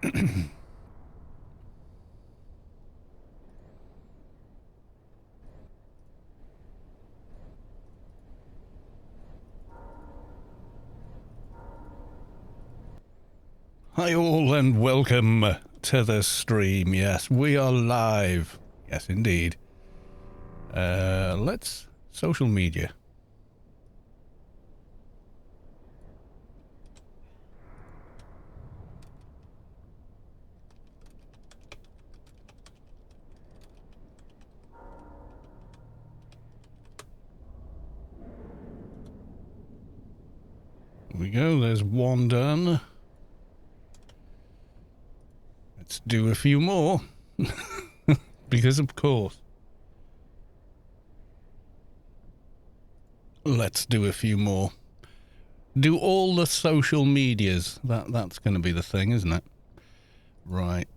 Hi all and welcome to the stream. Yes, we are live. Yes, indeed. Let's social media. Here we go, there's one done. Let's do a few more. Because of course. Let's do a few more. Do all the social medias. That's going to be the thing, isn't it? Right.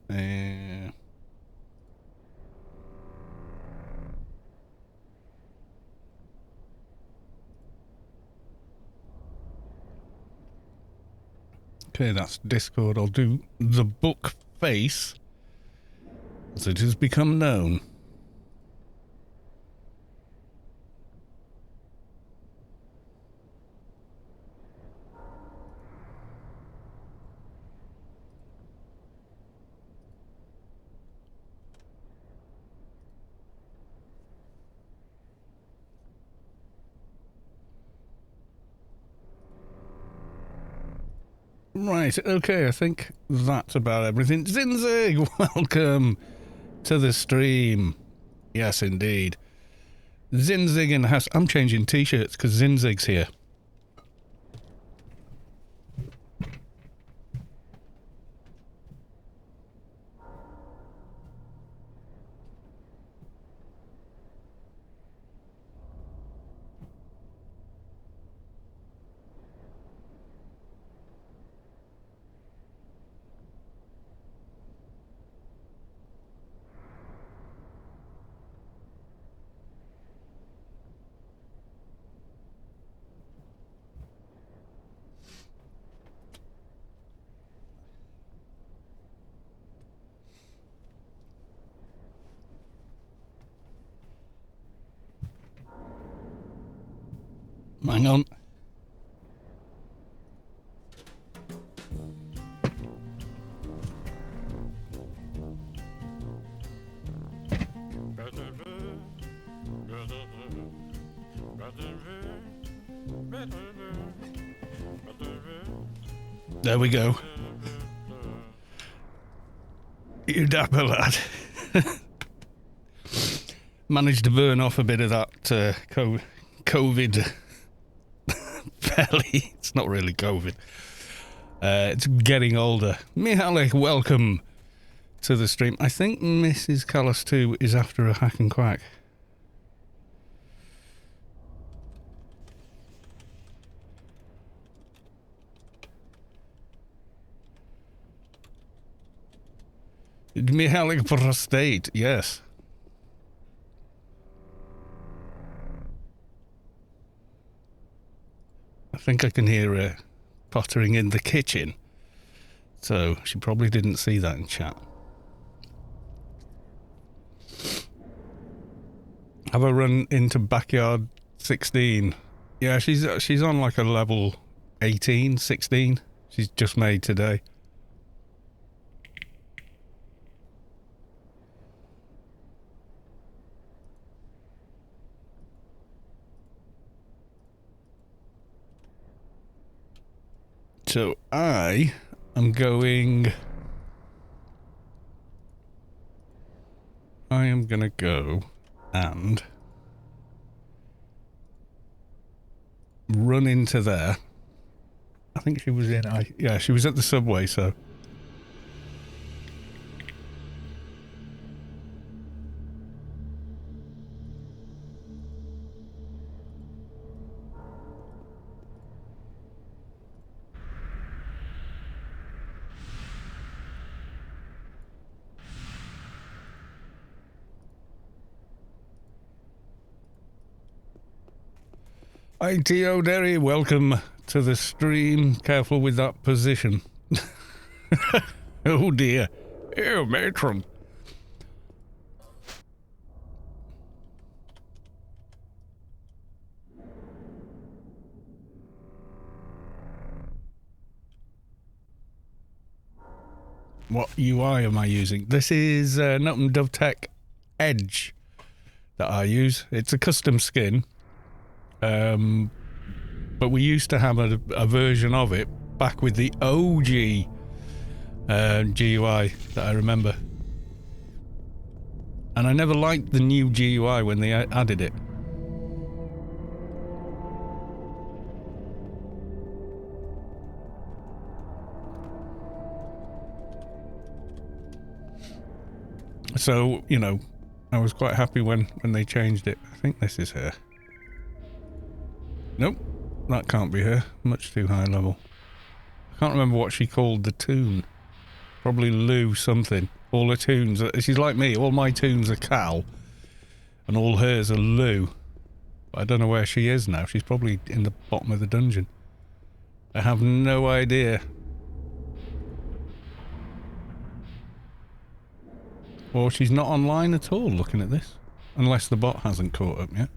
Okay, that's Discord. I'll do the book face as it has become known. Right, okay, I think that's about everything. Zinzig, welcome to the stream. Yes, indeed. Zinzig in the house. I'm changing t-shirts because Zinzig's here. Hang on. There we go. You dapper lad. Managed to burn off a bit of that COVID belly. It's not really COVID. It's getting older. Mihalik, welcome to the stream. I think Mrs. Callis 2 is after a hack and quack. Mihalik prostate, yes. I think I can hear her pottering in the kitchen. So she probably didn't see that in chat. Have I run into backyard 16? Yeah, she's on like a level 18, 16. She's just made today. So I am going to go and run into there. I think she was yeah, she was at the subway, so. ITO Derry, welcome to the stream. Careful with that position. Oh dear. Ew, matron. What UI am I using? This is Notum DovTech Edge that I use. It's a custom skin. But we used to have a version of it back with the OG GUI that I remember. And I never liked the new GUI when they added it. So, you know, I was quite happy when they changed it. I think this is her. Nope, that can't be her. Much too high level. I can't remember what she called the toon. Probably Lou something. All her toons, she's like me, all my toons are Cal, and all hers are Lou. But I don't know where she is now. She's probably in the bottom of the dungeon. I have no idea. Or she's not online at all, looking at this. Unless the bot hasn't caught up yet.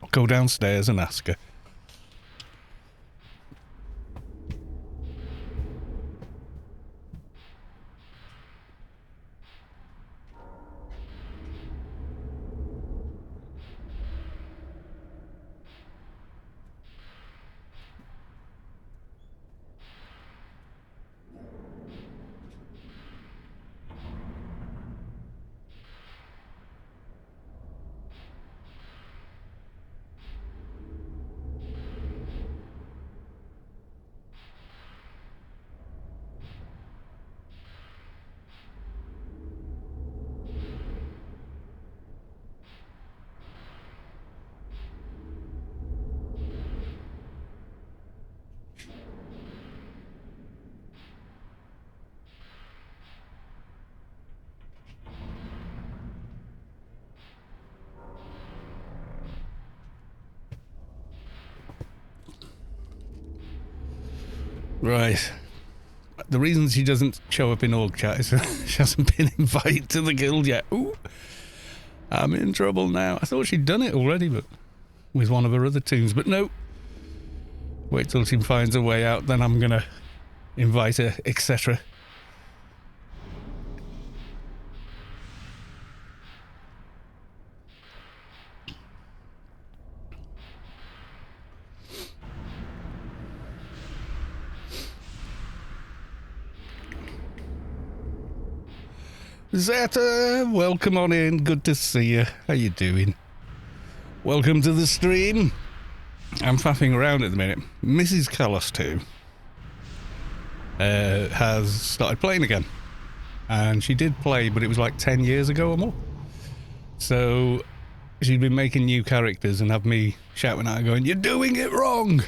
I'll go downstairs and ask her. Right. The reason she doesn't show up in org chat is she hasn't been invited to the guild yet. Ooh. I'm in trouble now. I thought she'd done it already, but with one of her other tunes. But no. Wait till she finds a way out, then I'm gonna invite her, etc. Zeta, welcome on in. Good to see you. How you doing? Welcome to the stream. I'm faffing around at the minute. Mrs. Callis too has started playing again, and she did play, but it was like 10 years ago or more. So she'd been making new characters and have me shouting at her, going, "You're doing it wrong."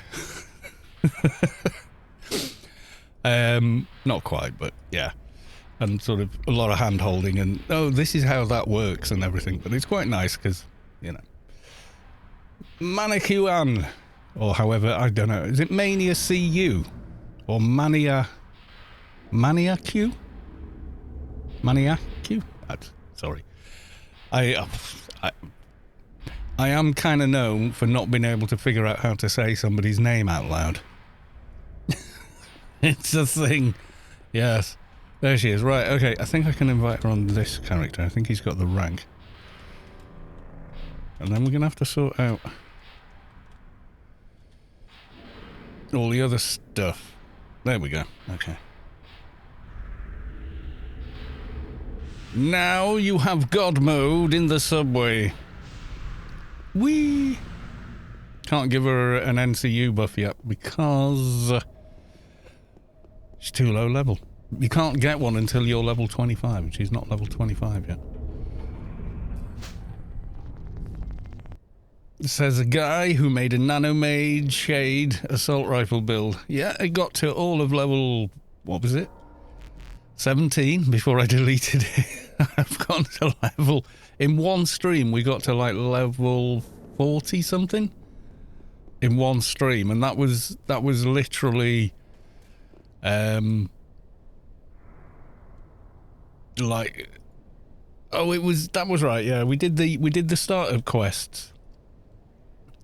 Not quite, but yeah. And sort of a lot of hand holding and, oh, this is how that works and everything. But it's quite nice because, you know. Manicuan, or however, I don't know. Is it Mania CU? Or Mania Q? Mania Q? Sorry. I am kind of known for not being able to figure out how to say somebody's name out loud. It's a thing. Yes. There she is. Right, okay. I think I can invite her on this character. I think he's got the rank. And then we're going to have to sort out all the other stuff. There we go. Okay. Now you have God mode in the subway. Whee! Can't give her an NCU buff yet because she's too low level. You can't get one until you're level 25, and she's not level 25 yet. It says a guy who made a nanomade shade assault rifle build. Yeah, it got to all of level, what was it? 17 before I deleted it. I've gone to level, in one stream we got to like level 40 something. in one stream, and that was literally like, that was right, yeah. We did the starter quests,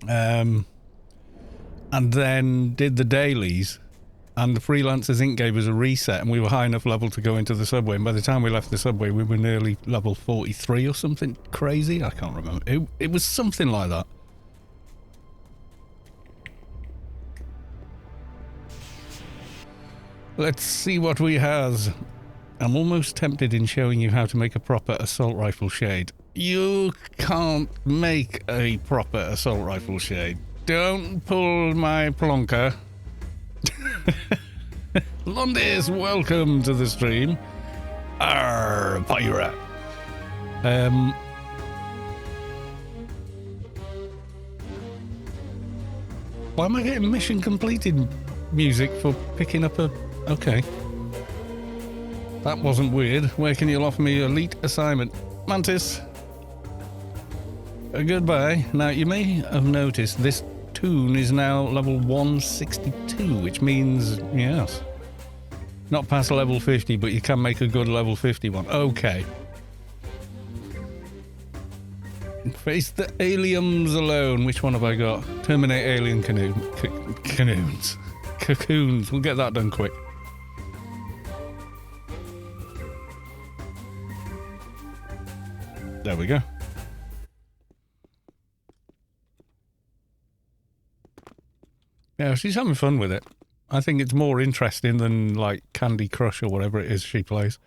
and then did the dailies, and the Freelancers Inc. gave us a reset, and we were high enough level to go into the subway, and by the time we left the subway we were nearly level 43 or something crazy. I can't remember. It was something like that. Let's see what we has. I'm almost tempted in showing you how to make a proper assault rifle shade. You can't make a proper assault rifle shade. Don't pull my plonker. Londis, welcome to the stream. Arr, pirate. Why am I getting mission completed music for picking up a... Okay. That wasn't weird. Where can you offer me elite assignment? Mantis. Goodbye. Now, you may have noticed this toon is now level 162, which means, yes, not past level 50, but you can make a good level 51. Okay. Face the aliens alone. Which one have I got? Terminate alien canoons. Cocoons. We'll get that done quick. There we go. Yeah, she's having fun with it. I think it's more interesting than, like, Candy Crush or whatever it is she plays.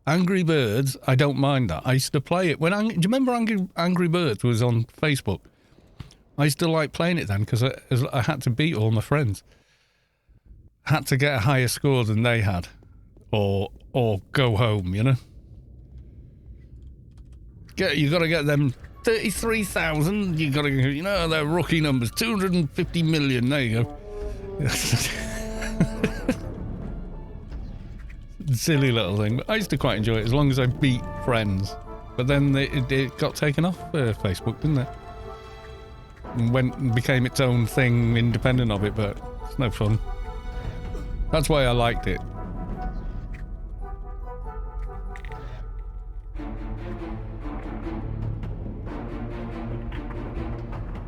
Angry Birds, I don't mind that. I used to play it when... do you remember Angry Birds was on Facebook? I used to like playing it then because I had to beat all my friends. Had to get a higher score than they had. Or go home, you know? You got to get them 33,000. You got to, you know, they're rookie numbers. 250 million. There you go. Silly little thing. But I used to quite enjoy it as long as I beat friends. But then it got taken off Facebook, didn't it? And became its own thing independent of it, but it's no fun. That's why I liked it.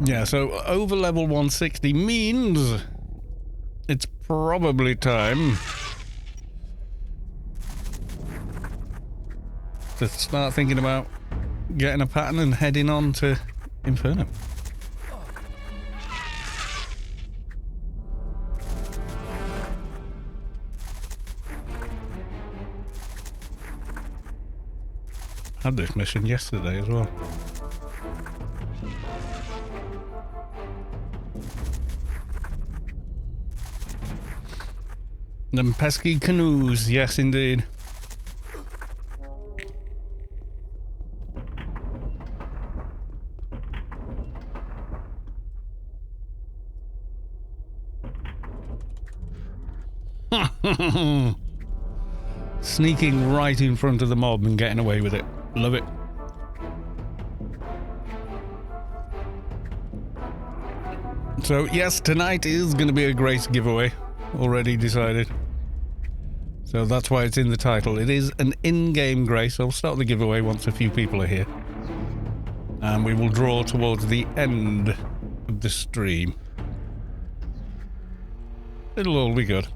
Yeah, so over level 160 means it's probably time to start thinking about getting a pattern and heading on to Inferno. Had this mission yesterday as well. Them pesky canoes, yes indeed. Sneaking right in front of the mob and getting away with it. Love it. So yes, tonight is going to be a Grace giveaway. Already decided. So that's why it's in the title. It is an in-game Grace. I'll start the giveaway once a few people are here. And we will draw towards the end of the stream. It'll all be good.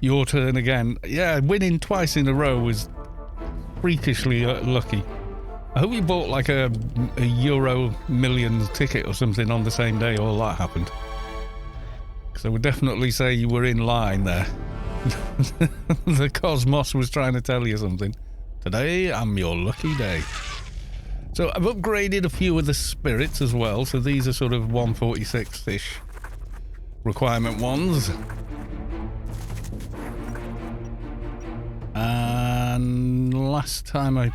Your turn again. Yeah, winning twice in a row was freakishly lucky. I hope you bought like a Euro Millions ticket or something on the same day all that happened. Because I would definitely say you were in line there. The Cosmos was trying to tell you something. Today, I'm your lucky day. So I've upgraded a few of the spirits as well. So these are sort of 146-ish requirement ones. And last time I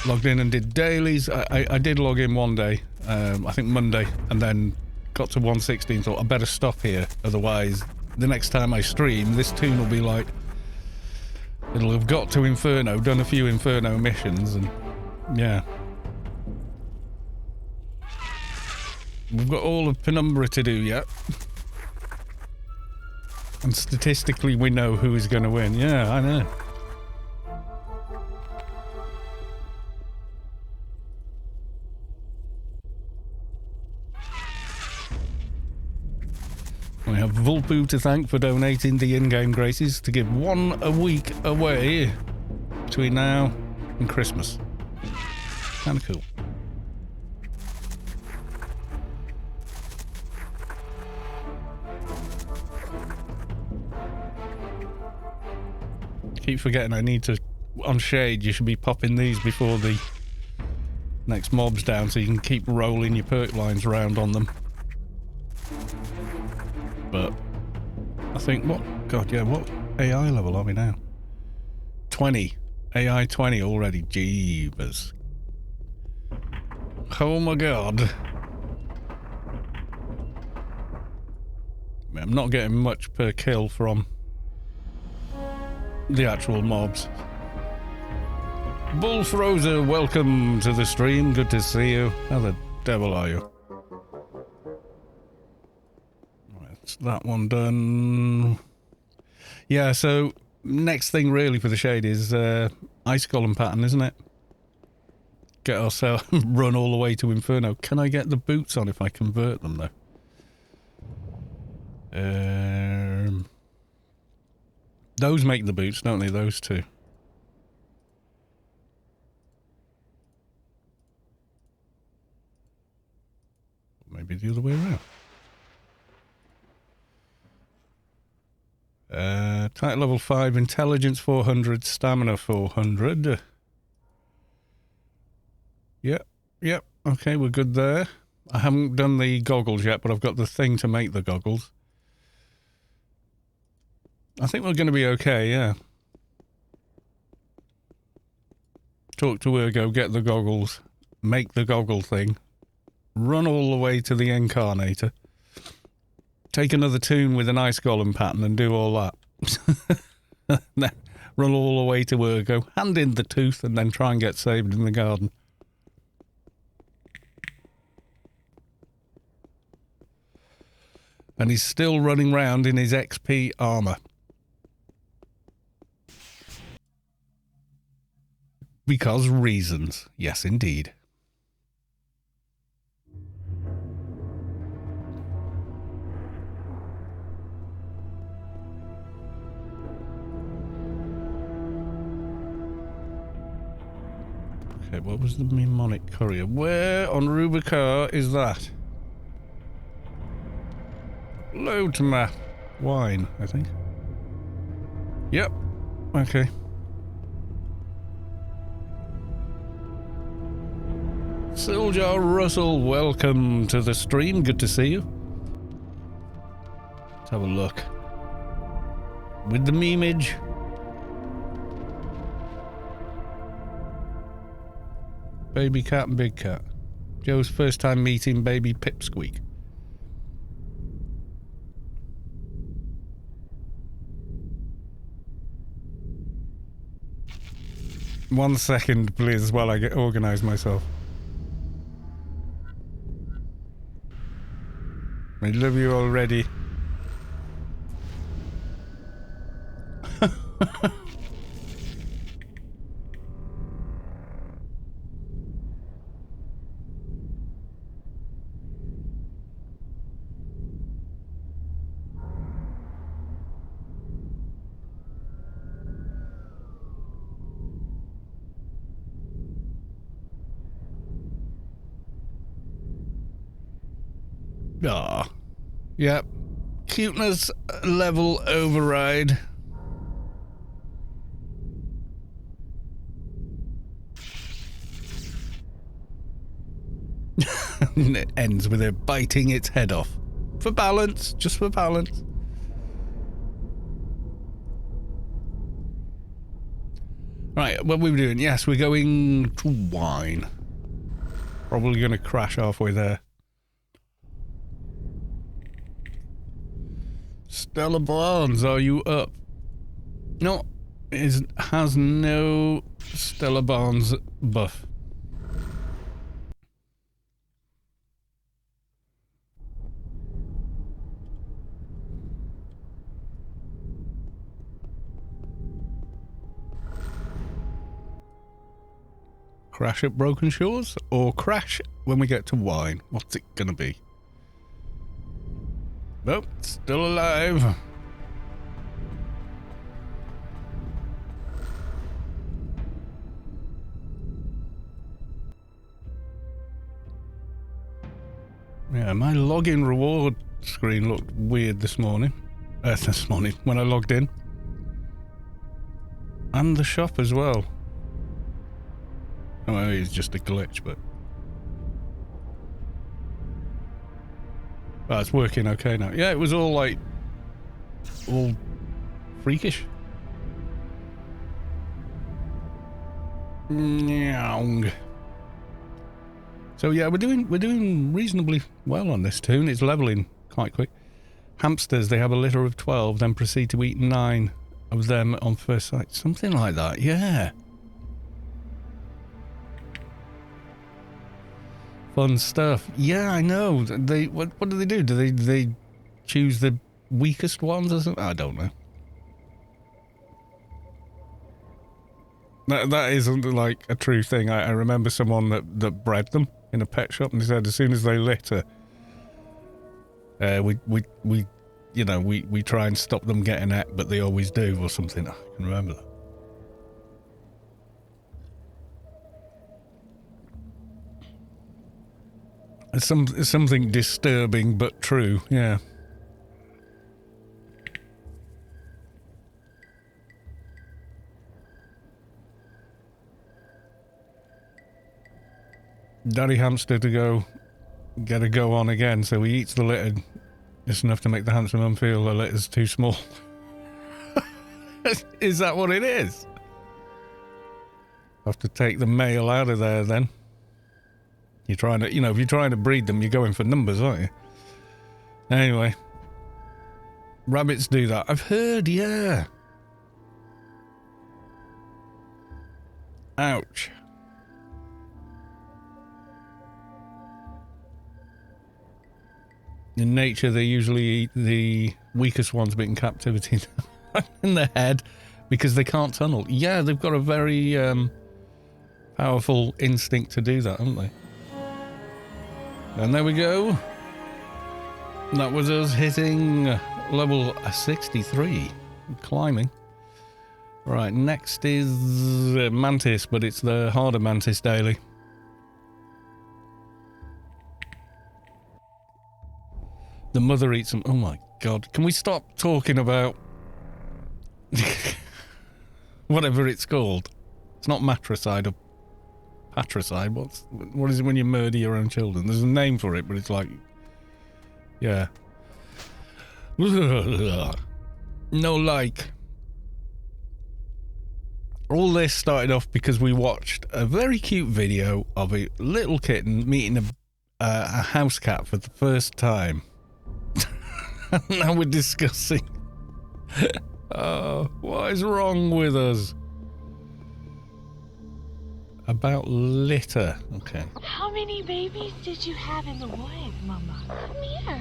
logged in and did dailies, I did log in one day, I think Monday, and then got to 160 and thought I better stop here, otherwise the next time I stream this toon will be like, it'll have got to Inferno, done a few Inferno missions, and yeah. We've got all of Penumbra to do yet. And statistically we know who is going to win. Yeah, I know. We have Vulpu to thank for donating the in-game graces to give one a week away between now and Christmas. Kinda cool. Keep forgetting I need to... On Shade, you should be popping these before the next mob's down so you can keep rolling your perk lines around on them. But I think, what? God, yeah, what AI level are we now? 20. AI 20 already. Jeebus. Oh my god. I'm not getting much per kill from the actual mobs. Bullfrozer, welcome to the stream. Good to see you. How the devil are you? Right, that one done. Yeah, so next thing really for the Shade is Ice Golem pattern, isn't it? Get ourselves run all the way to Inferno. Can I get the boots on if I convert them though? Those make the boots, don't they? Those two. Maybe the other way around. Title level 5, intelligence 400, stamina 400. Yep, okay, we're good there. I haven't done the goggles yet, but I've got the thing to make the goggles. I think we're going to be okay, yeah. Talk to Ergo, get the goggles, make the goggle thing, run all the way to the Incarnator, take another tune with an Ice Golem pattern and do all that. Then run all the way to Ergo, hand in the tooth, and then try and get saved in the garden. And he's still running round in his XP armour. Because reasons. Yes, indeed. Okay, what was the Mnemonic Courier? Where on Rubicar is that? Load to map. Wine, I think. Yep. Okay. Soldier Russell, welcome to the stream. Good to see you. Let's have a look. With the memeage. Baby cat and big cat. Joe's first time meeting baby Pipsqueak. One second, please, while I get organised myself. I love you already. Ah, yep. Cuteness level override. It ends with her biting its head off. For balance, just for balance. Right, what are we doing? Yes, we're going to wine. Probably going to crash halfway there. Stella Barnes, are you up? No, has no Stella Barnes buff. Crash at Broken Shores or crash when we get to wine? What's it gonna be? Nope, still alive. Yeah, my login reward screen looked weird this morning. When I logged in. And the shop as well. Oh, maybe it's just a glitch, but... Oh, it's working okay now. Yeah, it was all like... all freakish. Nyong. So yeah, we're doing reasonably well on this tune. It's leveling quite quick. Hamsters, they have a litter of 12, then proceed to eat 9 of them on first sight. Something like that, yeah. Fun stuff. Yeah, I know. They what do they do? Do they choose the weakest ones or something? I don't know. That isn't like a true thing. I remember someone that bred them in a pet shop, and they said as soon as they litter, we try and stop them getting at, but they always do or something. I can remember that. It's something disturbing but true, yeah. Daddy hamster to get a go on again, so he eats the litter just enough to make the hamster mum feel the litter's too small. Is that what it is? Have to take the male out of there then. You're trying to, if you're trying to breed them, you're going for numbers, aren't you? Anyway. Rabbits do that. I've heard, yeah. Ouch. In nature, they usually eat the weakest ones, but in captivity, in the head, because they can't tunnel. Yeah, they've got a very powerful instinct to do that, haven't they? And there we go. That was us hitting level 63, climbing. Right, next is Mantis, but it's the harder Mantis daily. The mother eats them. Oh my god. Can we stop talking about whatever it's called? It's not matricide or patricide. What is it when you murder your own children? There's a name for it, but it's like... yeah. No like. All this started off because we watched a very cute video of a little kitten meeting a house cat for the first time. Now we're discussing what is wrong with us about litter. Okay. How many babies did you have in the woods, Mama? Come here.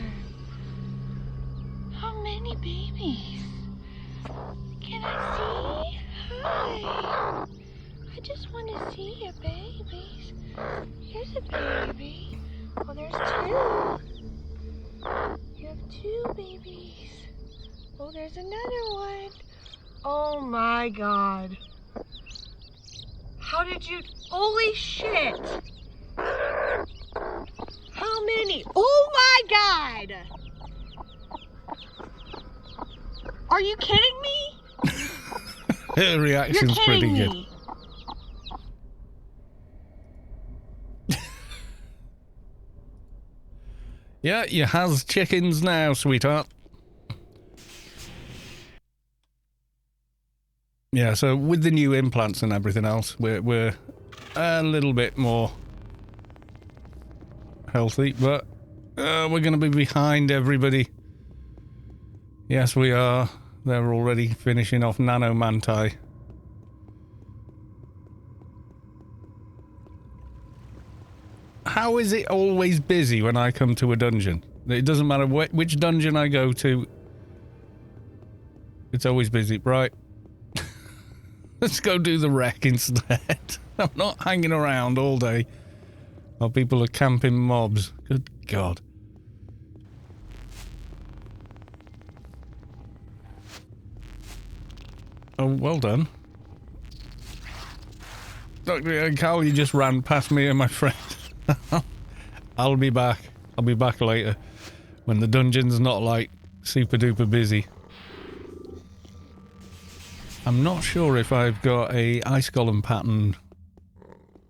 How many babies? Can I see? Hi. I just want to see your babies. Here's a baby. Well, there's 2. You have 2 babies. Oh, there's another one. Oh my god. How did you... holy shit. How many? Oh my god. Are you kidding me? Her reaction's pretty good. Me. Yeah, you has chickens now, sweetheart. Yeah, so with the new implants and everything else, we're a little bit more healthy, but we're going to be behind everybody. Yes, we are. They're already finishing off Nano Manti. How is it always busy when I come to a dungeon? It doesn't matter which dungeon I go to. It's always busy. Right. Let's go do the Reck instead. I'm not hanging around all day while people are camping mobs. Good God. Oh, well done. Look, Carl, you just ran past me and my friend. I'll be back. I'll be back later when the dungeon's not like super duper busy. I'm not sure if I've got a ice golem pattern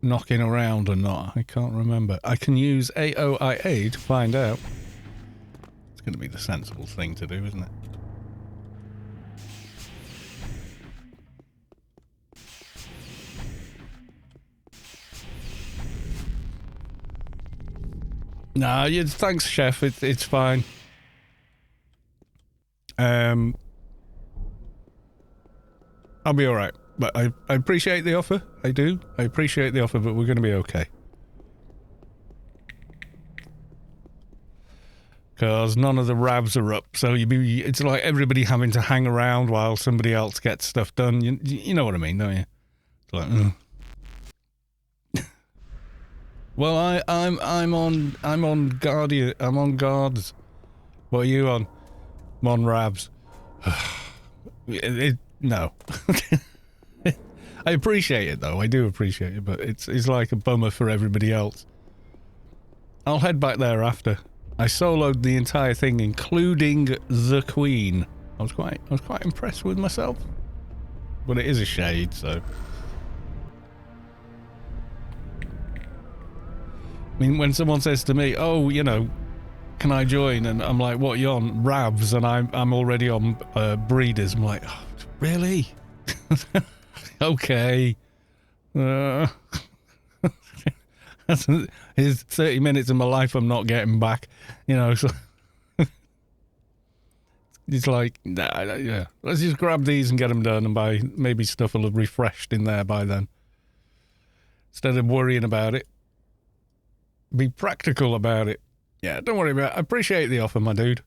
knocking around or not. I can't remember. I can use AOIA to find out. It's going to be the sensible thing to do, isn't it? Nah, thanks, Chef. It's fine. I'll be alright. But I appreciate the offer. I do. I appreciate the offer, but we're going to be okay. Because none of the ravs are up, so it's like everybody having to hang around while somebody else gets stuff done. You know what I mean, don't you? It's like, Well, I'm on Guardian. I'm on guards. What are you on? I'm on ravs. No. I appreciate it though. I do appreciate it, but it's like a bummer for everybody else. I'll head back there after. I soloed the entire thing, including the Queen. I was quite impressed with myself. But it is a shade, so. I mean, when someone says to me, "Oh, you know, can I join?" and I'm like, "What are you on? Ravs?" and I'm already on breeders. I'm like, oh, really? Okay. Here's 30 minutes of my life I'm not getting back, you know. So it's like, yeah, let's just grab these and get them done, and maybe stuff will have refreshed in there by then. Instead of worrying about it, be practical about it. Yeah, don't worry about it. I appreciate the offer, my dude.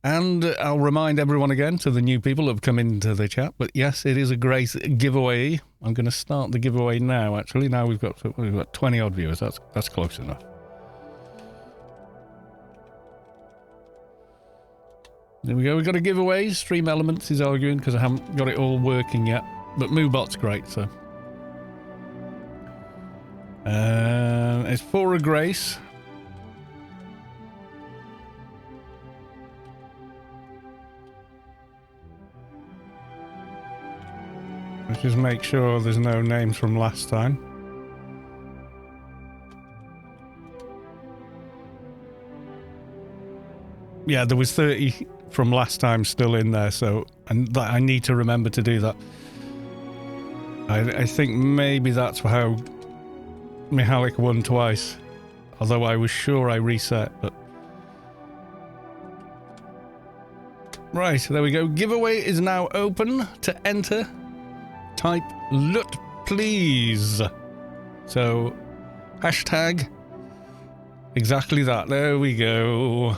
And I'll remind everyone again, to the new people that have come into the chat, but yes, it is a Grace giveaway. I'm going to start the giveaway now, actually. Now we've got 20 odd viewers. That's close enough. There we go. We've got a giveaway. Stream Elements is arguing because I haven't got it all working yet, but Moobot's great, so. It's for a Grace. Let's just make sure there's no names from last time. Yeah, there was 30 from last time still in there, so I need to remember to do that. I think maybe that's how Mihalik won twice, although I was sure I reset, but... Right, there we go. Giveaway is now open. To enter, type LUT please. So, hashtag exactly that. There we go.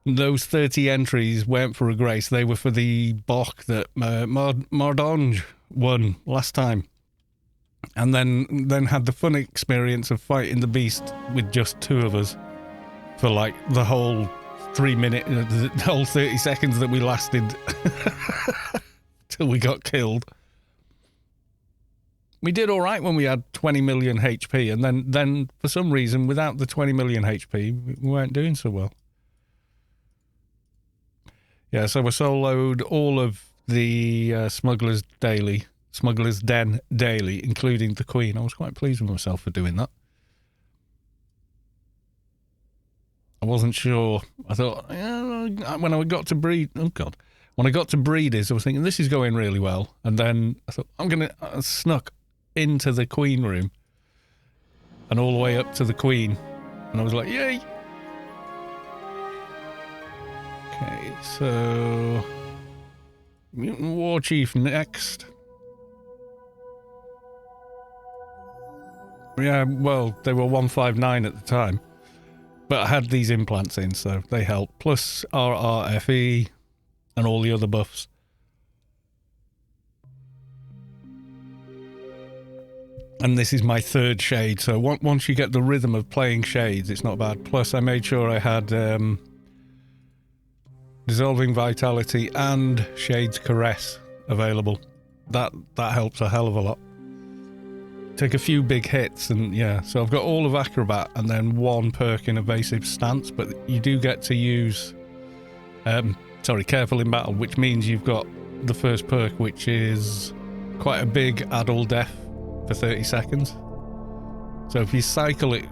Those 30 entries weren't for a Grace. They were for the Bok that Mardonge won last time. And then had the fun experience of fighting the beast with just two of us for like the whole 3 minute, the whole 30 seconds that we lasted till we got killed. We did all right when we had 20 million HP, and then for some reason, without the 20 million HP, we weren't doing so well. Yeah, so we soloed all of the Smugglers Den daily, including the Queen. I was quite pleased with myself for doing that. I wasn't sure. I thought, when I got to breed... Oh, God. When I got to breeders, I was thinking, this is going really well. And then I thought, I snuck into the Queen room and all the way up to the Queen. And I was like, yay! Okay, so... Mutant War Chief next. Yeah, well, they were 159 at the time. But I had these implants in, so they help. Plus RRFE. and all the other buffs. And this is my third shade, so once you get the rhythm of playing shades, it's not bad. Plus, I made sure I had Dissolving Vitality and Shades Caress available. That helps a hell of a lot. Take a few big hits, and yeah, so I've got all of Acrobat and then one perk in Evasive Stance, but you do get to use Careful in Battle, which means you've got the first perk, which is quite a big add all death for 30 seconds. So if you cycle it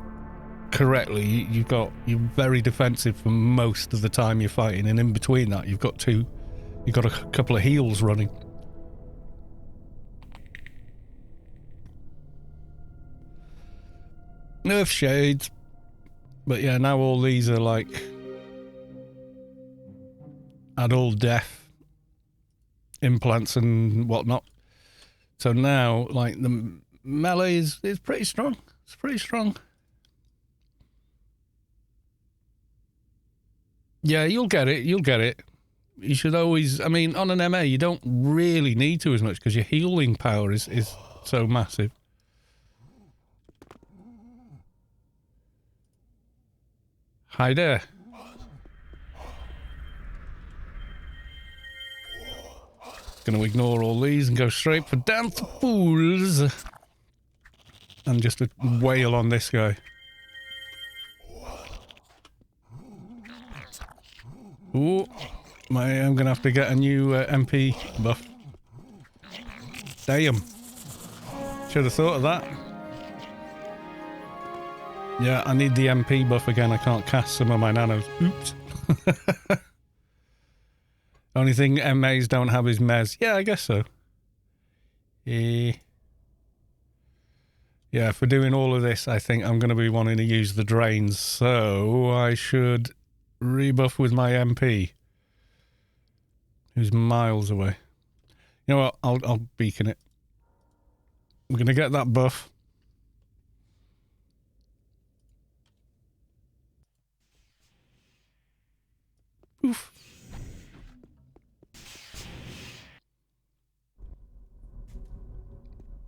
correctly, you're very defensive for most of the time you're fighting, and in between that you've got a couple of heals running. Nerf shades, but yeah, now all these are like add all death implants and whatnot. So now, like, the melee is pretty strong. It's pretty strong. Yeah, you'll get it. You'll get it. You should always... I mean, on an MA, you don't really need to as much because your healing power is so massive. Hi there. Going to ignore all these and go straight for Damn Fools. And just a wail on this guy. Ooh, I'm going to have to get a new MP buff. Damn. Should have thought of that. Yeah, I need the MP buff again. I can't cast some of my nanos. Oops. Only thing MAs don't have is Mez. Yeah, I guess so. Yeah, for doing all of this, I think I'm going to be wanting to use the drains. So I should rebuff with my MP, who's miles away. You know what? I'll beacon it. I'm going to get that buff. Oof.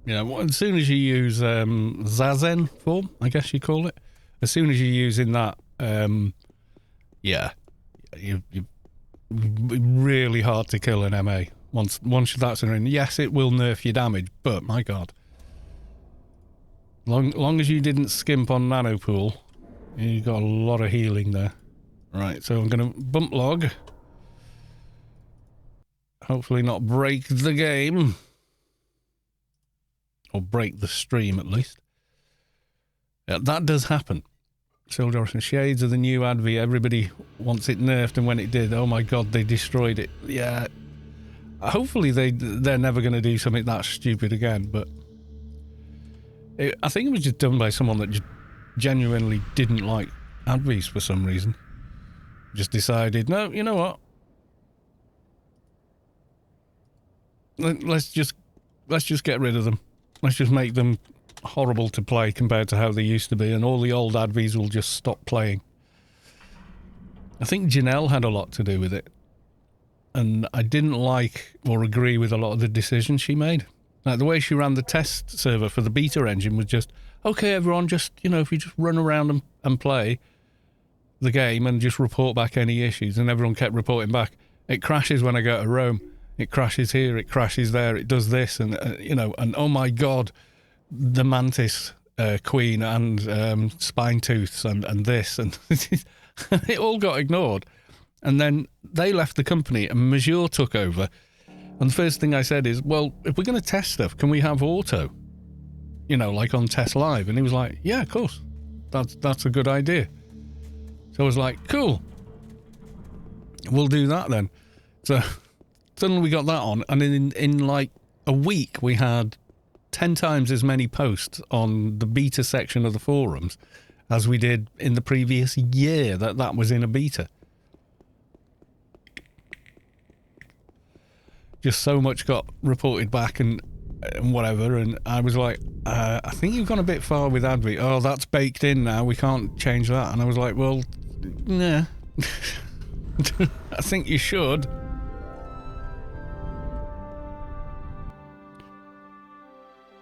Yeah, well, as soon as you use Zazen form, I guess you call it, as soon as you're using that, yeah, you're really hard to kill an MA. Once that's in, yes, it will nerf your damage, but my god. Long as you didn't skimp on Nano Pool, you got a lot of healing there. Right, so I'm going to bump log. Hopefully not break the game. Or break the stream, at least. Yeah, that does happen. Soldier and Shades are the new Advi. Everybody wants it nerfed, and when it did, oh my god, they destroyed it. Yeah. Hopefully they're never going to do something that stupid again, but... I think it was just done by someone that just genuinely didn't like Advis for some reason. Just decided, no, you know what? Let's just get rid of them. Let's just make them horrible to play compared to how they used to be, and all the old Advis will just stop playing. I think Janelle had a lot to do with it. And I didn't like or agree with a lot of the decisions she made. Like the way she ran the test server for the beta engine was just, okay, everyone, just, you know, if you just run around and play the game and just report back any issues, and everyone kept reporting back. It crashes when I go to Rome. It crashes here, it crashes there, it does this, and, you know, and oh my god, the Mantis Queen and Spine Tooths and this, and it all got ignored. And then they left the company and Major took over. And the first thing I said is, well, if we're going to test stuff, can we have auto? You know, like on Test Live. And he was like, yeah, of course. That's a good idea. So I was like, cool. We'll do that then. So suddenly we got that on. And in like a week, we had 10 times as many posts on the beta section of the forums as we did in the previous year that was in a beta. Just so much got reported back and whatever, and I was like, I think you've gone a bit far with Advi. Oh, that's baked in now, we can't change that. And I was like, well, nah. I think you should.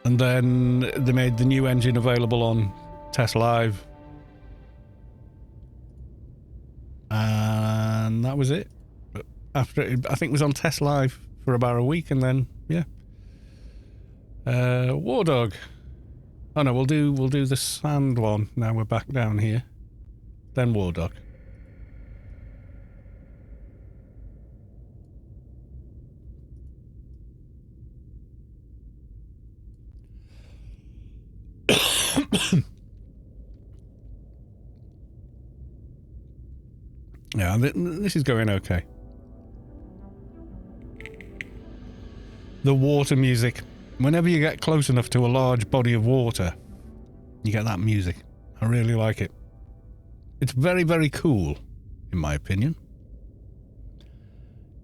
And then they made the new engine available on Test Live. And that was it. After I think it was on Test Live for about a week, and then yeah. War Dog. Oh no, we'll do the sand one. Now we're back down here. Then War Dog. Yeah, this is going okay. The water music. Whenever you get close enough to a large body of water, you get that music. I really like it. It's very, very cool, in my opinion.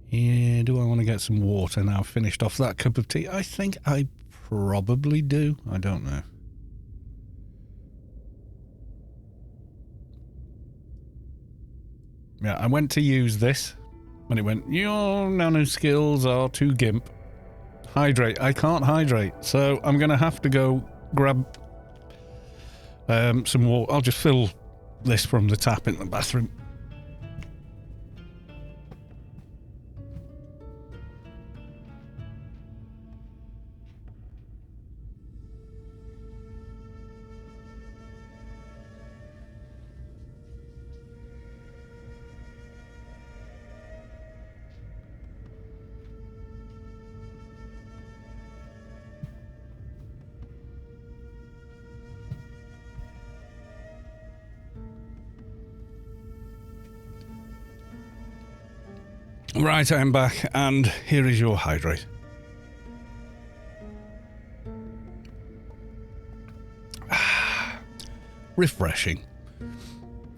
Yeah, do I want to get some water now? Finished off that cup of tea? I think I probably do. I don't know. Yeah, I went to use this, and it went, your nano skills are too gimp. Hydrate. I can't hydrate, so I'm going to have to go grab some water. I'll just fill this from the tap in the bathroom. Right, I'm back, and here is your hydrate. Refreshing.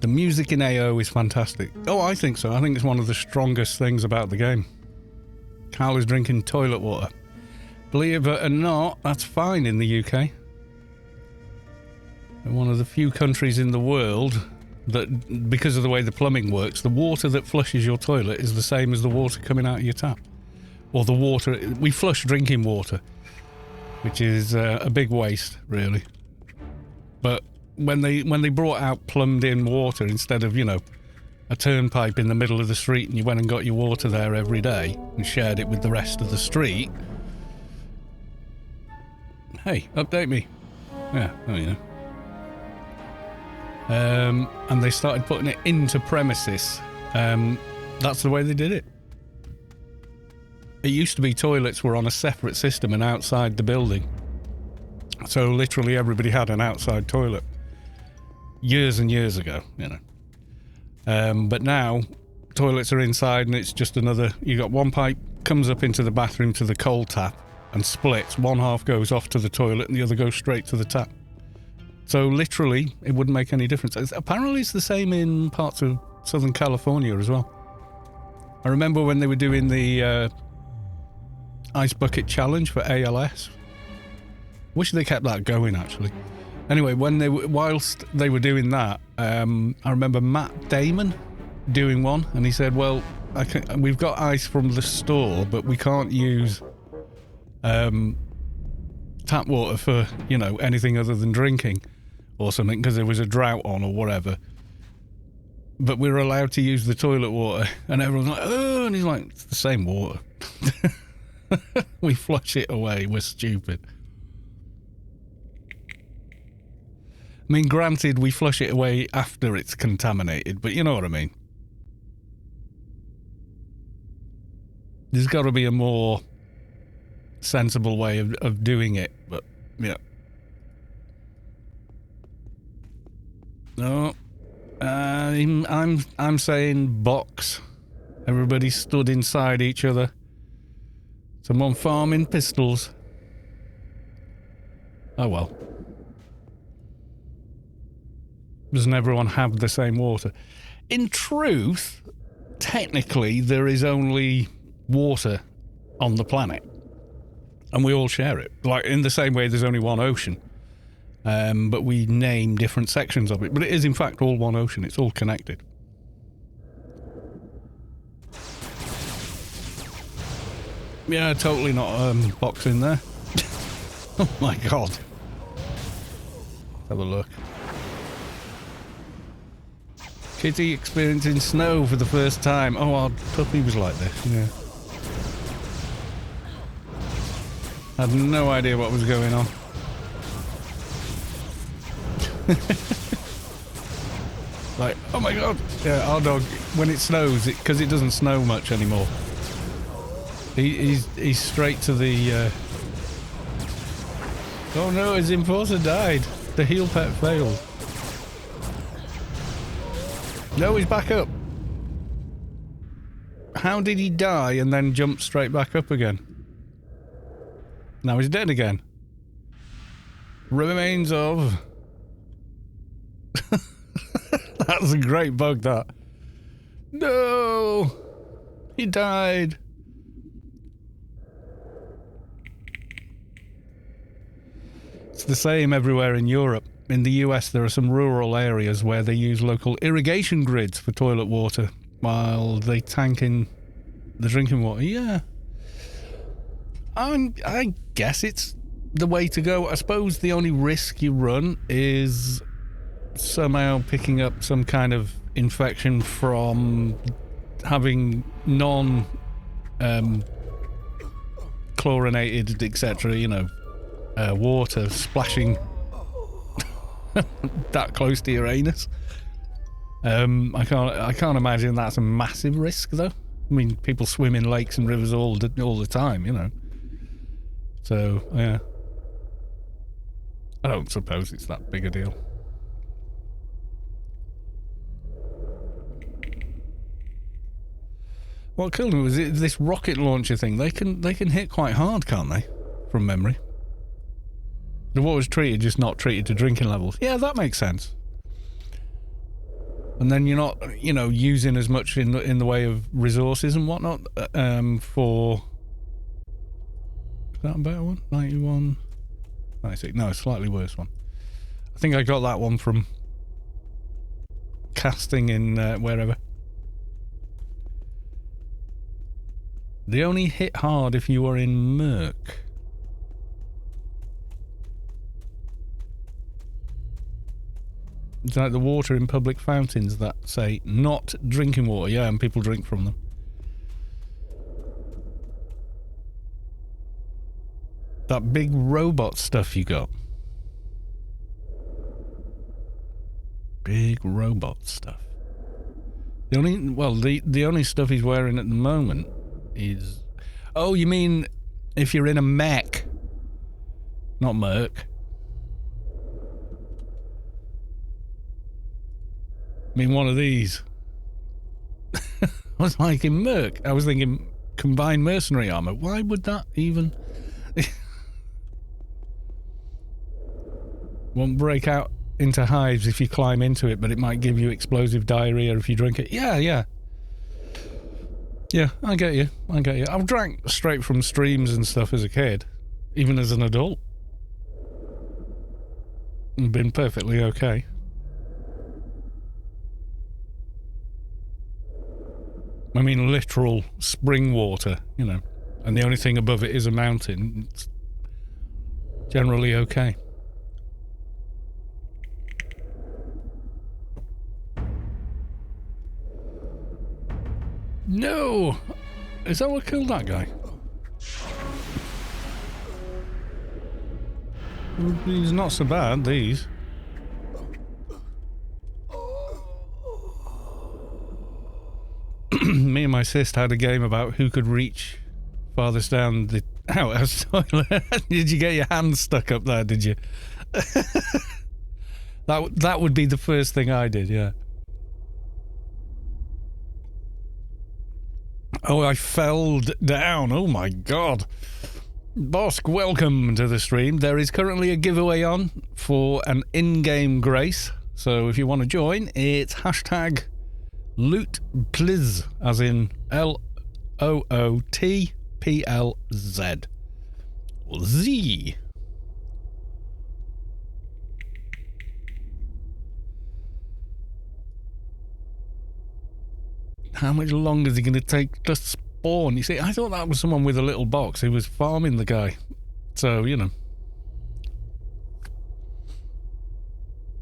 The music in AO is fantastic. Oh, I think so. I think it's one of the strongest things about the game. Carl is drinking toilet water. Believe it or not, that's fine in the UK. One of the few countries in the world that, because of the way the plumbing works, the water that flushes your toilet is the same as the water coming out of your tap. Or the water... We flush drinking water, which is a big waste, really. But when they brought out plumbed-in water instead of, you know, a turnpipe in the middle of the street and you went and got your water there every day and shared it with the rest of the street... Hey, update me. Yeah, oh yeah. And they started putting it into premises. That's the way they did it. It used to be toilets were on a separate system and outside the building. So literally everybody had an outside toilet. Years and years ago, you know. But now, toilets are inside and it's just another... You got one pipe, comes up into the bathroom to the cold tap and splits. One half goes off to the toilet and the other goes straight to the tap. So literally, it wouldn't make any difference. Apparently it's the same in parts of Southern California as well. I remember when they were doing the Ice Bucket Challenge for ALS. Wish they kept that going, actually. Anyway, whilst they were doing that, I remember Matt Damon doing one, and he said, well, we've got ice from the store, but we can't use tap water for, you know, anything other than drinking or something because there was a drought on or whatever. But we were allowed to use the toilet water, and everyone's like, oh, and he's like, it's the same water. We flush it away. We're stupid. I mean, granted, we flush it away after it's contaminated, but you know what I mean. There's got to be a more sensible way of doing it, but yeah. No, I'm saying box. Everybody stood inside each other. Someone farming pistols. Oh well. Doesn't everyone have the same water? In truth, technically there is only water on the planet. And we all share it. Like, in the same way there's only one ocean. But we name different sections of it. But it is, in fact, all one ocean. It's all connected. Yeah, totally not boxing there. Oh my god. Let's have a look. Kitty experiencing snow for the first time. Oh, our puppy was like this, yeah. Had no idea what was going on. Like, oh my god. Yeah, our dog, when it snows, because it doesn't snow much anymore, he's straight to the... Oh no, his enforcer died. The heel pet failed. No, he's back up. How did he die and then jump straight back up again? Now he's dead again. Remains of... That's a great bug, that. No! He died. It's the same everywhere in Europe. In the US, there are some rural areas where they use local irrigation grids for toilet water while they tank in the drinking water. Yeah. I guess it's the way to go. I suppose the only risk you run is somehow picking up some kind of infection from having chlorinated, etc., you know, water splashing that close to your anus. I can't imagine that's a massive risk, though. I mean, people swim in lakes and rivers all the time, you know. So yeah, I don't suppose it's that big a deal. What killed me was this rocket launcher thing. They can hit quite hard, can't they? From memory. The water's treated, just not treated to drinking levels. Yeah, that makes sense. And then you're not, you know, using as much in the way of resources and whatnot for... Is that a better one? 91... 96. No, a slightly worse one. I think I got that one from casting in wherever. They only hit hard if you are in murk. It's like the water in public fountains that say not drinking water. Yeah, and people drink from them. That big robot stuff you got. Big robot stuff. The only stuff he's wearing at the moment is... Oh, you mean if you're in a mech? Not merc. I mean, one of these. I was like, in merc. I was thinking combined mercenary armor. Why would that even... Won't break out into hives if you climb into it, but it might give you explosive diarrhea if you drink it. Yeah, yeah. Yeah, I get you. I get you. I've drank straight from streams and stuff as a kid, even as an adult. And been perfectly okay. I mean, literal spring water, you know, and the only thing above it is a mountain. It's generally okay. No! Is that what killed that guy? These are not so bad, these. Me and my sister had a game about who could reach farthest down the outhouse toilet. Did you get your hand stuck up there, did you? That would be the first thing I did, yeah. Oh, I felled down. Oh my god. Bosk, welcome to the stream. There is currently a giveaway on for an in-game grace. So if you want to join, it's hashtag lootplz, as in LOOTPLZ. Or Z. How much longer is he going to take to spawn? You see, I thought that was someone with a little box who was farming the guy. So, you know.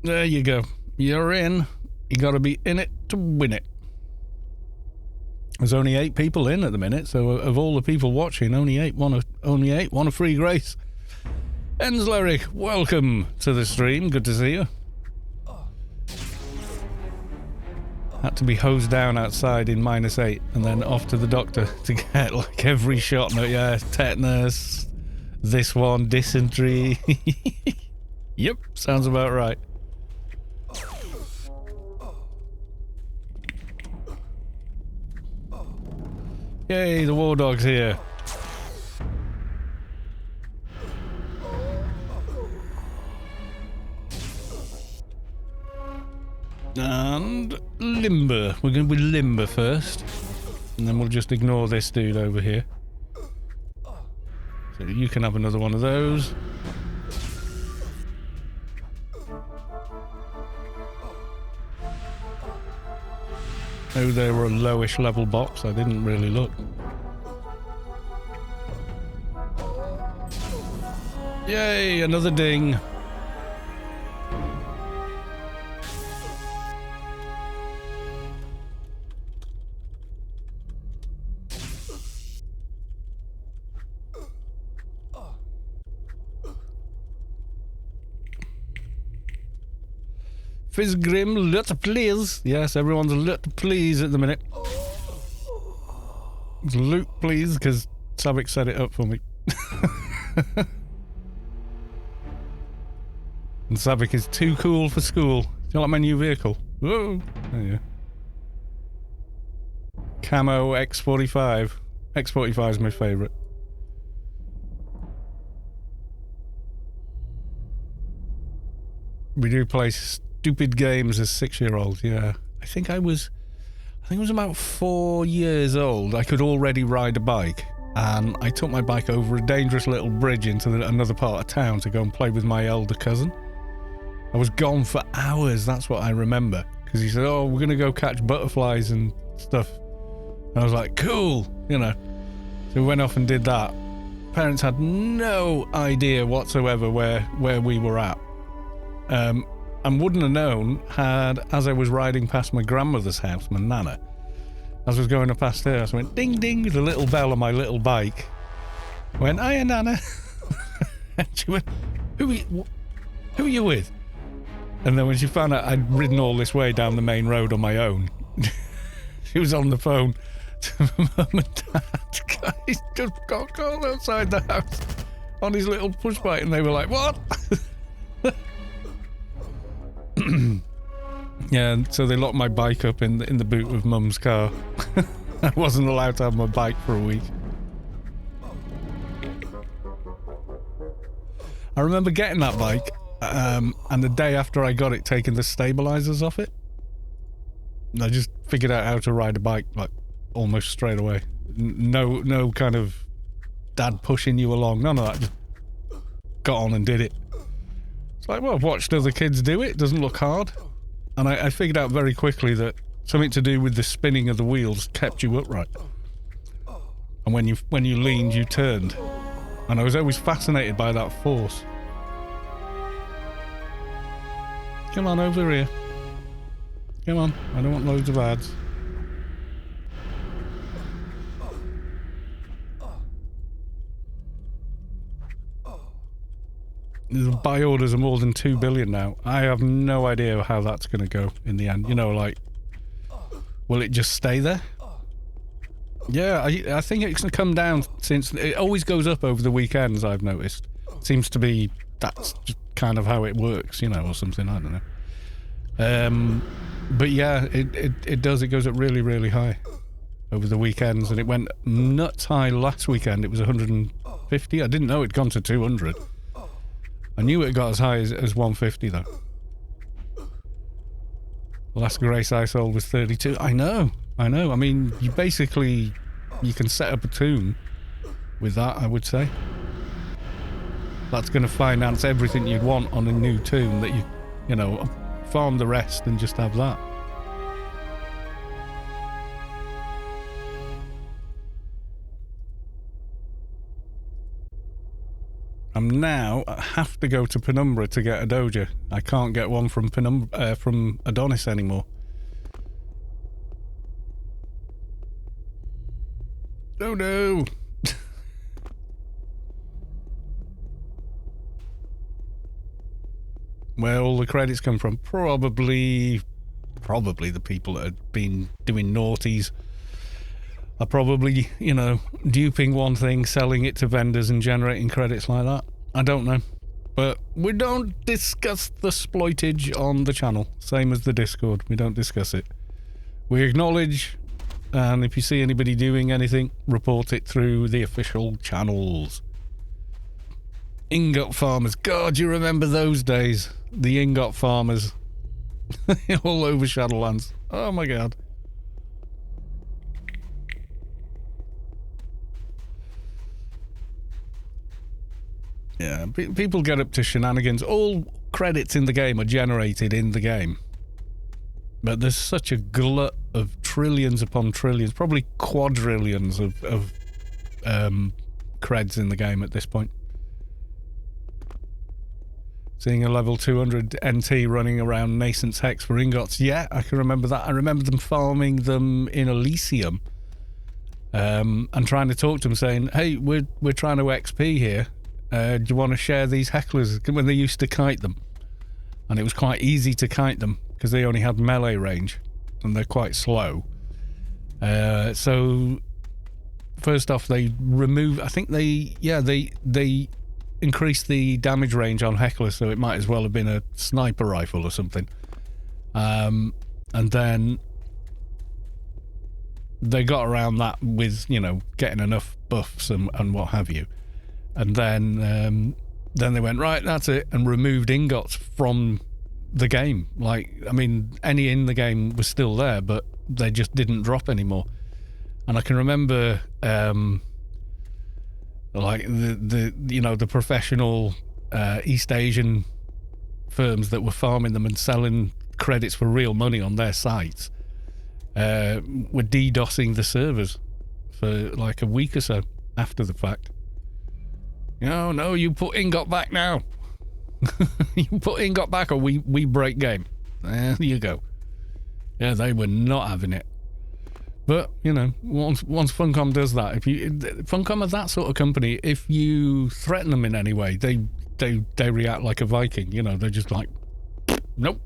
There you go. You're in. You got to be in it to win it. There's only 8 people in at the minute, so of all the people watching, only 8 want a free grace. Enzleric, welcome to the stream. Good to see you. Had to be hosed down outside in -8 and then off to the doctor to get like every shot. No, yeah, tetanus, this one, dysentery. Yep, sounds about right. Yay, the war dog's here. And Limber. We're going to be Limber first. And then we'll just ignore this dude over here. So you can have another one of those. Oh, they were a lowish level box. I didn't really look. Yay, another ding. Fizzgrim, lot of please. Yes, everyone's a lot of please at the minute. It's loot, please, because Savik set it up for me. And Savik is too cool for school. Do you like my new vehicle? Whoa! There you go. Camo X45. X45 is my favourite. We do play stupid games as 6-year-olds, yeah. I think it was about 4 years old. I could already ride a bike, and I took my bike over a dangerous little bridge into another part of town to go and play with my elder cousin. I was gone for hours, that's what I remember, because he said, oh, we're going to go catch butterflies and stuff. And I was like, cool, you know. So we went off and did that. Parents had no idea whatsoever where we were at. And wouldn't have known as I was riding past my grandmother's house, my nana. As I was going up past her, I went ding ding with the little bell on my little bike. I went, hiya, Nana. And she went, who are you with? And then when she found out I'd ridden all this way down the main road on my own, she was on the phone to my mum and dad. Guys just got called outside the house on his little push bike, and they were like, what? Yeah, and so they locked my bike up in the boot of Mum's car. I wasn't allowed to have my bike for a week. I remember getting that bike, and the day after I got it, taking the stabilizers off it. I just figured out how to ride a bike like almost straight away. No kind of dad pushing you along, none of that. Just got on and did it. It's like, well, I've watched other kids do it. It doesn't look hard. And I figured out very quickly that something to do with the spinning of the wheels kept you upright. And when you leaned, you turned. And I was always fascinated by that force. Come on, over here. Come on, I don't want loads of ads. The buy orders are more than 2 billion now. I have no idea how that's going to go in the end. You know, like, will it just stay there? Yeah, I think it's going to come down, since it always goes up over the weekends, I've noticed. Seems to be, that's just kind of how it works, you know, or something, I don't know. But yeah, it does, it goes up really, really high over the weekends, and it went nuts high last weekend. It was 150. I didn't know it'd gone to 200. I knew it got as high as 150 though. The last Grace I sold was 32. I know. I mean, you can set up a tune with that, I would say. That's going to finance everything you'd want on a new tune, that you know, farm the rest and just have that. I have to go to Penumbra to get a Doja. I can't get one from from Adonis anymore. Oh no! Where all the credits come from? Probably the people that have been doing naughties are probably, you know, duping one thing, selling it to vendors and generating credits like that. I don't know. But we don't discuss the exploitage on the channel. Same as the Discord. We don't discuss it. We acknowledge, and if you see anybody doing anything, report it through the official channels. Ingot farmers. God, you remember those days? The ingot farmers. All over Shadowlands. Oh my god. Yeah, people get up to shenanigans. All credits in the game are generated in the game. But there's such a glut of trillions upon trillions, probably quadrillions of creds in the game at this point. Seeing a level 200 NT running around Nascent's Hex for ingots. Yeah, I can remember that. I remember them farming them in Elysium. And trying to talk to them saying, hey, we're trying to XP here. Do you want to share these hecklers? When they used to kite them. And it was quite easy to kite them because they only had melee range and they're quite slow. So first off, they removed, I think they increased the damage range on hecklers, so it might as well have been a sniper rifle or something. And then they got around that with, you know, getting enough buffs and what have you. And then they went, right, that's it, and removed ingots from the game. Like, I mean, any in the game was still there, but they just didn't drop anymore. And I can remember, like the professional East Asian firms that were farming them and selling credits for real money on their sites were DDoSing the servers for like a week or so after the fact. No, you put ingot back now. You put ingot back or we break game. There you go. Yeah, they were not having it. But, you know, once Funcom does that, Funcom are that sort of company, if you threaten them in any way, they react like a Viking, you know, they're just like, nope,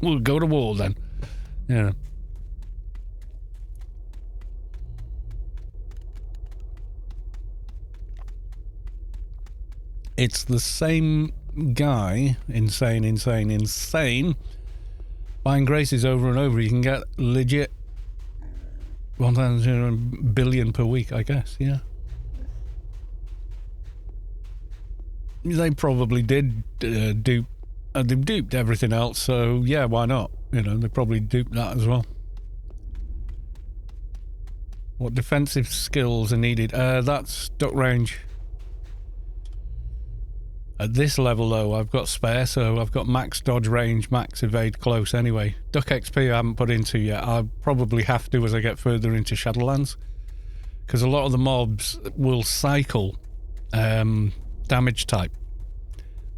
we'll go to war then. Yeah. It's the same guy, insane, buying graces over and over. You can get legit 1,000 billion per week, I guess, yeah. They probably did dupe, they've duped everything else, so yeah, why not? You know, they probably duped that as well. What defensive skills are needed? That's duck range. At this level, though, I've got spare, so I've got max dodge range, max evade close anyway. Duck XP I haven't put into yet. I'll probably have to as I get further into Shadowlands, because a lot of the mobs will cycle damage type.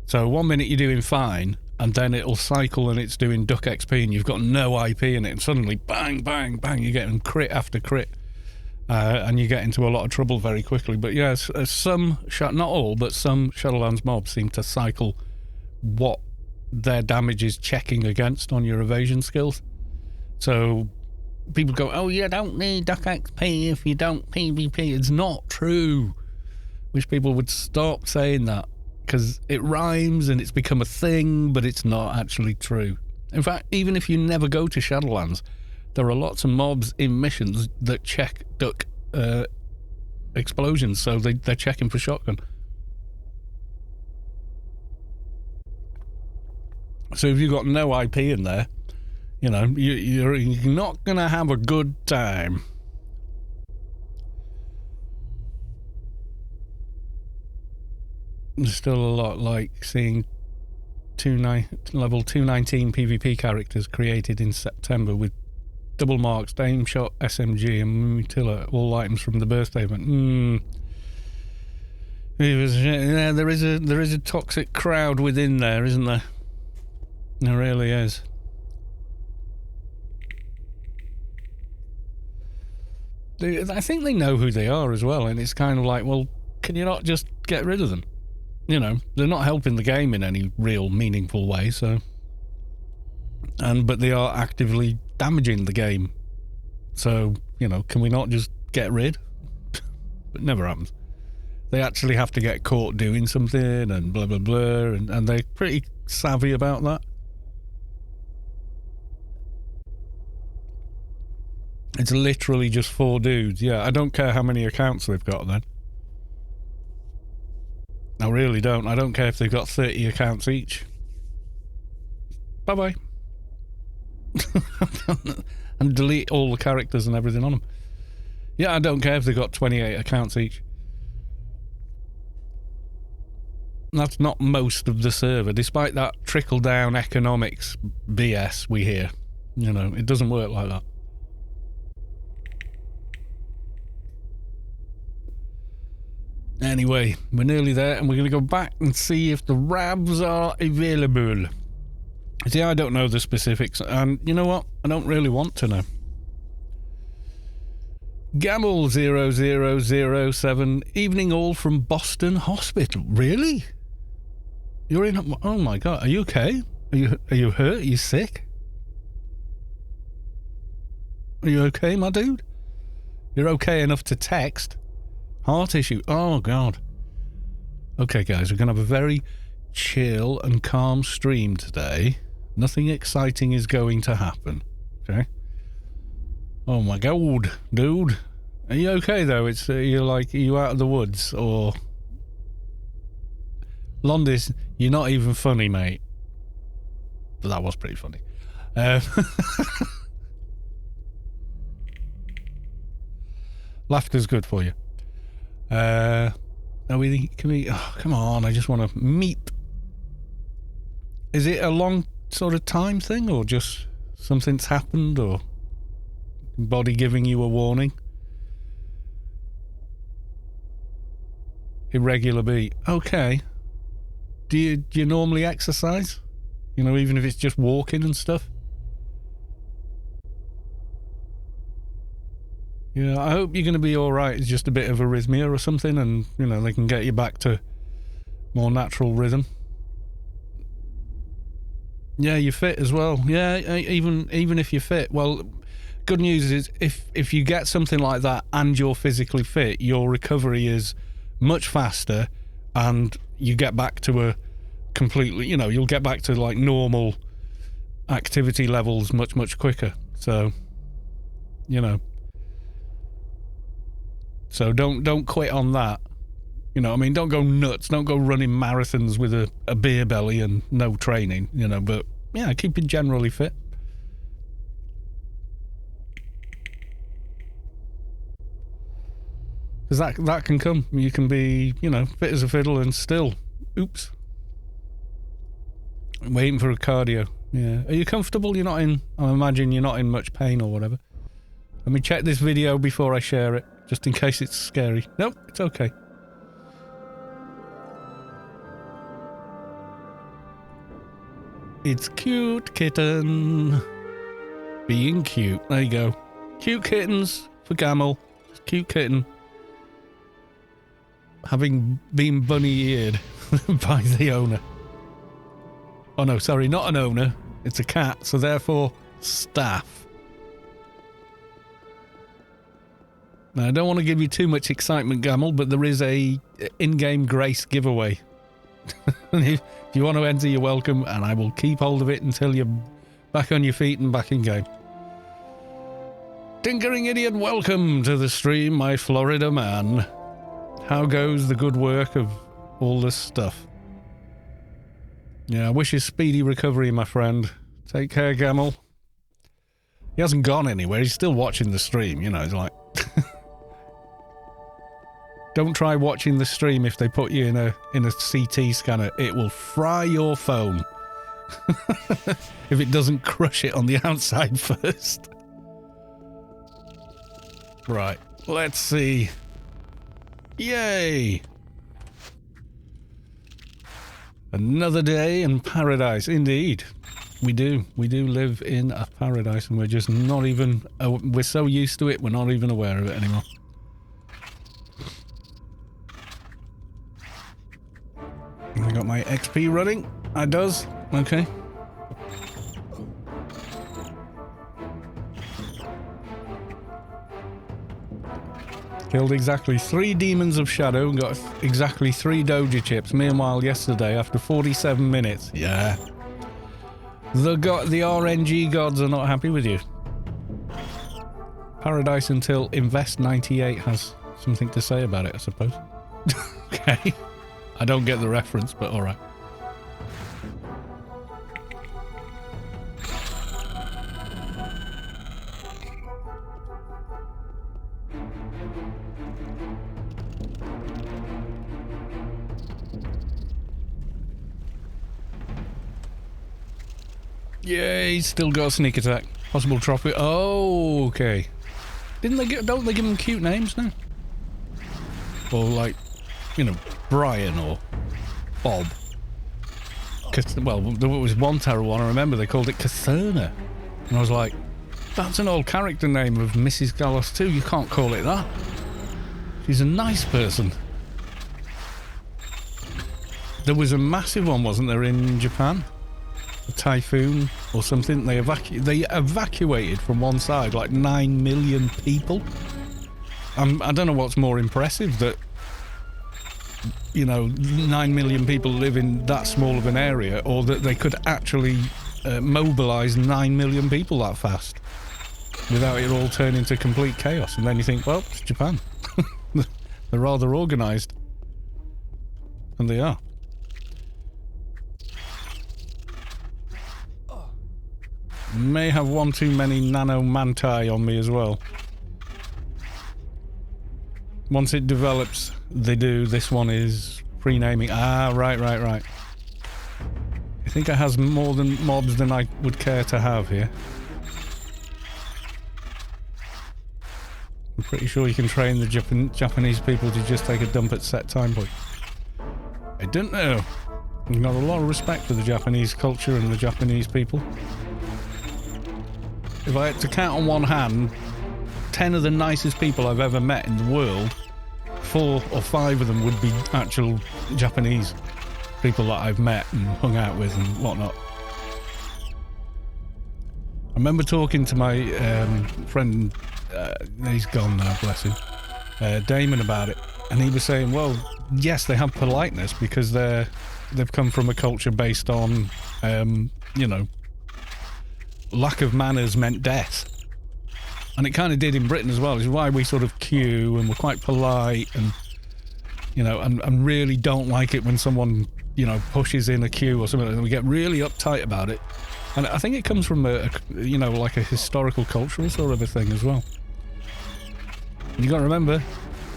So 1 minute you're doing fine, and then it'll cycle and it's doing duck XP, and you've got no IP in it, and suddenly bang, bang, bang, you're getting crit after crit. And you get into a lot of trouble very quickly. But yes, not all, but some Shadowlands mobs seem to cycle what their damage is checking against on your evasion skills. So people go, oh, you don't need duck XP if you don't PvP. It's not true. Wish people would stop saying that, because it rhymes and it's become a thing, but it's not actually true. In fact, even if you never go to Shadowlands, there are lots of mobs in missions that check duck explosions, so they're checking for shotgun. So if you've got no IP in there, you know, you're not going to have a good time. There's still a lot like seeing level 219 PvP characters created in September with double marks, Dame Shot, SMG and Mutilla, all items from the birthday event. Yeah, there is a toxic crowd within there, isn't there? There really is. I think they know who they are as well, and it's kind of like, well, can you not just get rid of them? You know, they're not helping the game in any real meaningful way, so... but they are actively damaging the game. So, you know, can we not just get rid? It never happens. They actually have to get caught doing something and blah, blah, blah, and they're pretty savvy about that. It's literally just 4 dudes. Yeah, I don't care how many accounts they've got then. I really don't. I don't care if they've got 30 accounts each. Bye-bye. And delete all the characters and everything on them. Yeah, I don't care if they've got 28 accounts each. That's not most of the server, despite that trickle-down economics BS we hear. You know, it doesn't work like that. Anyway, we're nearly there, and we're going to go back and see if the Ravs are available. See, I don't know the specifics, and you know what? I don't really want to know. Gamble0007, evening all from Boston Hospital. Really? You're in... Oh my god, are you okay? Are you hurt? Are you sick? Are you okay, my dude? You're okay enough to text? Heart issue. Oh, God. Okay, guys, we're going to have a very chill and calm stream today. Nothing exciting is going to happen. Okay? Oh, my God, dude. Are you okay, though? You're like, are you out of the woods? Or... Londis, you're not even funny, mate. But that was pretty funny. Laughter's good for you. Can we, oh, come on, I just want to meet. Is it a long sort of time thing, or just something's happened, or body giving you a warning? Irregular beat. Okay. Do you normally exercise? You know, even if it's just walking and stuff? Yeah, I hope you're going to be alright. It's just a bit of arrhythmia or something, and, you know, they can get you back to more natural rhythm. Yeah, you're fit as well. Yeah, even if you're fit. Well, good news is if you get something like that and you're physically fit, your recovery is much faster, and you get back to a completely, you know, you'll get back to like normal activity levels much, much quicker. So, you know. So don't quit on that. You know, I mean, don't go nuts. Don't go running marathons with a beer belly and no training, you know, but yeah, keep it generally fit. Because that can come. You can be, you know, fit as a fiddle and still, oops. Waiting for a cardio. Yeah. Are you comfortable? You're not in, I imagine you're not in much pain or whatever. Let me check this video before I share it, just in case it's scary. Nope, it's okay. It's cute kitten. Being cute. There you go. Cute kittens for Gamel. Cute kitten. Having been bunny-eared by the owner. Oh no, sorry, not an owner. It's a cat, so therefore, staff. Now, I don't want to give you too much excitement, Gamel, but there is a in-game grace giveaway. If you want to enter, you're welcome, and I will keep hold of it until you're back on your feet and back in game. Tinkering Idiot, welcome to the stream, my Florida man. How goes the good work of all this stuff? Yeah, I wish you speedy recovery, my friend. Take care, Gamel. He hasn't gone anywhere, he's still watching the stream, you know, it's like... Don't try watching the stream if they put you in a CT scanner. It will fry your phone. If it doesn't crush it on the outside first. Right, let's see. Yay! Another day in paradise, indeed. We do live in a paradise, and we're just not even, we're so used to it, we're not even aware of it anymore. I got my XP running. I does. Okay. Killed exactly 3 Demons of Shadow and got exactly 3 Doji chips. Meanwhile, yesterday, after 47 minutes. Yeah. The RNG gods are not happy with you. Paradise until Invest98 has something to say about it, I suppose. Okay. I don't get the reference, but alright. Yeah, he's still got a sneak attack. Possible trophy. Oh, okay. Don't they give them cute names now? Or like, you know, Brian or Bob. Well, there was one terrible one, I remember, they called it Cathurna. And I was like, that's an old character name of Mrs. Gallos too, you can't call it that. She's a nice person. There was a massive one, wasn't there, in Japan? A typhoon or something. They evacuated from one side like 9 million people. I don't know what's more impressive, that, you know, 9 million people live in that small of an area, or that they could actually mobilize 9 million people that fast without it all turning to complete chaos. And then you think, well, it's Japan. They're rather organized. And they are. May have one too many nano manti on me as well. Once it develops, they do. This one is pre-naming. Ah, right. I think it has more than mobs than I would care to have here. I'm pretty sure you can train the Japanese people to just take a dump at set time point. I didn't know. I've got a lot of respect for the Japanese culture and the Japanese people. If I had to count on one hand 10 of the nicest people I've ever met in the world, 4 or 5 of them would be actual Japanese people that I've met and hung out with and whatnot. I remember talking to my friend, he's gone now, bless him, Damon, about it, and he was saying, well, yes, they have politeness because they've come from a culture based on, you know, lack of manners meant death. And it kind of did in Britain as well. It's why we sort of queue and we're quite polite, and, you know, and really don't like it when someone, you know, pushes in a queue or something, and we get really uptight about it. And I think it comes from a you know, like a historical, cultural sort of a thing as well. And you got to remember,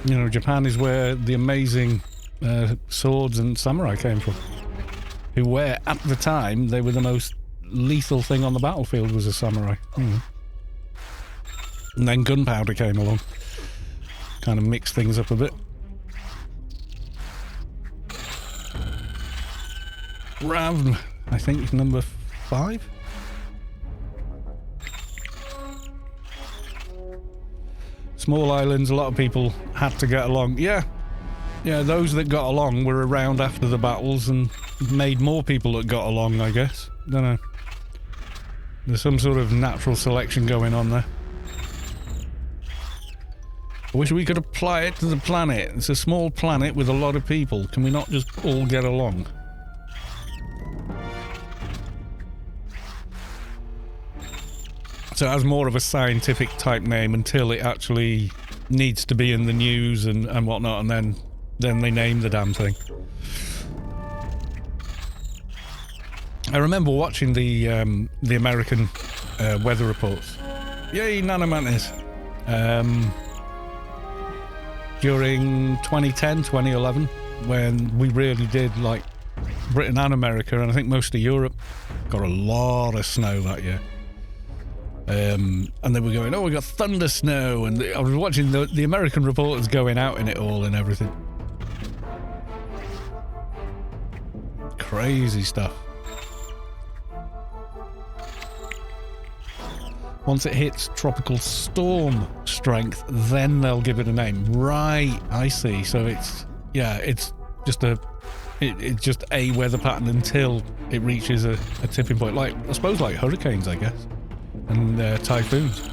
you know, Japan is where the amazing swords and samurai came from, who were, at the time, they were the most lethal thing on the battlefield was a samurai. And then gunpowder came along, kind of mixed things up a bit. Rav, I think, number 5. Small islands, a lot of people had to get along. Yeah, those that got along were around after the battles and made more people that got along, I guess. Don't know. There's some sort of natural selection going on there. I wish we could apply it to the planet. It's a small planet with a lot of people. Can we not just all get along? So it has more of a scientific type name until it actually needs to be in the news and whatnot, and then they name the damn thing. I remember watching the American weather reports. Yay, Nanomantis! During 2010, 2011, when we really did, like, Britain and America, and I think most of Europe, got a lot of snow that year. And they were going, oh, we got thunder snow, and I was watching the American reporters going out in it all and everything. Crazy stuff. Once it hits tropical storm strength, then they'll give it a name. Right, I see. So it's, yeah, it's just it's just a weather pattern until it reaches a tipping point. Like, I suppose like hurricanes, I guess, and typhoons.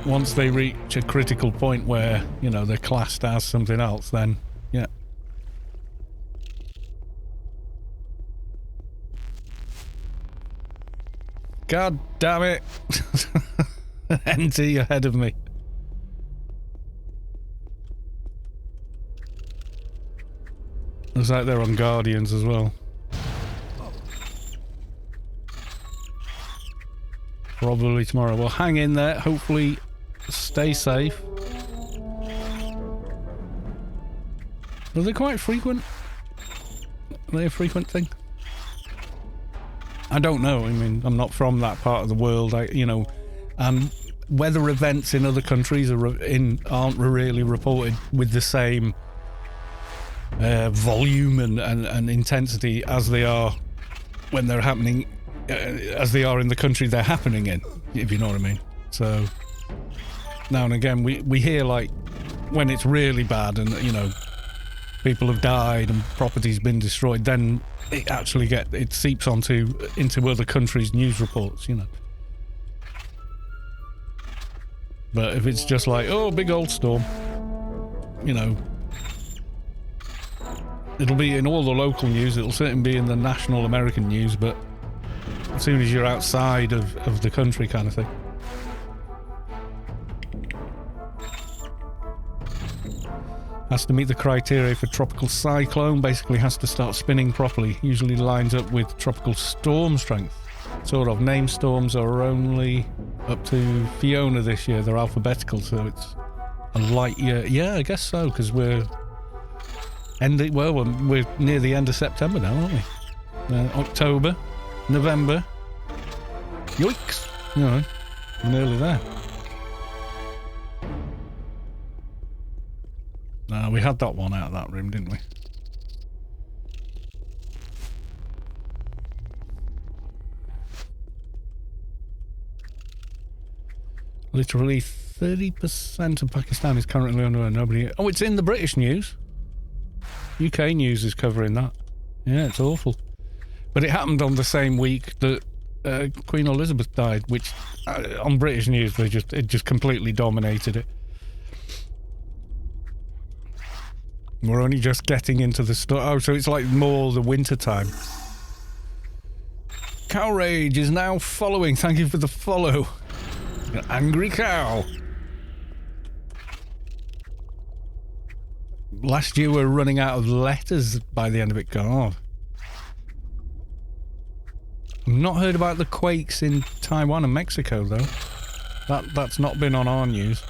Once they reach a critical point where, you know, they're classed as something else, then, yeah. God damn it! NT ahead of me. Looks like they're on Guardians as well. Probably tomorrow. Well, hang in there. Hopefully, stay safe. Are they quite frequent? Are they a frequent thing? I don't know. I mean, I'm not from that part of the world. Weather events in other countries aren't really reported with the same volume and intensity as they are when they're happening, as they are in the country they're happening in, if you know what I mean. So now and again we hear, like, when it's really bad and, you know, people have died and property's been destroyed, then it actually it seeps into other countries' news reports, you know. But if it's just like, oh, big old storm, you know, it'll be in all the local news, it'll certainly be in the national American news, but as soon as you're outside of the country kind of thing. Has to meet the criteria for tropical cyclone, basically has to start spinning properly, usually lines up with tropical storm strength. Sort of. Name storms are only up to Fiona this year, they're alphabetical, so it's a light year. Yeah, I guess so, because we're near the end of September now, aren't we? October, November. Yoicks! You know, nearly there. No, we had that one out of that room, didn't we? Literally 30% of Pakistan is currently under nobody. Oh, it's in the British news. UK news is covering that. Yeah, it's awful. But it happened on the same week that Queen Elizabeth died, which on British news it just completely dominated it. We're only just getting into the stuff. Oh, so it's like more the winter time. Cow Rage is now following. Thank you for the follow. An angry cow. Last year we were running out of letters by the end of it. God. I've not heard about the quakes in Taiwan and Mexico, though. That's not been on our news.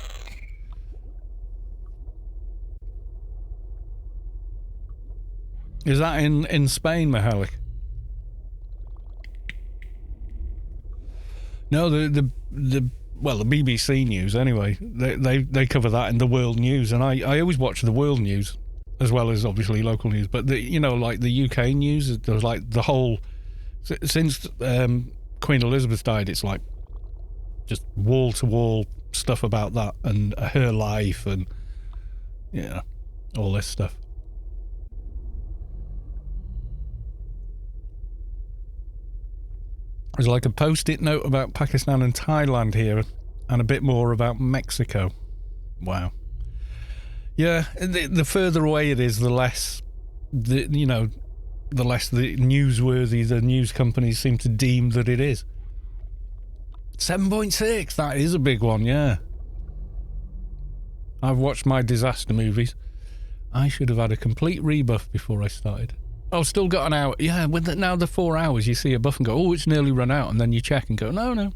Is that in Spain, Mahalik? No, the BBC news anyway. They cover that in the world news, and I always watch the world news as well as obviously local news. But like the UK news, there's like the whole since Queen Elizabeth died, it's like just wall to wall stuff about that and her life and all this stuff. There's like a post-it note about Pakistan and Thailand here, and a bit more about Mexico. Wow. Yeah, the further away it is, the less the less newsworthy the news companies seem to deem that it is. 7.6, that is a big one, yeah. I've watched my disaster movies. I should have had a complete rebuff before I started. Oh, still got an hour. Yeah, now the 4 hours, you see a buff and go, oh, it's nearly run out, and then you check and go, no.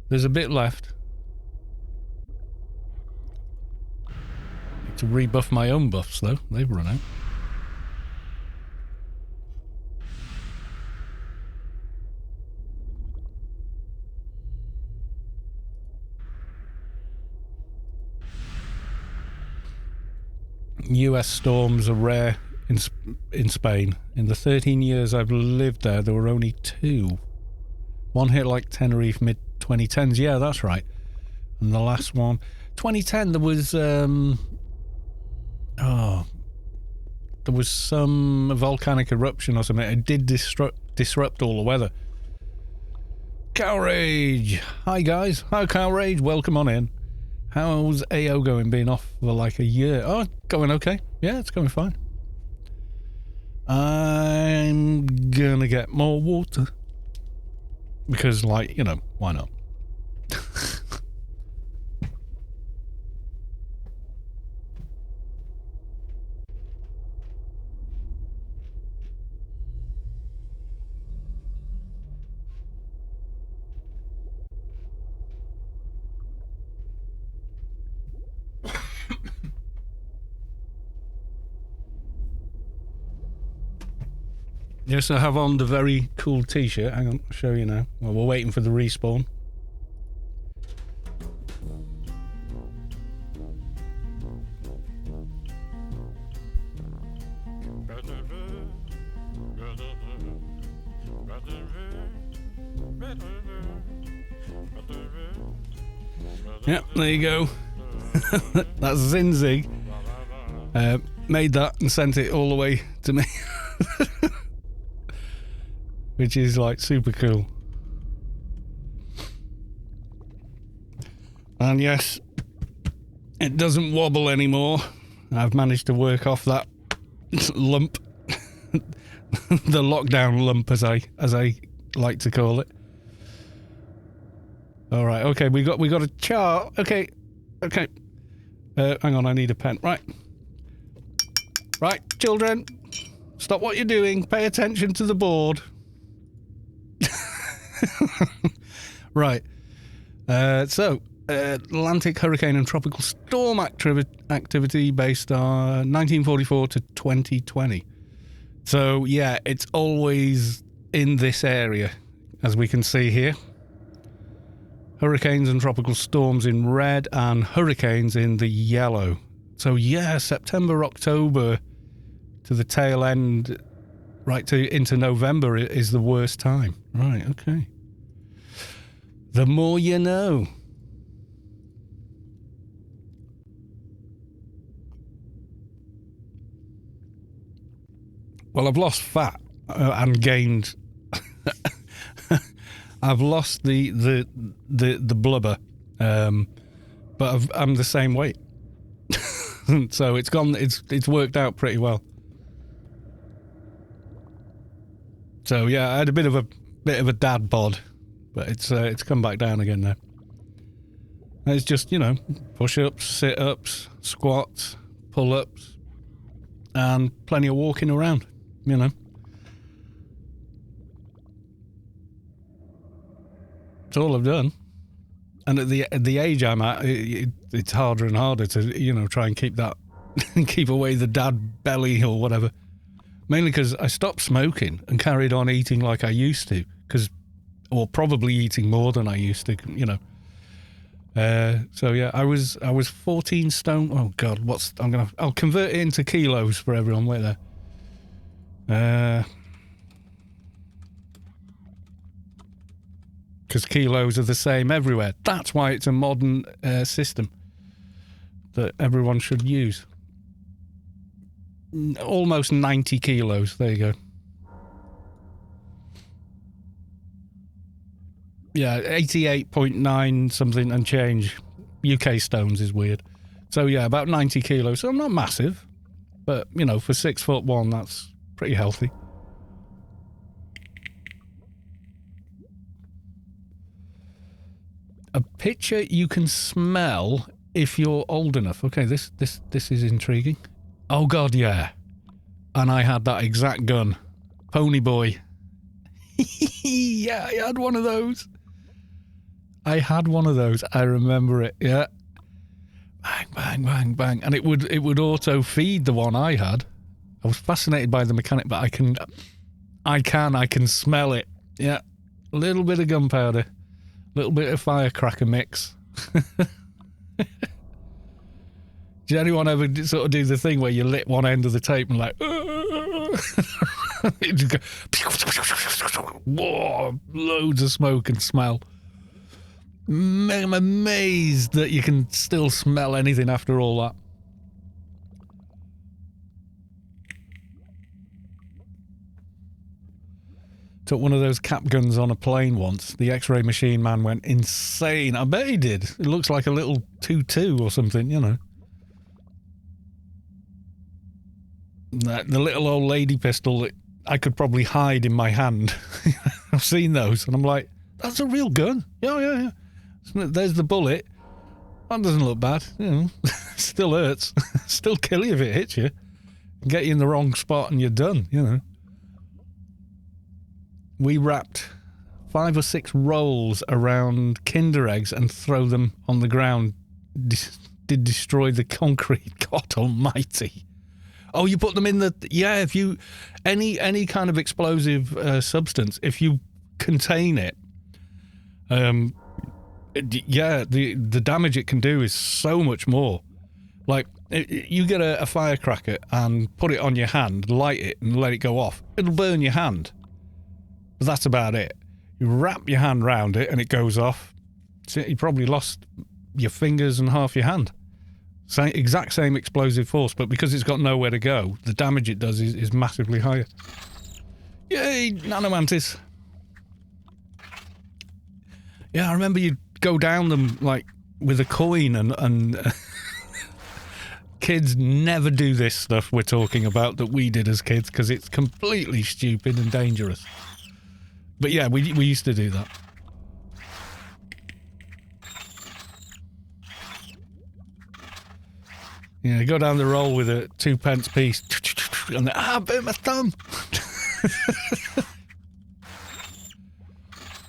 There's a bit left. Need to rebuff my own buffs, though. They've run out. US storms are rare in Spain. In the 13 years I've lived there were only 2. One hit like Tenerife mid-2010s. Yeah, that's right. And the last one, 2010, there was there was some volcanic eruption or something. It did disrupt all the weather. Cow Rage! Hi guys, hi Cow Rage, welcome on in. How's AO going, being off for like a year? Oh, going okay. Yeah, it's going fine. I'm gonna get more water. Because, like, you know, why not? Yes, I have on the very cool t-shirt. Hang on, I'll show you now. Well, we're waiting for the respawn. Yep, there you go. That's Zinzig. Made that and sent it all the way to me. Which is like super cool. And yes, it doesn't wobble anymore. I've managed to work off that lump. The lockdown lump, as I like to call it. All right, okay, we got a chart. Okay. Hang on, I need a pen. Right, children, stop what you're doing. Pay attention to the board. Right. So, Atlantic hurricane and tropical storm activity based on 1944 to 2020. So, yeah, it's always in this area, as we can see here. Hurricanes and tropical storms in red and hurricanes in the yellow. So, yeah, September, October to the tail end, right into November is the worst time. Right, okay. The more you know. Well, I've lost fat and gained. I've lost the blubber, but I'm the same weight. So it's gone. It's worked out pretty well. So yeah, I had a bit of a dad bod, but it's come back down again now. And it's just, you know, push-ups, sit-ups, squats, pull-ups, and plenty of walking around, you know. It's all I've done. And at the age I'm at, it's harder and harder to, you know, try and keep that, keep away the dad belly or whatever. Mainly because I stopped smoking and carried on eating like I used to, or probably eating more than I used to, you know. So yeah, I was 14 stone. Oh God, I'll convert it into kilos for everyone. Wait there. Because kilos are the same everywhere. That's why it's a modern system that everyone should use. Almost 90 kilos. There you go. Yeah, 88.9 something and change. UK stones is weird. So yeah, about 90 kilos. So I'm not massive, but you know, for 6'1", that's pretty healthy. A picture you can smell if you're old enough. Okay, this is intriguing. Oh God, yeah. And I had that exact gun. Pony Boy. Yeah, I had one of those. I remember it, yeah. Bang, bang, bang, bang. And it would auto feed the one I had. I was fascinated by the mechanic, but I can smell it. Yeah. A little bit of gunpowder. A little bit of firecracker mix. Did anyone ever sort of do the thing where you lit one end of the tape and like, It just go, whoa, loads of smoke and smell. I'm amazed that you can still smell anything after all that. Took one of those cap guns on a plane once. The X-ray machine man went insane. I bet he did. It looks like a little 2.2 or something, you know. The little old lady pistol that I could probably hide in my hand. I've seen those, and I'm like, that's a real gun. Yeah. There's the bullet. That doesn't look bad. You know, still hurts. Still kill you if it hits you. Get you in the wrong spot and you're done, you know. We wrapped 5 or 6 rolls around Kinder eggs and throw them on the ground. Did destroy the concrete. God almighty. Oh, you put them in the... Yeah, if you... Any kind of explosive substance, if you contain it, yeah, the damage it can do is so much more. Like, you get a firecracker and put it on your hand, light it and let it go off. It'll burn your hand. But that's about it. You wrap your hand round it and it goes off. So you probably lost your fingers and half your hand. Exact same explosive force, but because it's got nowhere to go, the damage it does is massively higher. Yay, nanomantis. Yeah, I remember you'd go down them like with a coin and kids never do this stuff we're talking about that we did as kids because it's completely stupid and dangerous. But yeah, we used to do that. Yeah, go down the roll with a 2p piece and I burnt my thumb.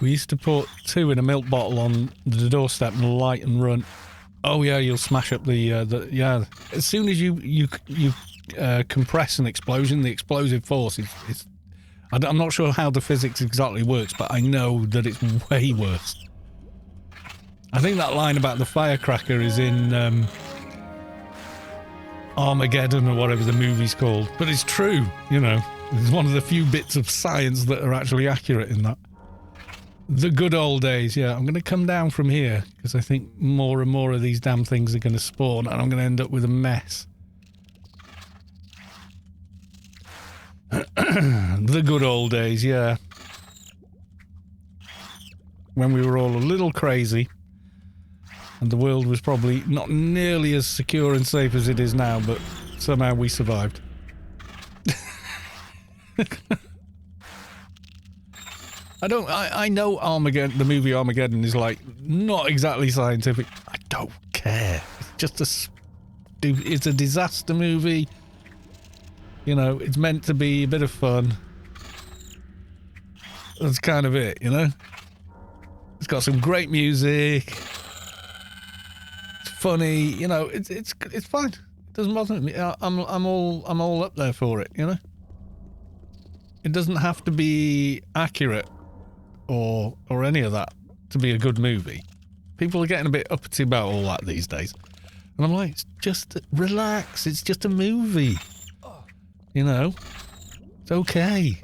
We used to put 2 in a milk bottle on the doorstep and light and run. Oh yeah, you'll smash up the yeah. As soon as you compress an explosion, the explosive force is I'm not sure how the physics exactly works, but I know that it's way worse. I think that line about the firecracker is in Armageddon or whatever the movie's called, but it's true, you know. It's one of the few bits of science that are actually accurate in that. The good old days, yeah. I'm going to come down from here because I think more and more of these damn things are going to spawn and I'm going to end up with a mess. The good old days, yeah. When we were all a little crazy and the world was probably not nearly as secure and safe as it is now, but somehow we survived. I know Armageddon, the movie Armageddon is like not exactly scientific. I don't care. It's just it's a disaster movie. You know, it's meant to be a bit of fun. That's kind of it, you know? It's got some great music. It's funny, you know, it's fine. It doesn't bother me. I'm all up there for it, you know? It doesn't have to be accurate or any of that to be a good movie. People are getting a bit uppity about all that these days. And I'm like, it's just relax, it's just a movie. You know? It's okay.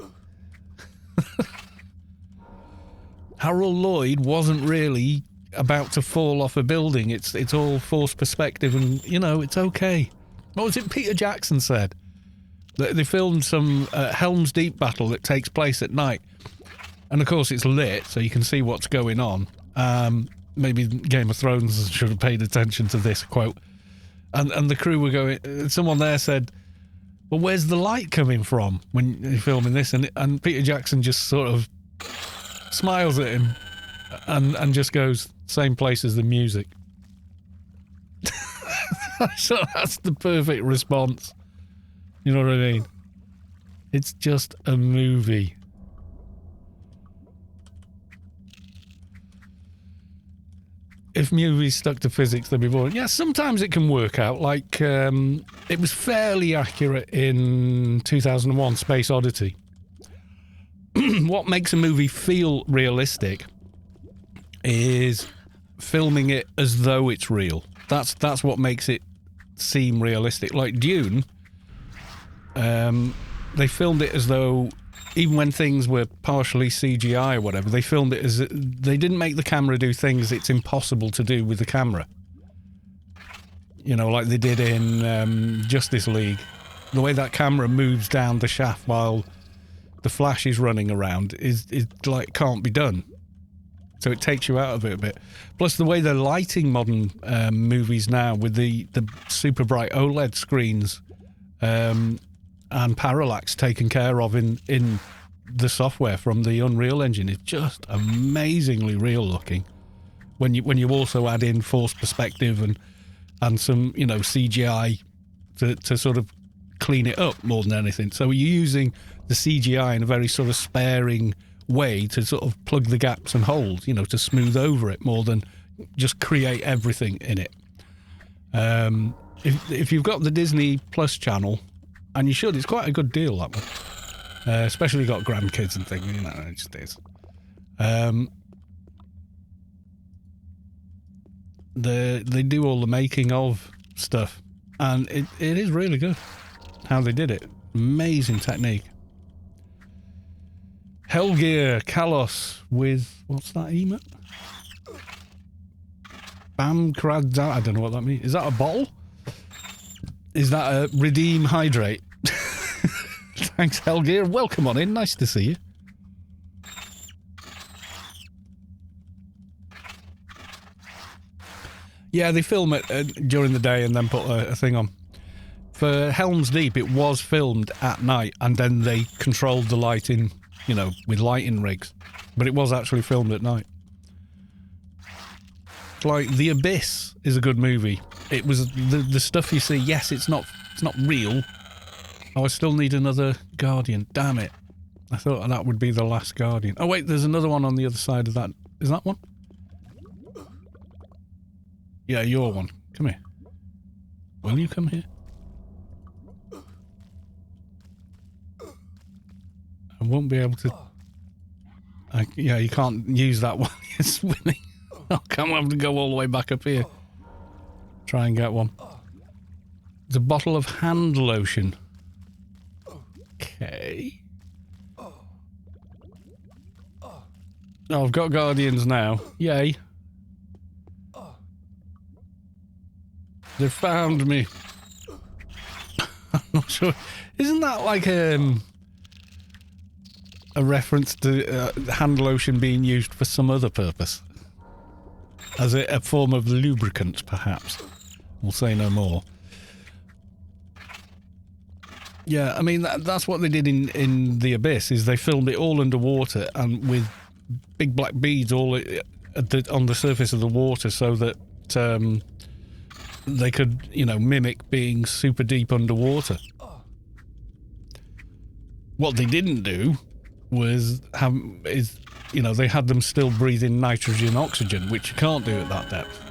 Harold Lloyd wasn't really about to fall off a building. It's all forced perspective and, you know, it's okay. What was it Peter Jackson said? They filmed some Helm's Deep battle that takes place at night. And of course it's lit, so you can see what's going on. Maybe Game of Thrones should have paid attention to this quote. And the crew were going... Someone there said, well, where's the light coming from when you're filming this? And Peter Jackson just sort of smiles at him and just goes, same place as the music. So that's the perfect response. You know what I mean? It's just a movie. If movies stuck to physics, they'd be boring. Yeah, sometimes it can work out. Like, it was fairly accurate in 2001, Space Oddity. What makes a movie feel realistic is filming it as though it's real. That's what makes it seem realistic. Like Dune, they filmed it as though, even when things were partially CGI or whatever, they filmed it as... They didn't make the camera do things it's impossible to do with the camera. You know, like they did in Justice League. The way that camera moves down the shaft while the Flash is running around is like, can't be done. So it takes you out of it a bit. Plus the way they're lighting modern movies now with the super bright OLED screens and parallax taken care of in the software from the Unreal Engine is just amazingly real looking. When you also add in forced perspective and some, you know, CGI to sort of clean it up more than anything. So you're using the CGI in a very sort of sparing way to sort of plug the gaps and holes, you know, to smooth over it more than just create everything in it. If you've got the Disney Plus channel, and you should, it's quite a good deal, that one. Especially got grandkids and things, you know, it just is. They do all the making of stuff, and it is really good how they did it. Amazing technique. Hellgear Kalos with, what's that emote? Bamkrad, I don't know what that means. Is that a bottle? Is that a redeem hydrate? Thanks, Hellgear. Welcome on in. Nice to see you. Yeah, they film it during the day and then put a thing on. For Helm's Deep, it was filmed at night, and then they controlled the lighting, you know, with lighting rigs. But it was actually filmed at night. Like, The Abyss is a good movie. It was the stuff you see, yes, it's not real. Oh, I still need another Guardian. Damn it. I thought that would be the last Guardian. Oh, wait, there's another one on the other side of that. Is that one? Yeah, your one. Come here. Will you come here? I won't be able to... yeah, you can't use that while you're swimming. I'll come have to go all the way back up here. Try and get one. It's a bottle of hand lotion. Okay. Oh, I've got Guardians now. Yay. They found me. I'm not sure. Isn't that like a reference to hand lotion being used for some other purpose? As a form of lubricant, perhaps. We'll say no more. Yeah, I mean, that's what they did in The Abyss, is they filmed it all underwater and with big black beads all on the surface of the water so that they could, you know, mimic being super deep underwater. What they didn't do was you know, they had them still breathing nitrogen oxygen, which you can't do at that depth.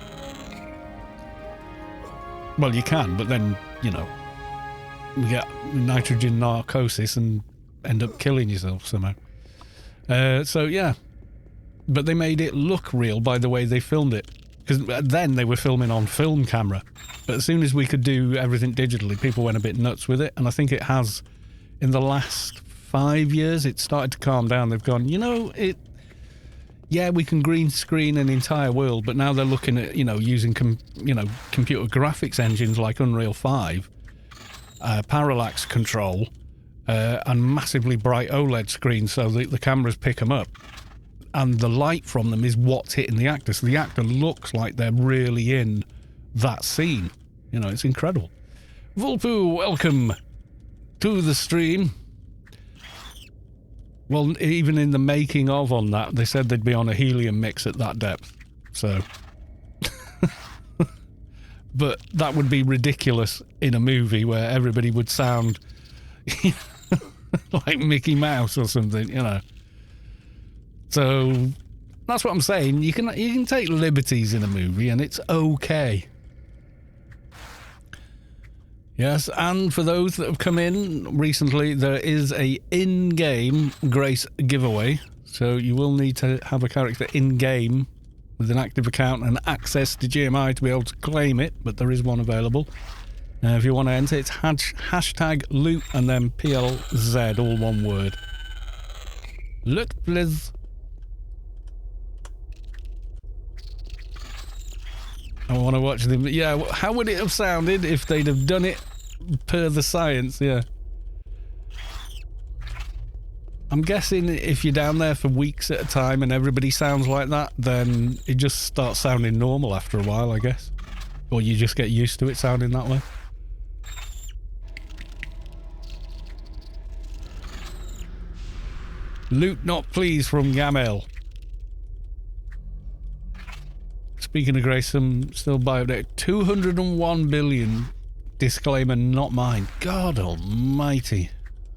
Well, you can, but then, you know, you get nitrogen narcosis and end up killing yourself somehow. So, yeah. But they made it look real by the way they filmed it. Because then they were filming on film camera. But as soon as we could do everything digitally, people went a bit nuts with it. And I think it has, in the last 5 years, it started to calm down. They've gone, you know, yeah, we can green screen an entire world, but now they're looking at, you know, using computer graphics engines like Unreal 5, parallax control, and massively bright OLED screens so the cameras pick them up. And the light from them is what's hitting the actor. So the actor looks like they're really in that scene. You know, it's incredible. Vulpu, welcome to the stream. Well, even in the making of on that, they said they'd be on a helium mix at that depth. So... But that would be ridiculous in a movie where everybody would sound like Mickey Mouse or something, you know. So that's what I'm saying. You can take liberties in a movie and it's okay. Yes, and for those that have come in recently, there is a in-game Grace giveaway. So you will need to have a character in-game with an active account and access to GMI to be able to claim it, but there is one available. If you want to enter, it's hashtag loot and then PLZ, all one word. Loot, please. I want to watch them. Yeah, how would it have sounded if they'd have done it per the science? Yeah. I'm guessing if you're down there for weeks at a time and everybody sounds like that, then it just starts sounding normal after a while, I guess. Or you just get used to it sounding that way. Loot not please from Gamel. Speaking of Grace, some still biodec. 201 billion. Disclaimer, not mine. God almighty.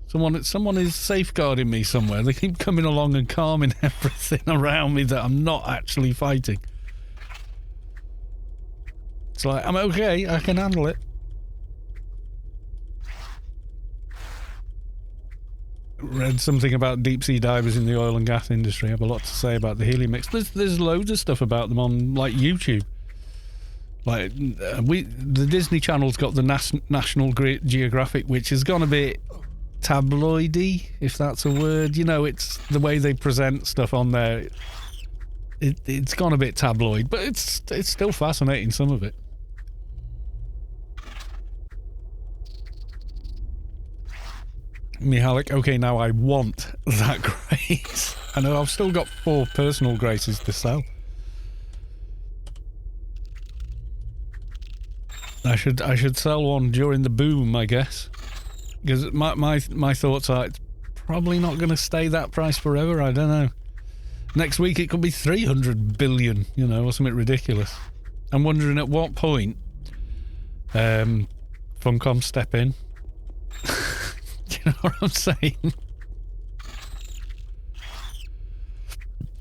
Someone is safeguarding me somewhere. They keep coming along and calming everything around me that I'm not actually fighting. It's like, I'm okay, I can handle it. Read something about deep sea divers in the oil and gas industry. I have a lot to say about the helium mix. There's loads of stuff about them on like YouTube. Like the Disney Channel's got the National Geographic, which has gone a bit tabloidy, if that's a word. You know, it's the way they present stuff on there. It's gone a bit tabloid, but it's still fascinating, some of it. Mihalik, okay, now I want that grace. I know I've still got 4 personal graces to sell. I should sell one during the boom, I guess. Because my thoughts are it's probably not going to stay that price forever. I don't know. Next week it could be 300 billion, you know, or something ridiculous. I'm wondering at what point Funcom step in. Do you know what I'm saying?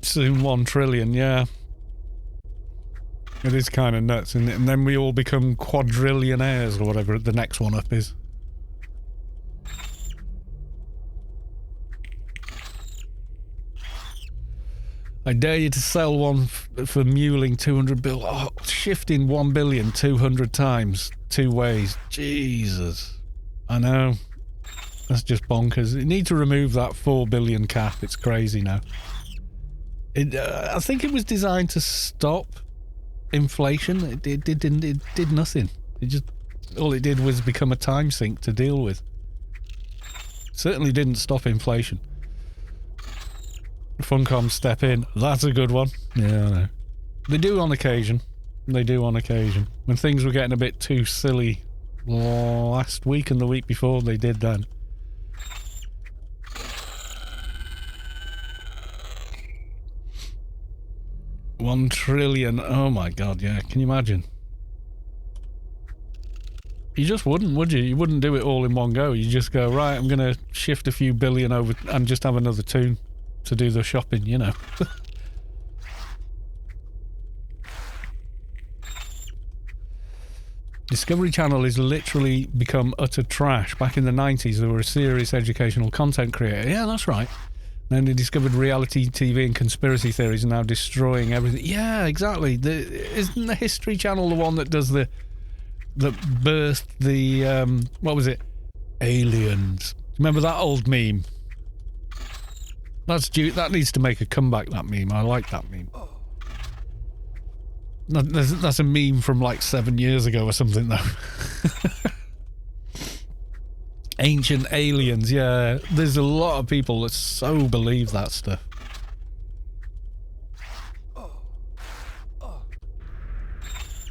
Soon 1 trillion, yeah. It is kind of nuts, isn't it? And then we all become quadrillionaires or whatever the next one up is. I dare you to sell one for muling 200 bill. Oh, shifting 1 billion 200 times, 2 ways. Jesus. I know. That's just bonkers. You need to remove that 4 billion cap. It's crazy now. I think it was designed to stop inflation. It did nothing. All it did was become a time sink to deal with. Certainly didn't stop inflation. Funcom step in. That's a good one. Yeah, I know. They do on occasion. They do on occasion. When things were getting a bit too silly last week and the week before, they did then. $1 trillion. Oh my god, yeah. Can you imagine? You just wouldn't, would you? You wouldn't do it all in one go. You just go, right, I'm going to shift a few billion over and just have another tune to do the shopping, you know. Discovery Channel is literally become utter trash. Back in the 90s, they were a serious educational content creator. Yeah, that's right. Then they discovered reality TV and conspiracy theories and now destroying everything. Yeah, exactly. Isn't the History Channel the one that does that birthed the, what was it? Aliens. Remember that old meme? That needs to make a comeback, that meme. I like that meme. That's a meme from like 7 years ago or something, though. Ancient aliens, yeah. There's a lot of people that so believe that stuff.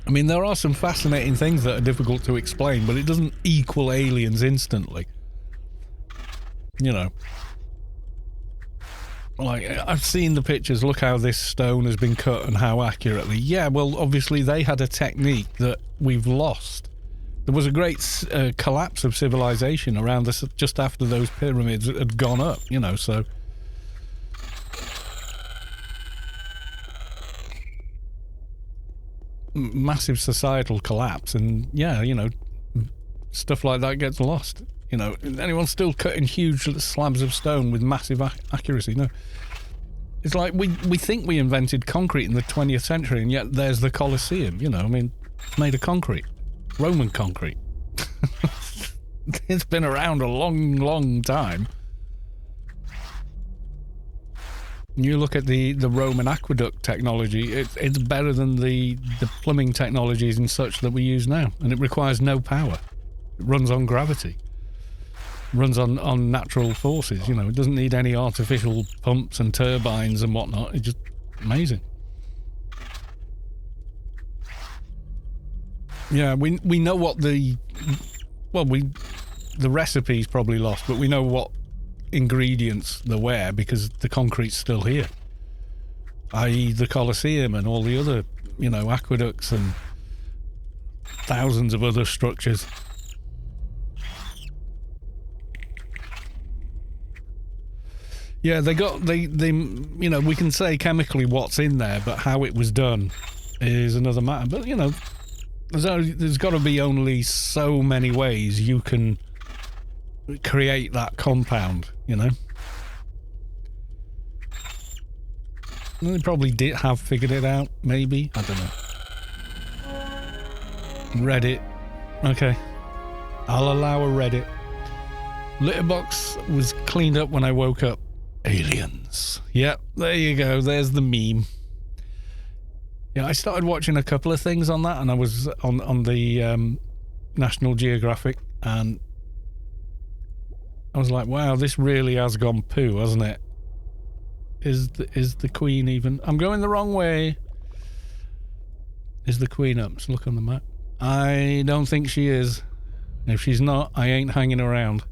I mean, there are some fascinating things that are difficult to explain, but it doesn't equal aliens instantly. You know. Like, I've seen the pictures, look how this stone has been cut and how accurately. Yeah, well, obviously they had a technique that we've lost. There was a great collapse of civilization around us just after those pyramids had gone up, you know, so... Massive societal collapse, and yeah, you know, stuff like that gets lost. You know, anyone's still cutting huge slabs of stone with massive accuracy? No. It's like we think we invented concrete in the 20th century, and yet there's the Colosseum, you know, I mean, it's made of concrete. Roman concrete. It's been around a long, long time. You look at the Roman aqueduct technology, it's better than the plumbing technologies and such that we use now. And it requires no power. It runs on gravity. It runs on natural forces, you know. It doesn't need any artificial pumps and turbines and whatnot. It's just amazing. Yeah, we know what the recipe's probably lost, but we know what ingredients there were because the concrete's still here, i.e. the Colosseum and all the other, you know, aqueducts and thousands of other structures. Yeah, they you know, we can say chemically what's in there, but how it was done is another matter. But, you know, there's got to be only so many ways you can create that compound, you know. They probably did have figured it out, maybe. I don't know. Reddit. Okay. I'll allow a Reddit. Litterbox was cleaned up when I woke up. Aliens. Yep, there you go. There's the meme. Yeah, I started watching a couple of things on that, and I was on the National Geographic, and I was like, wow, this really has gone poo, hasn't it? Is the Queen even... I'm going the wrong way. Is the Queen up? Let's look on the map. I don't think she is. If she's not, I ain't hanging around.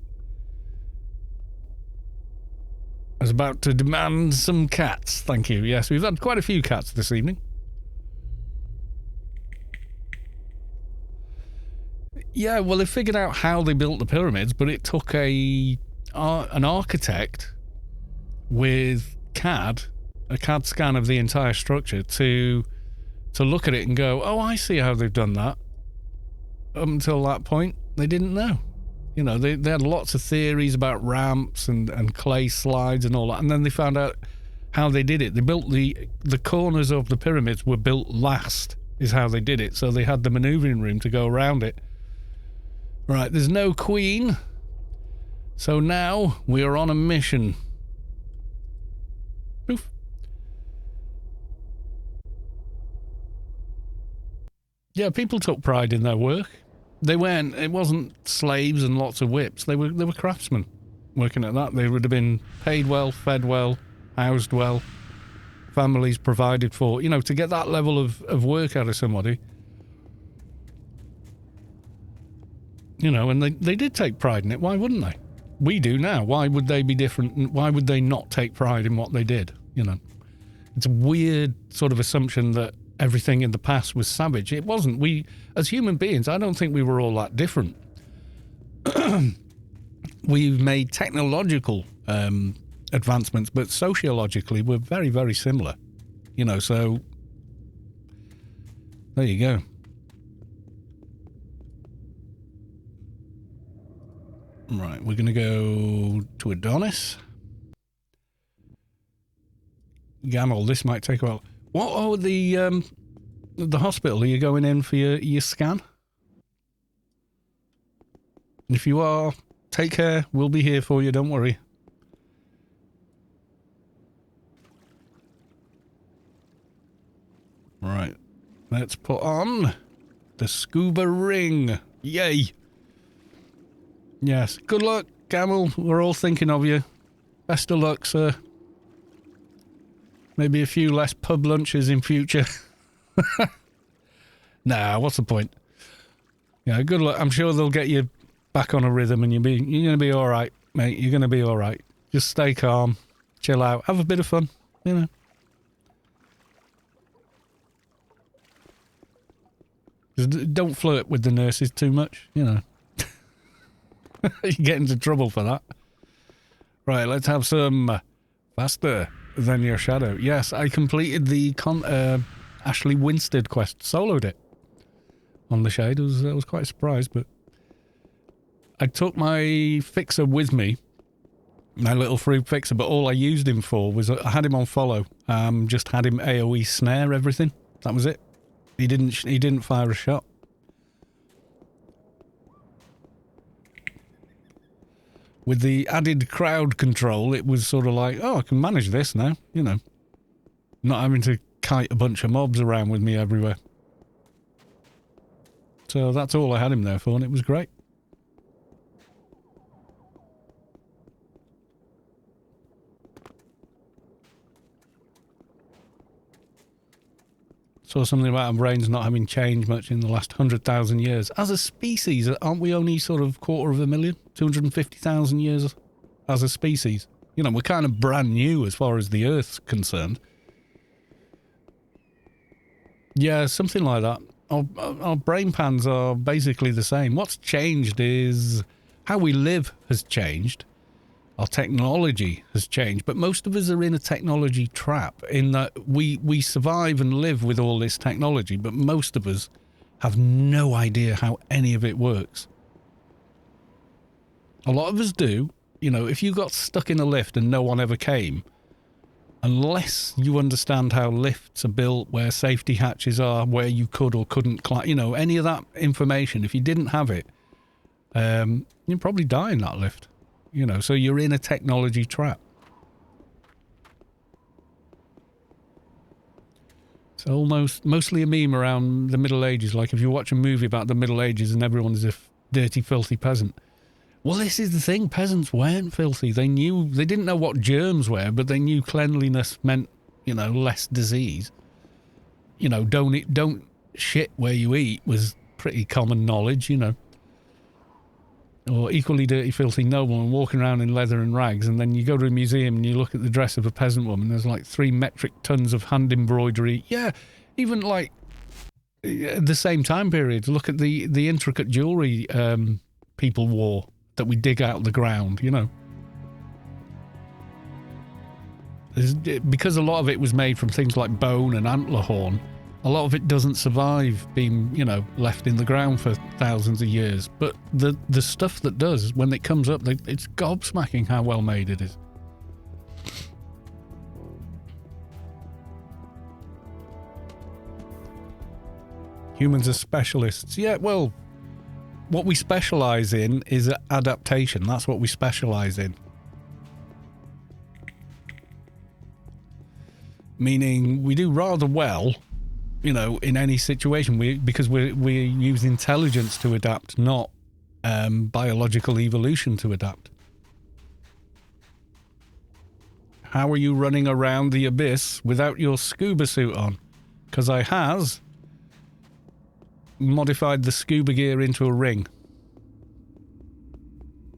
I was about to demand some cats. Thank you. Yes, we've had quite a few cats this evening. Yeah, well, they figured out how they built the pyramids, but it took an architect with a CAD scan of the entire structure to look at it and go, oh, I see how they've done that. Up until that point, they didn't know. You know, they had lots of theories about ramps and clay slides and all that, and then they found out how they did it. They built the corners of the pyramids were built last, is how they did it, so they had the maneuvering room to go around it. Right, there's no Queen, so now we are on a mission. Poof. Yeah, people took pride in their work. They weren't, it wasn't slaves and lots of whips. They were craftsmen working at that. They would have been paid well, fed well, housed well, families provided for. You know, to get that level of work out of somebody. You know, and they did take pride in it. Why wouldn't they? We do now. Why would they be different? Why would they not take pride in what they did? You know, it's a weird sort of assumption that everything in the past was savage. It wasn't. We, as human beings, I don't think we were all that different. We've made technological advancements, but sociologically, we're very, very similar. You know, so there you go. Right, we're going to go to Adonis. Gamel, this might take a while. What? Oh, the hospital. Are you going in for your scan? If you are, take care. We'll be here for you. Don't worry. Right. Let's put on the scuba ring. Yay. Yes. Good luck, Gamel. We're all thinking of you. Best of luck, sir. Maybe a few less pub lunches in future. Nah, what's the point? Yeah, good luck. I'm sure they'll get you back on a rhythm and you're going to be all right, mate. You're going to be all right. Just stay calm, chill out, have a bit of fun, you know. Just don't flirt with the nurses too much, you know. You get into trouble for that. Right, let's have some faster than your shadow. Yes, I completed the Ashley Winstead quest, soloed it on the Shade. I was quite surprised, but I took my fixer with me, my little free fixer, but all I used him for was I had him on follow. Just had him AoE snare everything. That was it. He didn't fire a shot. with the added crowd control, it was sort of like, oh, I can manage this now, you know. Not having to kite a bunch of mobs around with me everywhere. So that's all I had him there for, and it was great. Saw something about our brains not having changed much in the last 100,000 years. As a species, aren't we only sort of 250,000, 250,000 years as a species? You know, we're kind of brand new as far as the Earth's concerned. Yeah, something like that. Our brain pans are basically the same. What's changed is how we live has changed. Our technology has changed, but most of us are in a technology trap in that we survive and live with all this technology, but most of us have no idea how any of it works. A lot of us do. You know, if you got stuck in a lift and no one ever came, unless you understand how lifts are built, where safety hatches are, where you could or couldn't climb, you know, any of that information, if you didn't have it, you'd probably die in that lift. You know, so you're in a technology trap. It's mostly a meme around the Middle Ages. Like if you watch a movie about the Middle Ages and everyone's a dirty, filthy peasant. Well, this is the thing. Peasants weren't filthy. They didn't know what germs were, but they knew cleanliness meant, you know, less disease. You know, don't shit where you eat was pretty common knowledge, you know. Or equally dirty, filthy nobleman walking around in leather and rags, and then you go to a museum and you look at the dress of a peasant woman, there's like 3 metric tons of hand embroidery. Yeah, even like the same time period, look at the intricate jewellery people wore that we dig out of the ground, you know. Because a lot of it was made from things like bone and antler horn, a lot of it doesn't survive being, you know, left in the ground for thousands of years. But the stuff that does, when it comes up, it's gobsmacking how well made it is. Humans are specialists. Yeah, well, what we specialise in is adaptation. That's what we specialise in. Meaning we do rather well, you know, in any situation, because we use intelligence to adapt, not biological evolution to adapt. How are you running around the abyss without your scuba suit on? Because I has modified the scuba gear into a ring.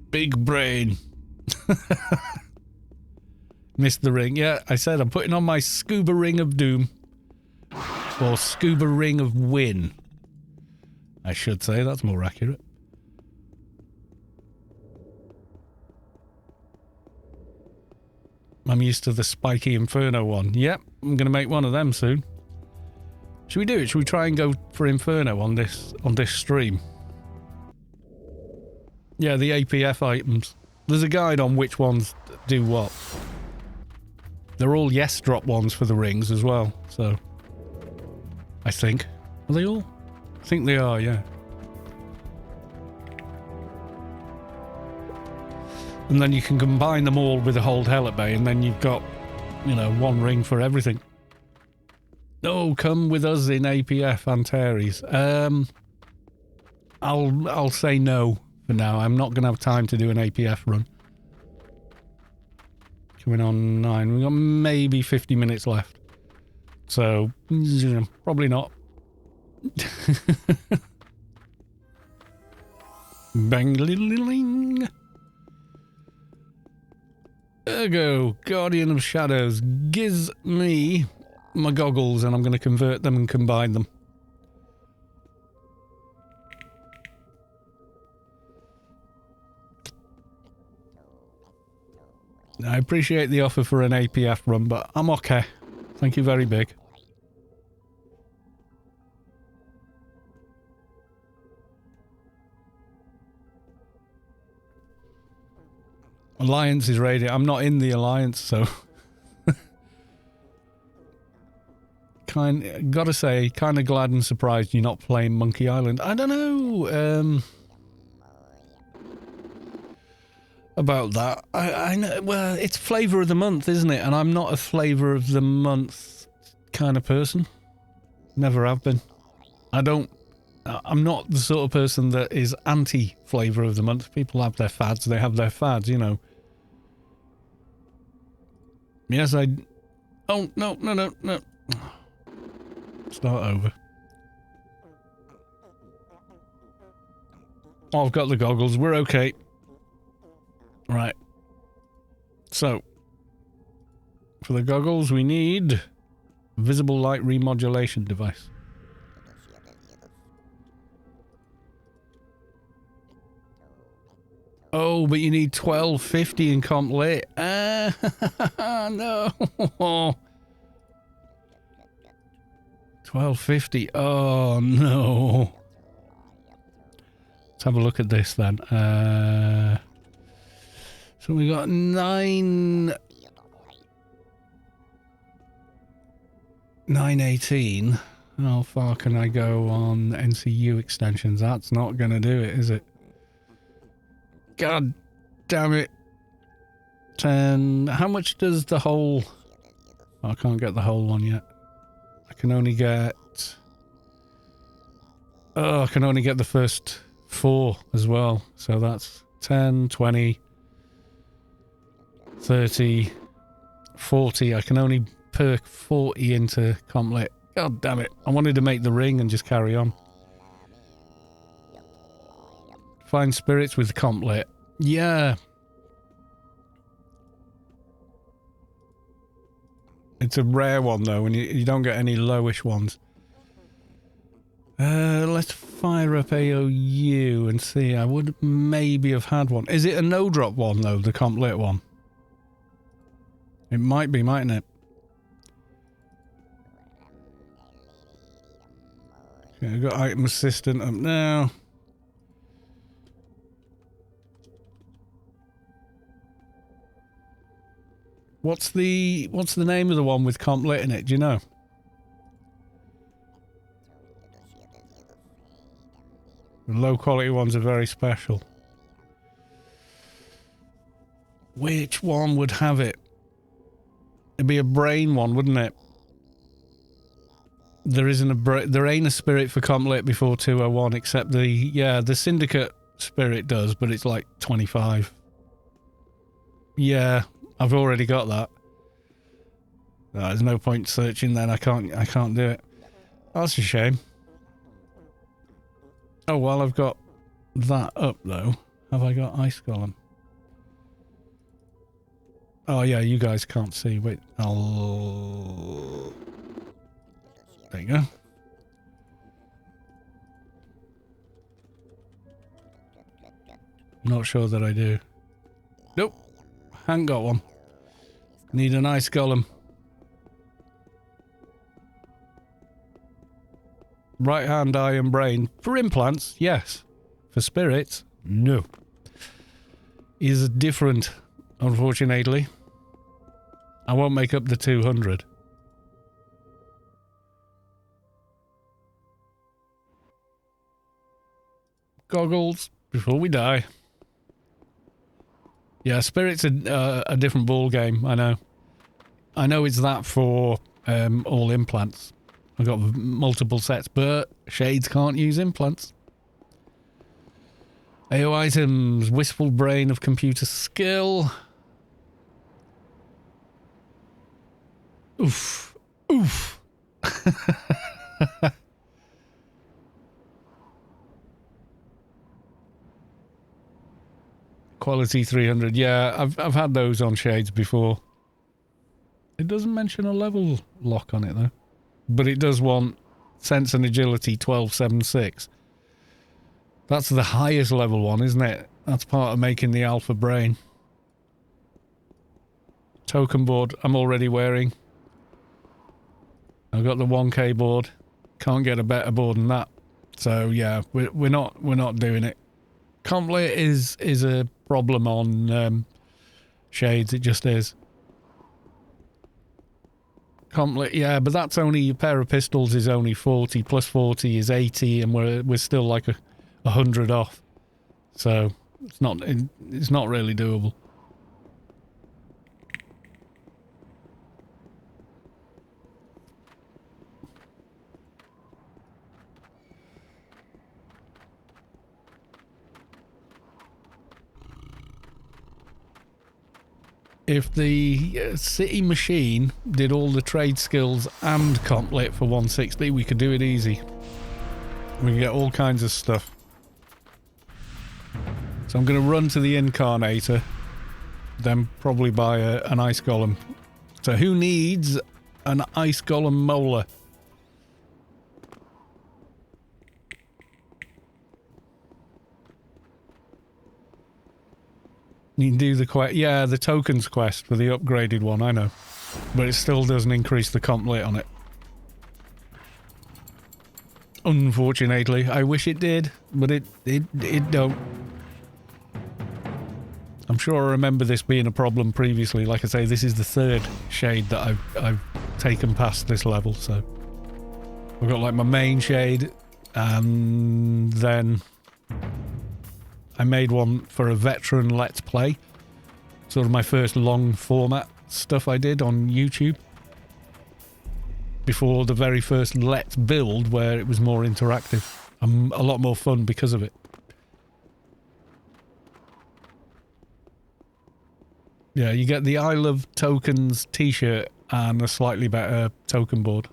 Big brain. Missed the ring. Yeah, I said I'm putting on my scuba ring of doom. Or scuba ring of win. I should say, that's more accurate. I'm used to the spiky Inferno one. Yep, I'm going to make one of them soon. Should we do it? Should we try and go for Inferno on this stream? Yeah, the APF items. There's a guide on which ones do what. They're all yes drop ones for the rings as well, so... I think. Are they all? I think they are, yeah. And then you can combine them all with a hold hell at bay, and then you've got, you know, one ring for everything. Oh, come with us in APF Antares. I'll say no for now. I'm not going to have time to do an APF run. Coming on 9. We've got maybe 50 minutes left. So, probably not. Bang-a-little-ling. Ergo, Guardian of Shadows. Gives me my goggles, and I'm going to convert them and combine them. I appreciate the offer for an APF run, but I'm okay. Thank you very big. Alliance is raiding. I'm not in the Alliance, so... Gotta say, kind of glad and surprised you're not playing Monkey Island. I don't know. about that. I know, well, it's flavour of the month, isn't it? And I'm not a flavour of the month kind of person. Never have been. I'm not the sort of person that is anti-flavour of the month. People have their fads, they have their fads, you know. Yes, oh, no. Start over. Oh, I've got the goggles, we're okay. Right. So, for the goggles we need visible light remodulation device. Oh, but you need 1250 in comp lit. No. 1250. Oh, no. Let's have a look at this then. So we got 918. How far can I go on NCU extensions? That's not going to do it, is it? God damn it. 10. How much does the whole... Oh, I can't get the whole one yet. I can only get... Oh, I can only get the first 4 as well. So that's 10, 20, 30, 40. I can only perk 40 into complit. God damn it. I wanted to make the ring and just carry on. Find spirits with complit. Yeah. It's a rare one though, and you don't get any lowish ones. Let's fire up AOU and see. I would maybe have had one. Is it a no drop one though, the complit one? It might be, mightn't it? Okay, I've got item assistant up now. What's the name of the one with comp lit in it? Do you know? The low quality ones are very special. Which one would have it? It'd be a brain one, wouldn't it? There ain't a spirit for comp lit before 201, except the syndicate spirit does, but it's like 25. Yeah. I've already got that. No, there's no point searching then. I can't do it. That's a shame. Oh, well, I've got that up though. Have I got Ice Golem? Oh yeah, you guys can't see. Wait, there you go. Not sure that I do. Nope. Haven't got one. Need an Ice Golem. Right hand, eye and brain. For implants, yes. For spirits, no. Is different, unfortunately. I won't make up the 200. Goggles, before we die. Yeah, Spirit's a different ball game, I know. I know it's that for all implants. I've got multiple sets, but Shades can't use implants. AO items, Wistful Brain of Computer Skill. Oof. Oof. Quality 300. Yeah, I've had those on Shades before. It doesn't mention a level lock on it though. But it does want Sense and Agility 1276. That's the highest level one, isn't it? That's part of making the alpha brain. Token board I'm already wearing. I've got the 1K board. Can't get a better board than that. So yeah, we're not doing it. Complet is a problem on Shades, it just is. Complet, yeah, but that's only a pair of pistols is only 40, plus 40 is 80, and we're still like 100 off. So It's not really doable. If the city machine did all the trade skills and comp lit for 160, we could do it easy. We can get all kinds of stuff. So I'm going to run to the Incarnator, then probably buy an Ice Golem. So who needs an Ice Golem molar? You can do the quest. Yeah, the tokens quest for the upgraded one, I know. But it still doesn't increase the comp lit on it. Unfortunately. I wish it did, but it don't. I'm sure I remember this being a problem previously. Like I say, this is the third shade that I've taken past this level, so... I've got like my main shade, and then... I made one for a veteran Let's Play. Sort of my first long format stuff I did on YouTube. Before the very first Let's Build, where it was more interactive. And a lot more fun because of it. Yeah, you get the I Love Tokens t-shirt and a slightly better token board.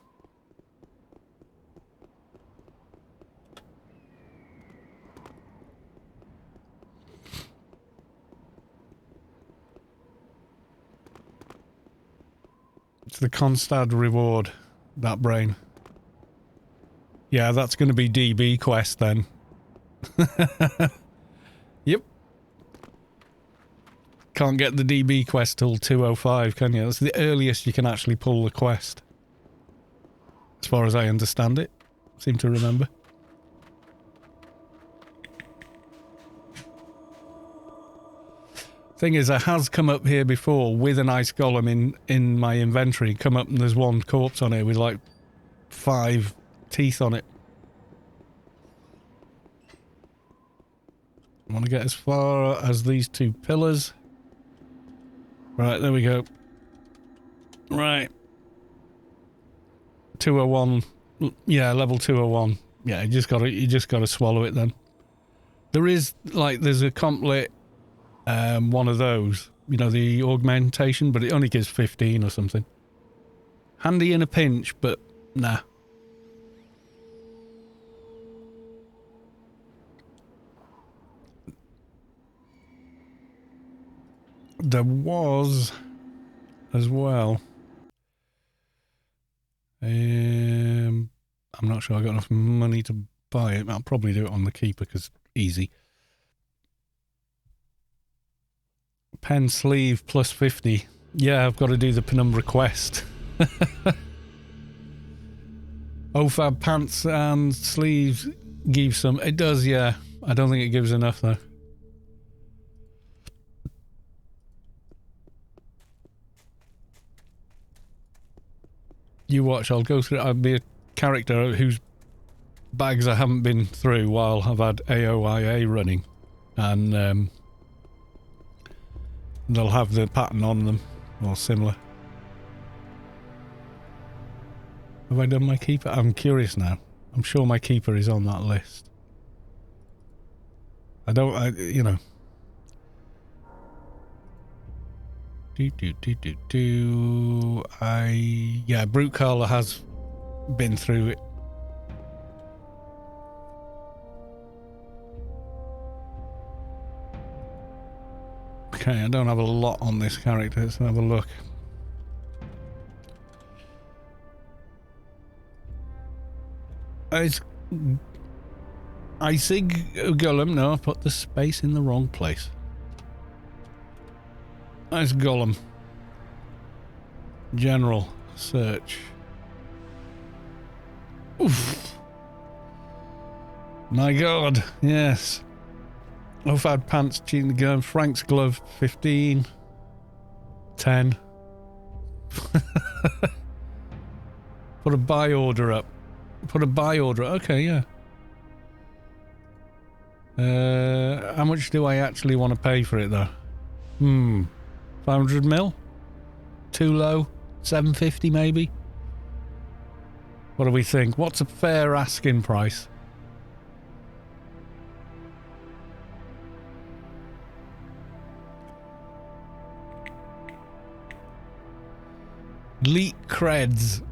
It's the Constad reward, that brain. Yeah, that's going to be DB quest then. Yep. Can't get the DB quest till 205, can you? That's the earliest you can actually pull the quest. As far as I understand it. Seem to remember. Thing is, it has come up here before with an Ice Golem in my inventory. Come up and there's one corpse on here with like 5 teeth on it. I want to get as far as these 2 pillars. Right, there we go. Right. 201. Yeah, level 201. Yeah, you just gotta swallow it then. There's a comp lit one of those, you know, the augmentation, but it only gives 15 or something. Handy in a pinch, but nah. There was as well. I'm not sure I got enough money to buy it. I'll probably do it on the Keeper because easy. Pen sleeve plus 50. Yeah, I've got to do the penumbra quest. OFAB pants and sleeves give some. It does, yeah. I don't think it gives enough though. You watch, I'll go through. I'll be a character whose bags I haven't been through while I've had AOIA running. And they'll have the pattern on them, or similar. Have I done my Keeper? I'm curious now. I'm sure my Keeper is on that list. You know. Yeah, Brute Carla has been through it. Okay, I don't have a lot on this character. Let's have a look. It's Icig Golem. No, I put the space in the wrong place. Nice Golem. General search. Oof. My God, yes. OFAD pants, cheating the gun. Frank's glove, 15. 10. Put a buy order up. Put a buy order. Okay, yeah. How much do I actually want to pay for it though? 500 mil? Too low? 750 maybe? What do we think? What's a fair asking price? Leak creds.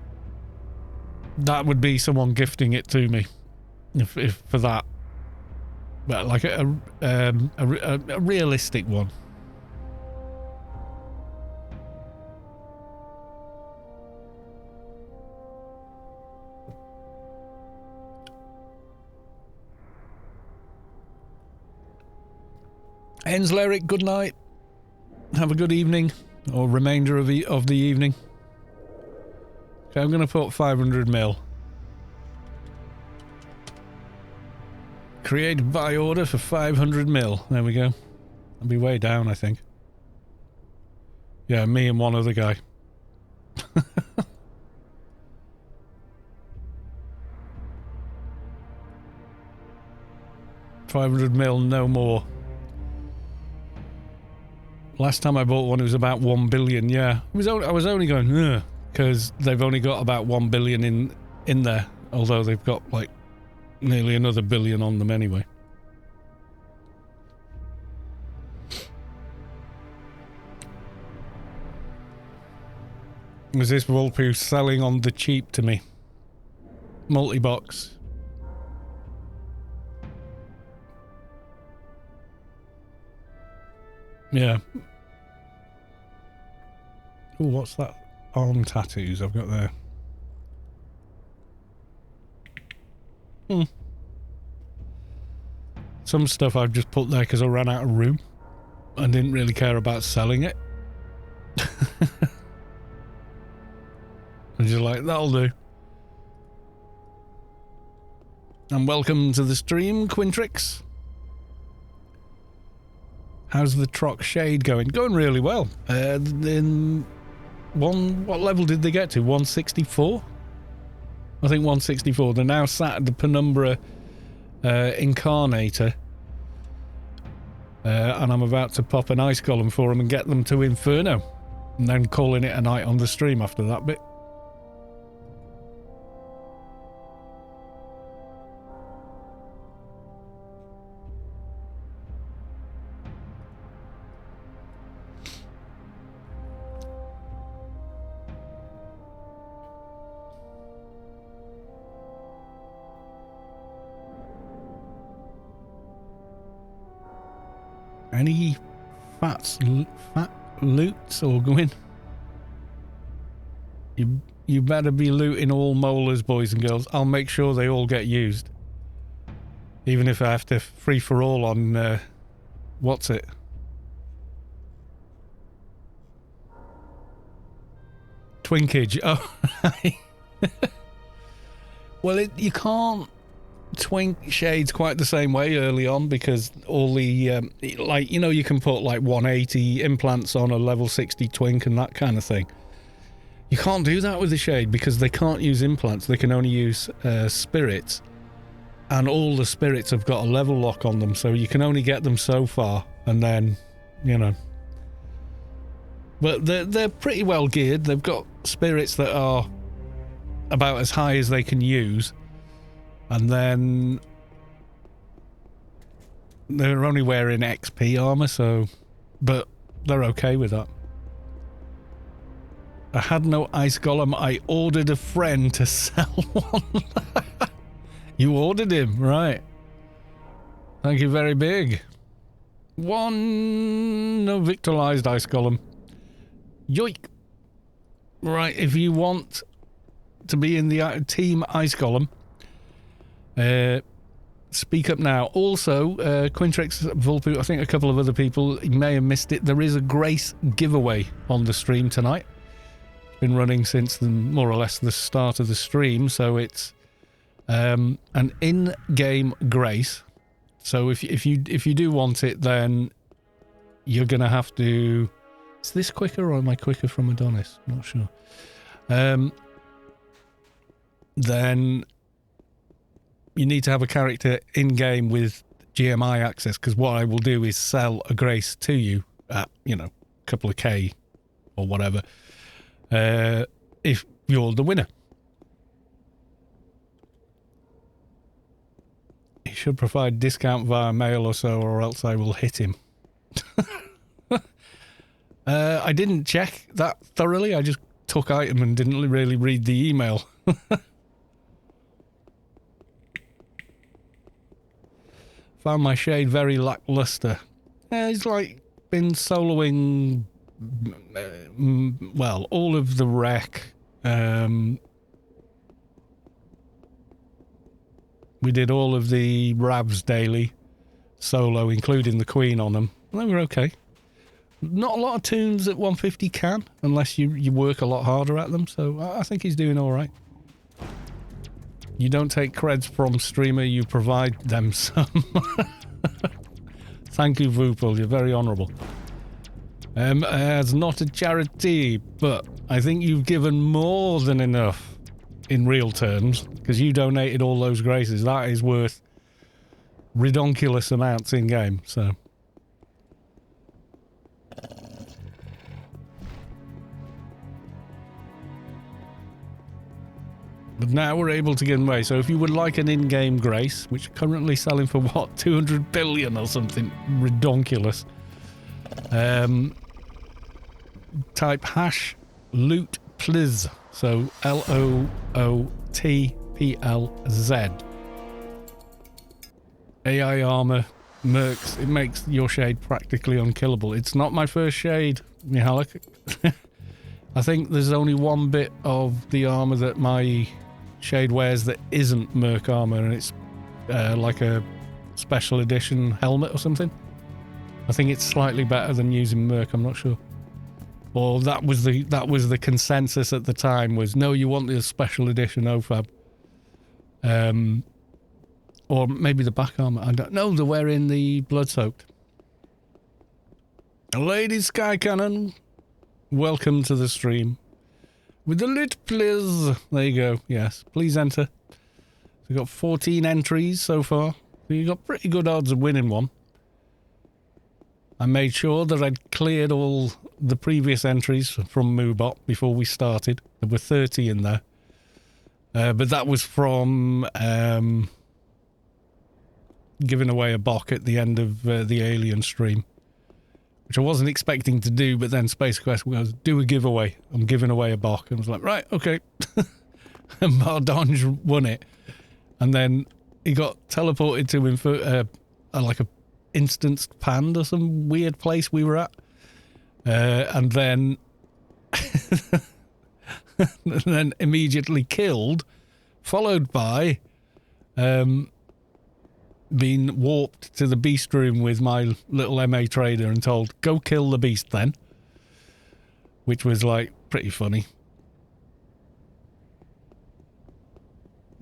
That would be someone gifting it to me, if for that. But like a realistic one. Ensleric, good night. Have a good evening, or remainder of the evening. Okay, I'm going to put 500 mil. Create buy order for 500 mil. There we go. I'll be way down, I think. Yeah, me and one other guy. 500 mil, no more. Last time I bought one, it was about 1 billion. Yeah, I was only going because they've only got about 1 billion in there, although they've got like nearly another billion on them anyway. Was this Vulpoo selling on the cheap to me? Multi-box. Yeah. Oh, what's that? Arm tattoos I've got there. Some stuff I've just put there because I ran out of room. I didn't really care about selling it. I'm just like, that'll do. And welcome to the stream, Quintrix. How's the Trox Shade going? Going really well. What level did they get to? 164? I think 164. They're now sat at the Penumbra Incarnator. And I'm about to pop an Ice Golem for them and get them to Inferno. And then calling it a night on the stream after that bit. Any fat loots or going? You better be looting all molars, boys and girls. I'll make sure they all get used. Even if I have to free for all on what's it? Twinkage. Oh, well, you can't twink shades quite the same way early on because all the like, you know, you can put like 180 implants on a level 60 twink and that kind of thing. You can't do that with the shade because they can't use implants. They can only use spirits, and all the spirits have got a level lock on them, so you can only get them so far, and then, you know. But they're pretty well geared. They've got spirits that are about as high as they can use. And then they're only wearing XP armor, so, but they're okay with that. I had no Ice Golem. I ordered a friend to sell one. You ordered him, right? Thank you very big. One no victualized Ice Golem. Yoink. Right, if you want to be in the team Ice Golem, speak up now. Also, Quintrix, Vulpoo, I think a couple of other people, you may have missed it. There is a Grace giveaway on the stream tonight. It's been running since more or less the start of the stream, so it's an in-game Grace. So if you do want it, then you're gonna have to. Is this quicker or am I quicker from Adonis? Not sure. Then you need to have a character in game with GMI access, because what I will do is sell a grace to you at, you know, a couple of K or whatever, if you're the winner. He should provide discount via mail or so, or else I will hit him. I didn't check that thoroughly. I just took item and didn't really read the email. Found my shade very lackluster. He's like been soloing, well, all of the Reck. We did all of the Ravs daily solo, including the Queen on them. They were okay. Not a lot of tunes at 150 can, unless you work a lot harder at them, so I think he's doing alright. You don't take creds from streamer, you provide them some. Thank you, Voopel, you're very honourable. It's not a charity, but I think you've given more than enough in real terms, because you donated all those graces. That is worth redonkulous amounts in game, so. But now we're able to give away. So if you would like an in-game grace, which are currently selling for what, 200 billion or something redonkulous, type hash loot pliz. So LOOTPLZ. AI armor, mercs. It makes your shade practically unkillable. It's not my first shade, Mihalik. I think there's only one bit of the armor that my shade wears that isn't merc armor, and it's like a special edition helmet or something. I think it's slightly better than using merc, I'm not sure. Or that was the consensus at the time, was no, you want the special edition OFAB. Or maybe the back armor, I don't know, they're wearing the blood soaked. Ladyskycannon, welcome to the stream. With the lit please. There you go, yes, please enter. So we've got 14 entries so far. So you got pretty good odds of winning one. I made sure that I'd cleared all the previous entries from Moobot before we started. There were 30 in there. But that was from giving away a BOC at the end of the Alien stream, which I wasn't expecting to do, but then Space Quest goes, do a giveaway. I'm giving away a BOC. And I was like, right, okay. And Mardonge won it. And then he got teleported to like a instanced pand or some weird place we were at. And then and then immediately killed, followed by being warped to the beast room with my little MA trader and told, go kill the beast then. Which was like pretty funny.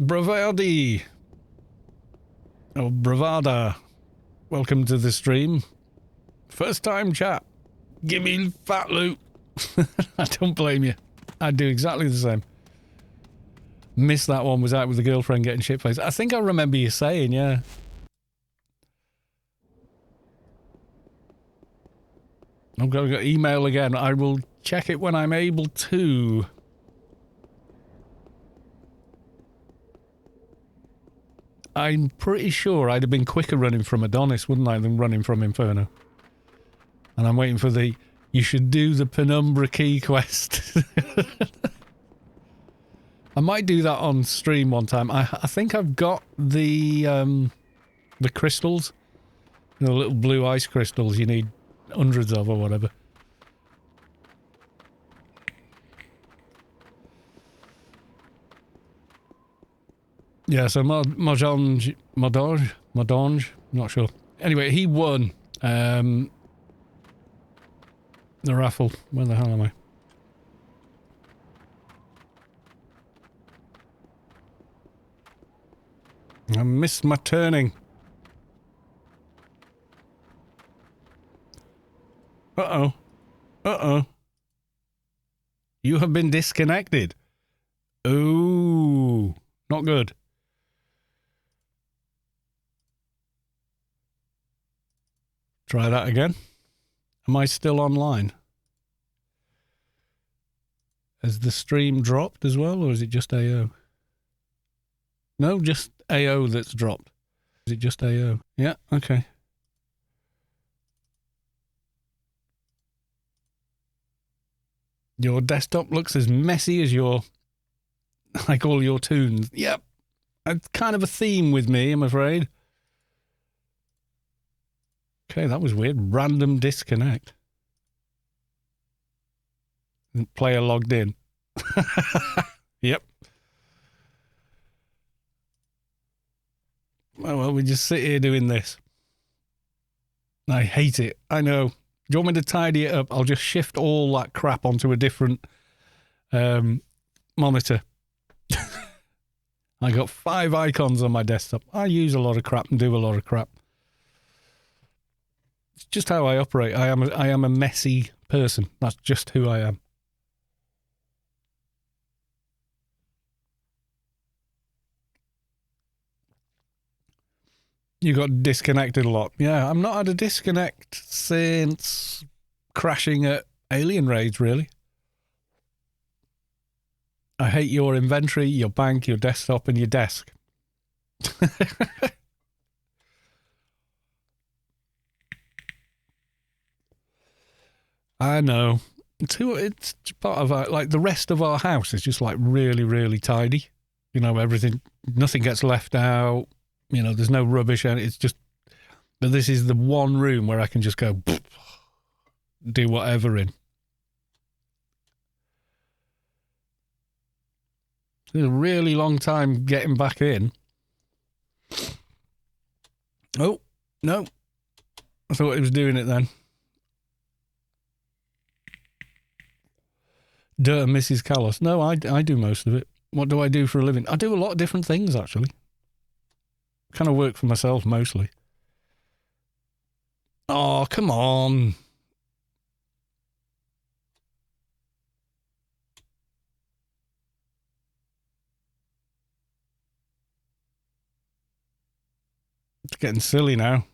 Bravardi. Oh, Bravada. Welcome to the stream. First time chat. Give me fat loot. I don't blame you. I'd do exactly the same. Missed that one, was out with the girlfriend getting shit-faced. I think I remember you saying, yeah. I'm going to email again. I will check it when I'm able to. I'm pretty sure I'd have been quicker running from Adonis, wouldn't I, than running from Inferno. And I'm waiting for the, you should do the Penumbra Key quest. I might do that on stream one time. I think I've got the crystals. The little blue ice crystals you need hundreds of or whatever. Yeah, so Madange, not sure. Anyway, he won the raffle. Where the hell am I? I missed my turning. Uh-oh. Uh-oh. You have been disconnected. Ooh. Not good. Try that again. Am I still online? Has the stream dropped as well, or is it just AO? No, just AO that's dropped. Is it just AO? Yeah, okay. Your desktop looks as messy as your... like all your tunes. Yep. It's kind of a theme with me, I'm afraid. Okay, that was weird. Random disconnect. Player logged in. Yep. Oh, well, we just sit here doing this. I hate it. I know. Do you want me to tidy it up? I'll just shift all that crap onto a different monitor. I got 5 icons on my desktop. I use a lot of crap and do a lot of crap. It's just how I operate. I am a messy person. That's just who I am. You got disconnected a lot. Yeah, I've not had a disconnect since crashing at Alien Raids, really. I hate your inventory, your bank, your desktop, and your desk. I know. It's part of our, like the rest of our house is just like really, really tidy. You know, everything, nothing gets left out. You know, there's no rubbish, and it's just. But this is the one room where I can just go do whatever in. It's a really long time getting back in. Oh no! I thought it was doing it then. Duh, Mrs. Callos. No, I do most of it. What do I do for a living? I do a lot of different things, actually. Kind of work for myself, mostly. Oh, come on. It's getting silly now.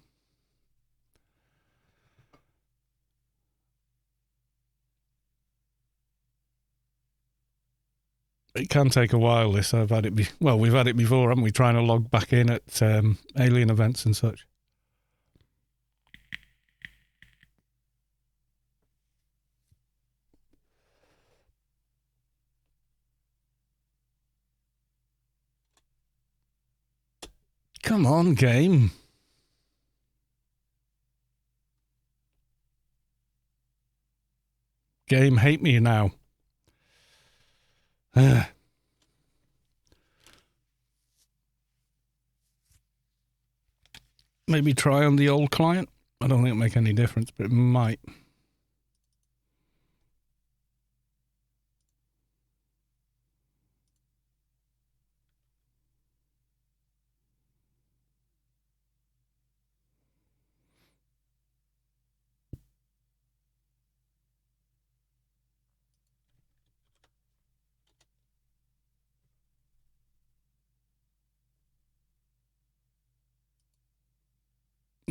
It can take a while, this. I've had it well, we've had it before, haven't we? Trying to log back in at alien events and such. Come on, game. Game, hate me now. Maybe try on the old client. I don't think it'll make any difference, but it might.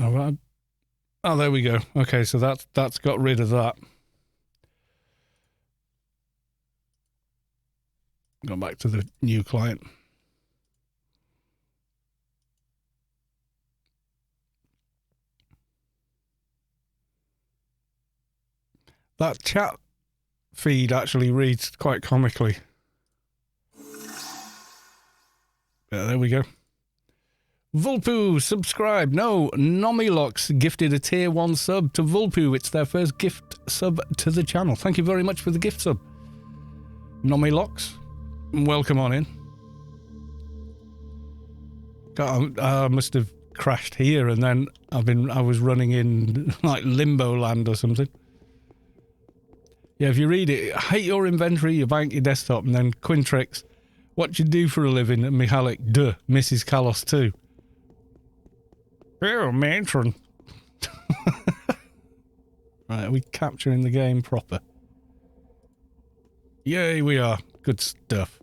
All right. Oh, there we go. Okay, so that's got rid of that. Go back to the new client. That chat feed actually reads quite comically. Yeah, there we go. Vulpu, subscribe. No, Nomilox gifted a tier 1 sub to Vulpu. It's their first gift sub to the channel. Thank you very much for the gift sub. Nomilox, welcome on in. God, I must have crashed here and then I was running in like limbo land or something. Yeah, if you read it, hate your inventory, your bank, your desktop, and then Quintrix, what you do for a living, and Michalik, duh, Mrs. Callos too. Oh, matron. Right, are we capturing the game proper? Yay, we are. Good stuff.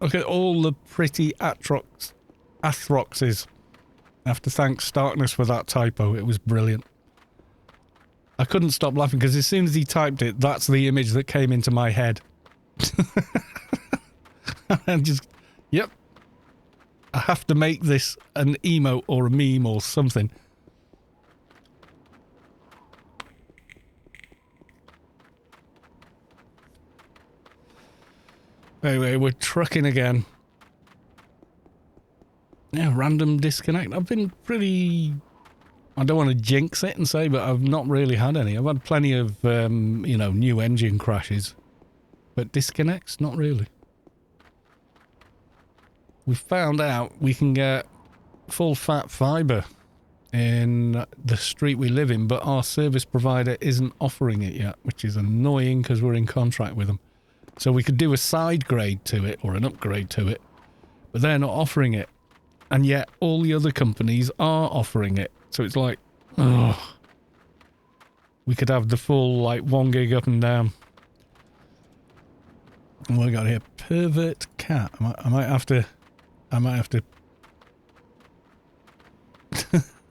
Look at all the pretty Atroxes. I have to thank Starkness for that typo. It was brilliant. I couldn't stop laughing because as soon as he typed it, that's the image that came into my head. And just, yep. I have to make this an emote or a meme or something. Anyway, we're trucking again. Yeah, random disconnect. I've been pretty... I don't want to jinx it and say, but I've not really had any. I've had plenty of, you know, new engine crashes. But disconnects? Not really. We found out we can get full fat fibre in the street we live in, but our service provider isn't offering it yet, which is annoying because we're in contract with them. So we could do a side grade to it, or an upgrade to it, but they're not offering it. And yet all the other companies are offering it. So it's like, oh, we could have the full, like, 1 gig up and down. And what we got here? Pervert cat. I might have to...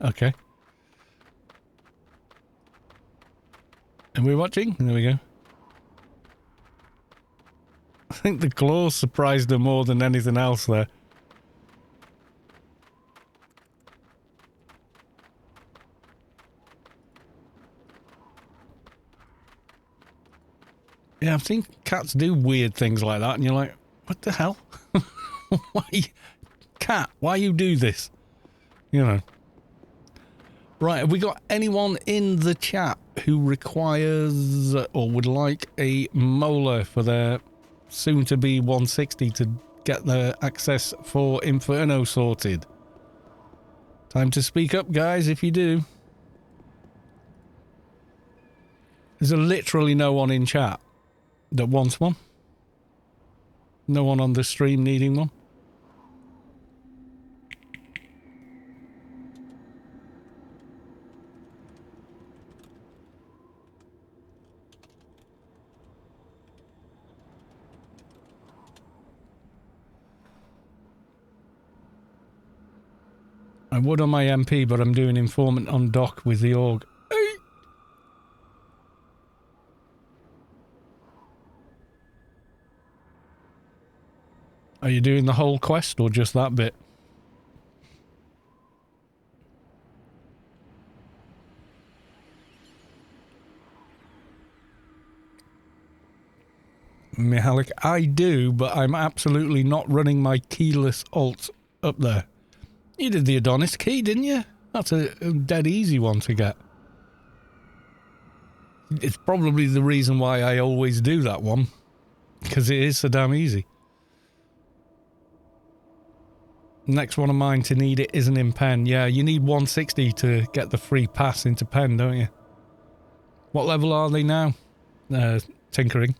Okay. And we're watching? There we go. I think the claws surprised her more than anything else there. Yeah, I've seen cats do weird things like that, and you're like, what the hell? Cat, why you do this? You know. Right, have we got anyone in the chat who requires or would like a molar for their soon-to-be 160 to get their access for Inferno sorted? Time to speak up, guys, if you do. There's literally no one in chat that wants one. No one on the stream needing one. I would on my MP, but I'm doing informant on dock with the org. Are you doing the whole quest or just that bit? Mihalik, I do, but I'm absolutely not running my keyless alt up there. You did the Adonis key, didn't you? That's a dead easy one to get. It's probably the reason why I always do that one, because it is so damn easy. Next one of mine to need it isn't in pen. Yeah, you need 160 to get the free pass into pen, don't you? What level are they now? Tinkering.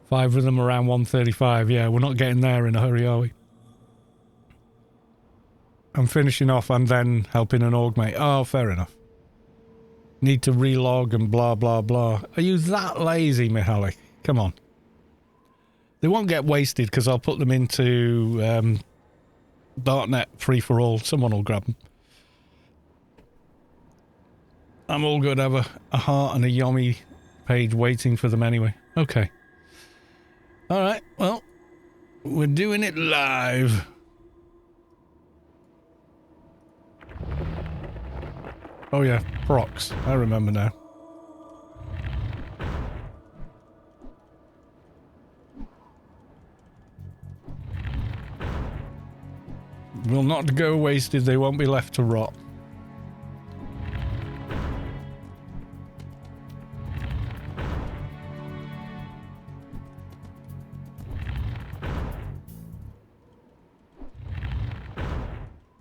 Five of them around 135. Yeah, we're not getting there in a hurry, are we? I'm finishing off and then helping an org mate. Oh, fair enough. Need to relog and blah, blah, blah. Are you that lazy, Mihalik? Come on. They won't get wasted because I'll put them into Darknet free for all. Someone will grab them. I'm all good. I have a heart and a Yomi page waiting for them anyway. Okay. Alright, well, we're doing it live. Oh yeah, procs. I remember now. Will not go wasted, they won't be left to rot.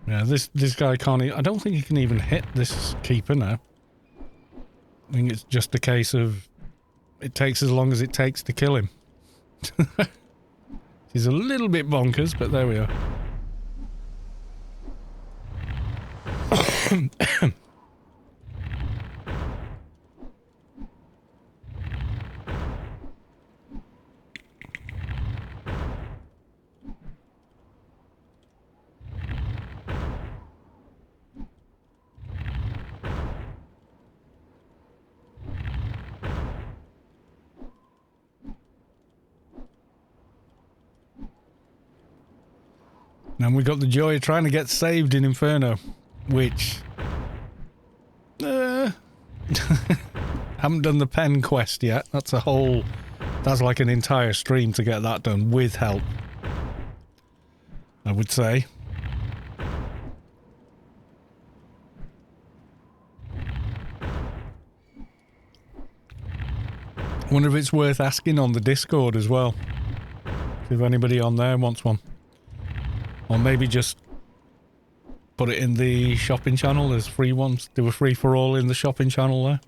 Yeah, this guy can't... I don't think he can even hit this keeper now. I think it's just a case of... It takes as long as it takes to kill him. He's a little bit bonkers, but there we are. And we got the joy of trying to get saved in Inferno, which... haven't done the pen quest yet. That's a whole... That's like an entire stream to get that done, with help. I would say. I wonder if it's worth asking on the Discord as well. See if anybody on there wants one. Or maybe just put it in the shopping channel. There's free ones. Do a free for all in the shopping channel there.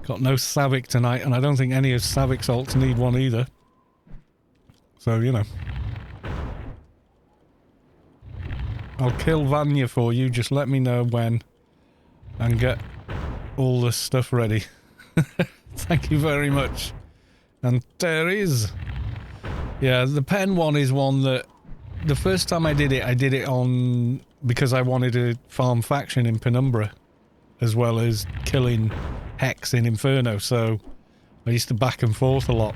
Got no Savic tonight, and I don't think any of Savic's alts need one either. So, you know. I'll kill Vanya for you, just let me know when. And get all the stuff ready. Thank you very much. And there is. Yeah, the pen one is one that... The first time I did it on... Because I wanted to farm faction in Penumbra. As well as killing Hex in Inferno, so... I used to back and forth a lot.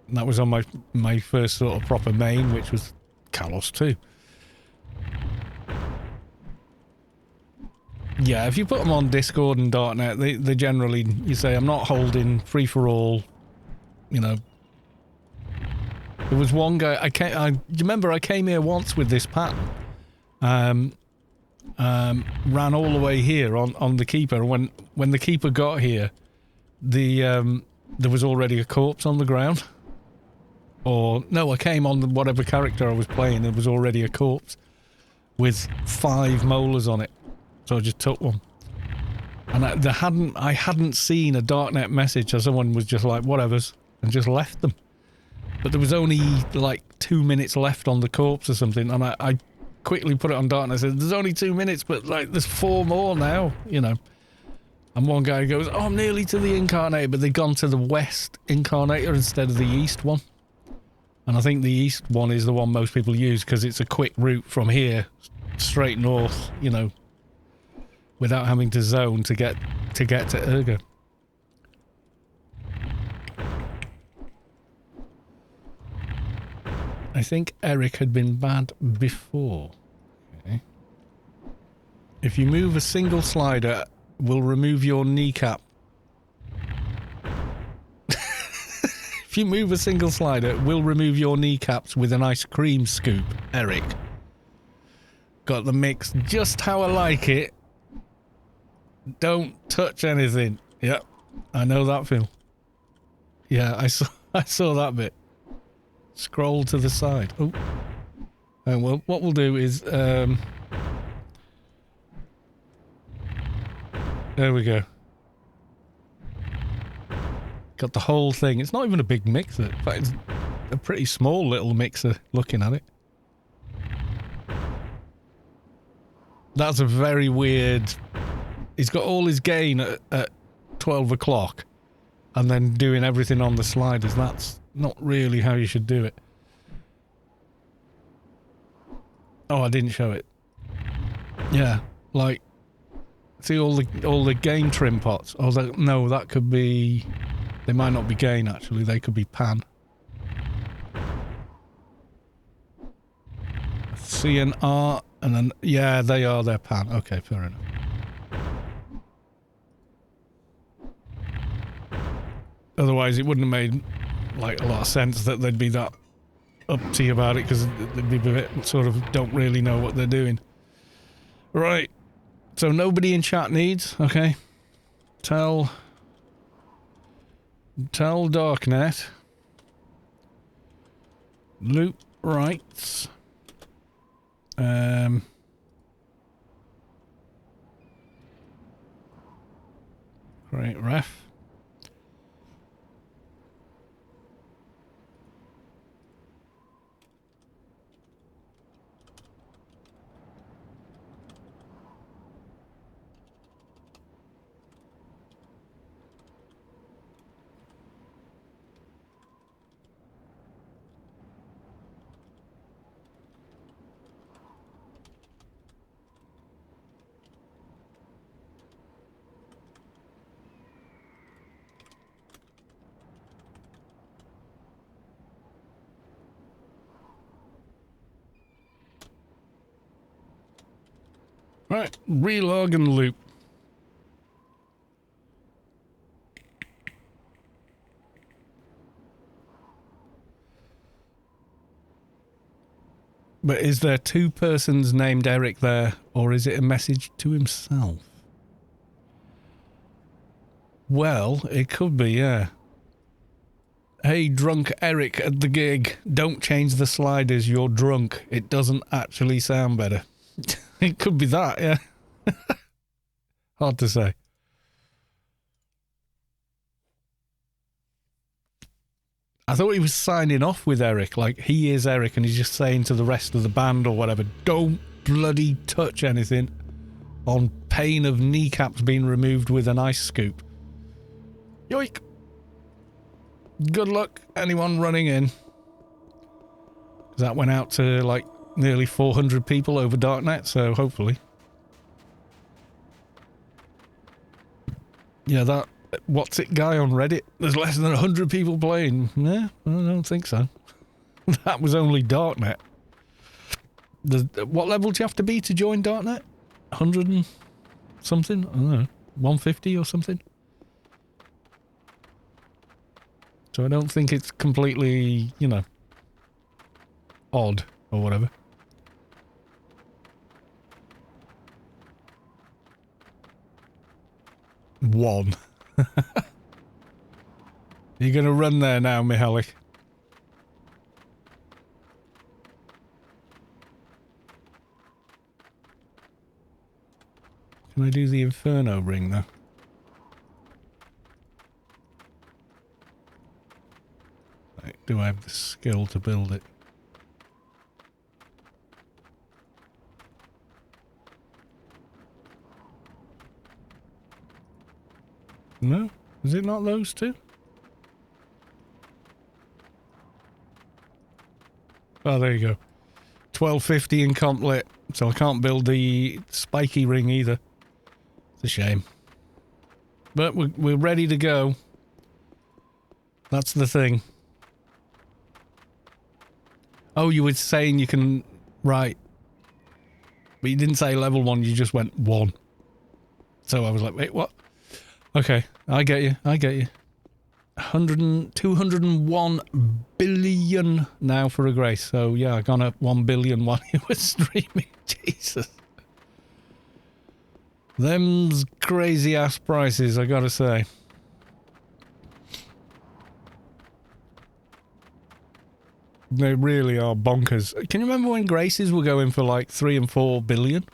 And that was on my first sort of proper main, which was Kalos 2. Yeah, if you put them on Discord and .net, they generally, you say, I'm not holding free-for-all, you know. There was one guy, do you remember I came here once with this pattern? Ran all the way here on the Keeper. When the Keeper got here, there was already a corpse on the ground. Or, no, I came on whatever character I was playing, there was already a corpse with 5 molars on it. So I just took one. And I hadn't seen a .net message, so someone was just like, whatevers, and just left them. But there was only like 2 minutes left on the corpse or something, and I quickly put it on .net and I said, there's only 2 minutes, but like there's 4 more now, you know. And one guy goes, oh, I'm nearly to the Incarnator, but they've gone to the West Incarnator instead of the East one. And I think the East one is the one most people use because it's a quick route from here straight north, you know, without having to zone to get to Urga. I think Eric had been bad before. Okay. If you move a single slider, we'll remove your kneecap. If you move a single slider, we'll remove your kneecaps with an ice cream scoop, Eric. Got the mix just how I like it. Don't touch anything. Yep, I know that feel. Yeah, I saw that bit. Scroll to the side. Oh, and well, what we'll do is there we go. Got the whole thing. It's not even a big mixer. In fact, it's a pretty small little mixer. Looking at it. That's a very weird. He's got all his gain at 12 o'clock and then doing everything on the sliders. That's not really how you should do it. Oh, I didn't show it. Yeah, like, see all the gain trim pots. Oh, no, that could be. They might not be gain actually. They could be pan. C and R, and then yeah, they are their pan. Okay, fair enough. Otherwise, it wouldn't have made like a lot of sense that they'd be that uppity about it because they'd be a bit sort of don't really know what they're doing. Right. So nobody in chat needs. Okay. Tell Darknet. Loot rights. Great ref. Right, relog and loop. But is there two persons named Eric there, or is it a message to himself? Well, it could be, yeah. Hey, drunk Eric at the gig. Don't change the sliders, you're drunk. It doesn't actually sound better. It could be that, yeah. Hard to say. I thought he was signing off with Eric, like he is Eric, and he's just saying to the rest of the band or whatever, don't bloody touch anything on pain of kneecaps being removed with an ice scoop. Yoink! Good luck, anyone running in. 'Cause that went out to like nearly 400 people over Darknet, so hopefully. Yeah, that what's it guy on Reddit? There's less than 100 people playing. Yeah, I don't think so. That was only Darknet. What level do you have to be to join Darknet? 100 and something? I don't know. 150 or something? So I don't think it's completely, you know, odd or whatever. One. You're gonna run there now, Mihalik. Can I do the Inferno ring though? Right, do I have the skill to build it? No? Is it not those two? Oh, there you go. 1250 in comp lit, so I can't build the spiky ring either. It's a shame. But we're ready to go. That's the thing. Oh, you were saying you can... Right. But you didn't say level 1, you just went 1. So I was like, wait, what? Okay, I get you, I get you. 201 billion now for a grace. So yeah, I gone up 1 billion while you were streaming. Jesus. Them's crazy ass prices, I gotta say. They really are bonkers. Can you remember when graces were going for like 3 and 4 billion?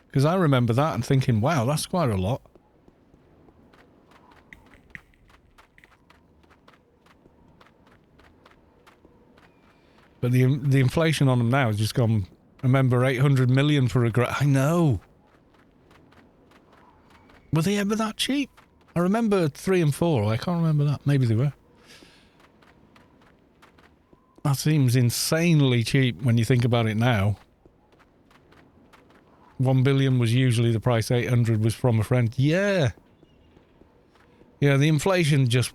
Because I remember that and thinking, wow, that's quite a lot. But the inflation on them now has just gone. I remember 800 million for a grace. I know. Were they ever that cheap? I remember 3 and 4. I can't remember that. Maybe they were. That seems insanely cheap when you think about it now. 1 billion was usually the price. 800 was from a friend. Yeah. Yeah, the inflation just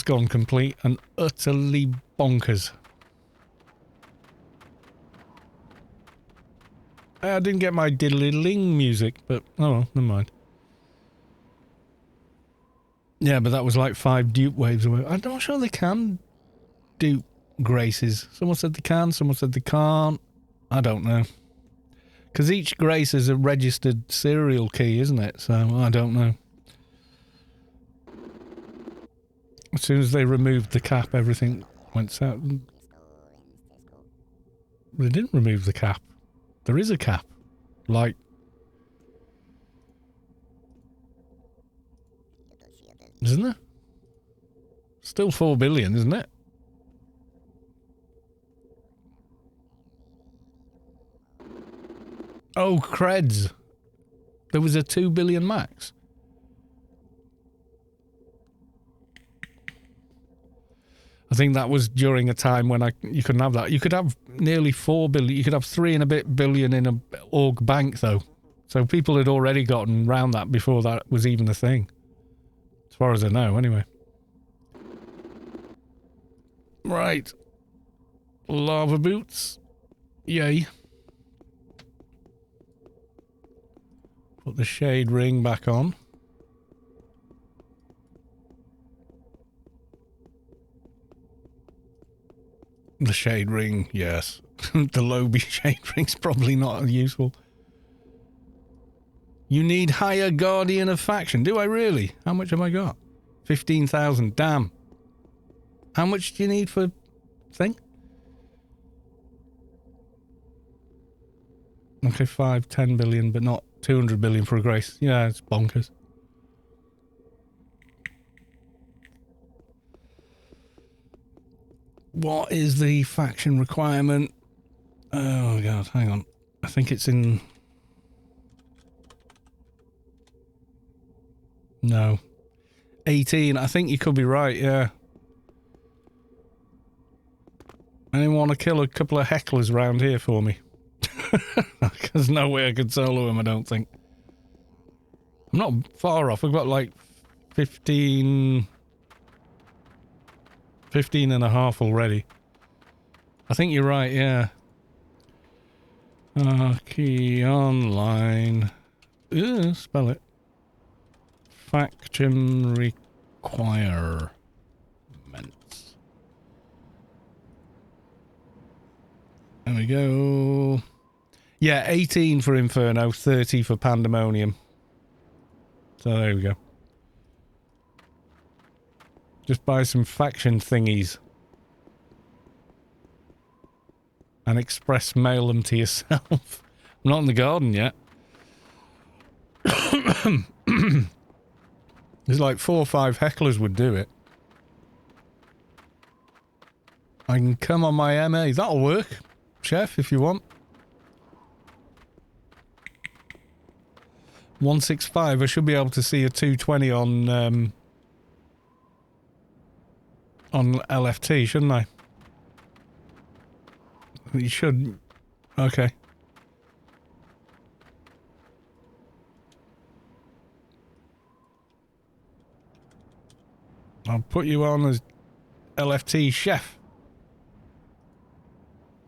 gone complete and utterly bonkers. I didn't get my diddly-ling music, but oh well, never mind. Yeah, but that was like 5 dupe waves away. I'm not sure they can dupe graces. Someone said they can, someone said they can't. I don't know. Because each grace is a registered serial key, isn't it? So, I don't know. As soon as they removed the cap, everything went south. They didn't remove the cap. There is a cap. Like... Isn't there? Still 4 billion, isn't it? Oh, creds. There was a 2 billion max. I think that was during a time when you couldn't have that. You could have nearly 4 billion. You could have 3 and a bit billion in a org bank, though. So people had already gotten round that before that was even a thing. As far as I know, anyway. Right. Lava boots. Yay. Put the shade ring back on. The shade ring, yes. The Lobby shade ring's probably not useful. You need higher Guardian of Faction. Do I really? How much have I got? 15,000. Damn. How much do you need for thing? Okay, 10 billion, but not 200 billion for a Grace. Yeah, it's bonkers. What is the faction requirement? Oh god, hang on. I think it's in... No. 18, I think you could be right, yeah. Anyone want to kill a couple of hecklers around here for me? There's no way I could solo him, I don't think. I'm not far off. I've got like 15 and a half already. I think you're right, yeah. Key online. Spell it. Faction requirements. There we go. Yeah, 18 for Inferno, 30 for Pandemonium. So there we go. Just buy some faction thingies. And express mail them to yourself. I'm not in the garden yet. There's like 4 or 5 hecklers would do it. I can come on my MA. That'll work, Chef, if you want. 165. I should be able to see a 220 on LFT, shouldn't I? You should. Okay. I'll put you on as LFT chef.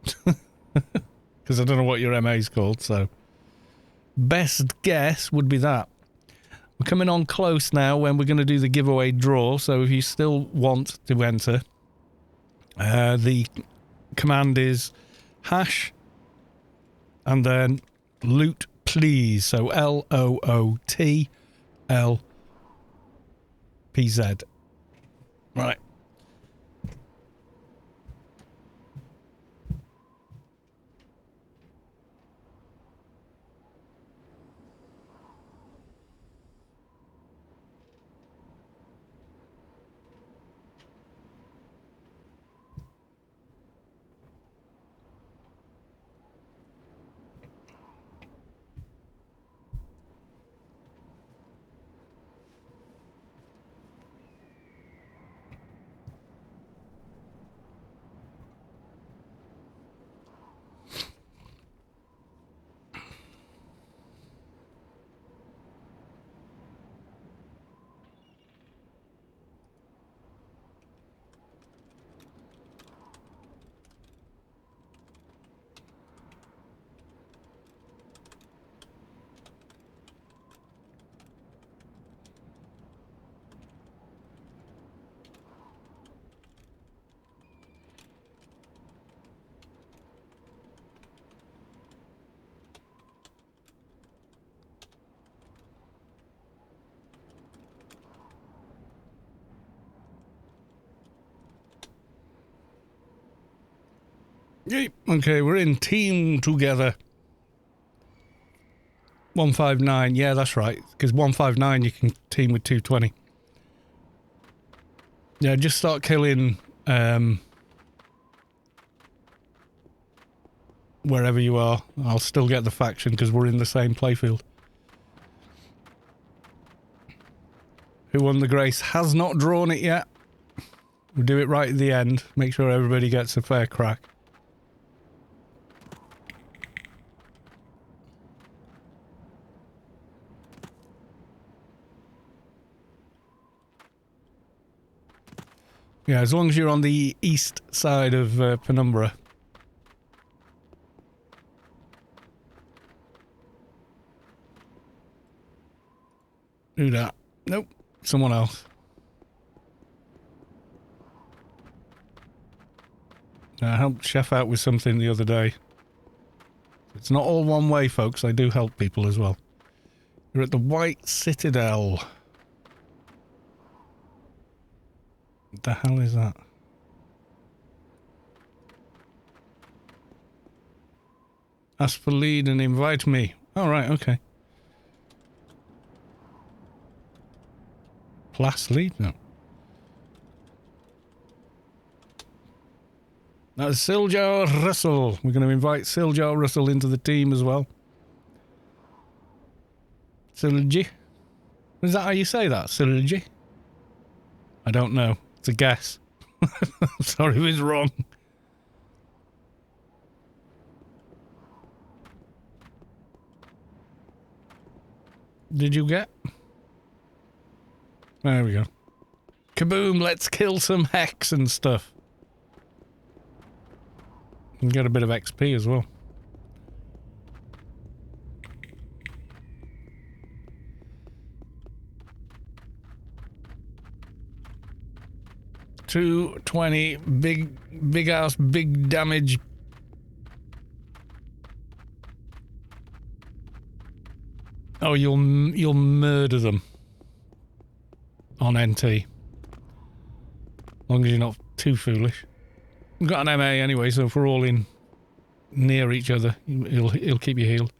Because I don't know what your MA's called, so... Best guess would be that. We're coming on close now when we're going to do the giveaway draw, so if you still want to enter, the command is hash and then loot please, so LOOTLPZ. Right. Yep. Okay, we're in team together. 159, yeah, that's right. Because 159 you can team with 220. Yeah, just start killing wherever you are. I'll still get the faction because we're in the same playfield. Who won the Grace has not drawn it yet. We'll do it right at the end. Make sure everybody gets a fair crack. Yeah, as long as you're on the east side of Penumbra. Who that? Nope. Someone else. I helped Chef out with something the other day. It's not all one way, folks. I do help people as well. We're at the White Citadel. What the hell is that? Ask for lead and invite me. All right, okay. Plus lead? No. That's Siljar Russell. We're going to invite Siljar Russell into the team as well. Silji? Is that how you say that? Silji? I don't know. It's a guess. Sorry if it's wrong. Did you get? There we go. Kaboom, let's kill some Hex and stuff. And get a bit of XP as well. $220, big ass, big damage. Oh, you'll murder them on NT. As long as you're not too foolish. We've got an MA anyway, so if we're all in near each other, he'll keep you healed.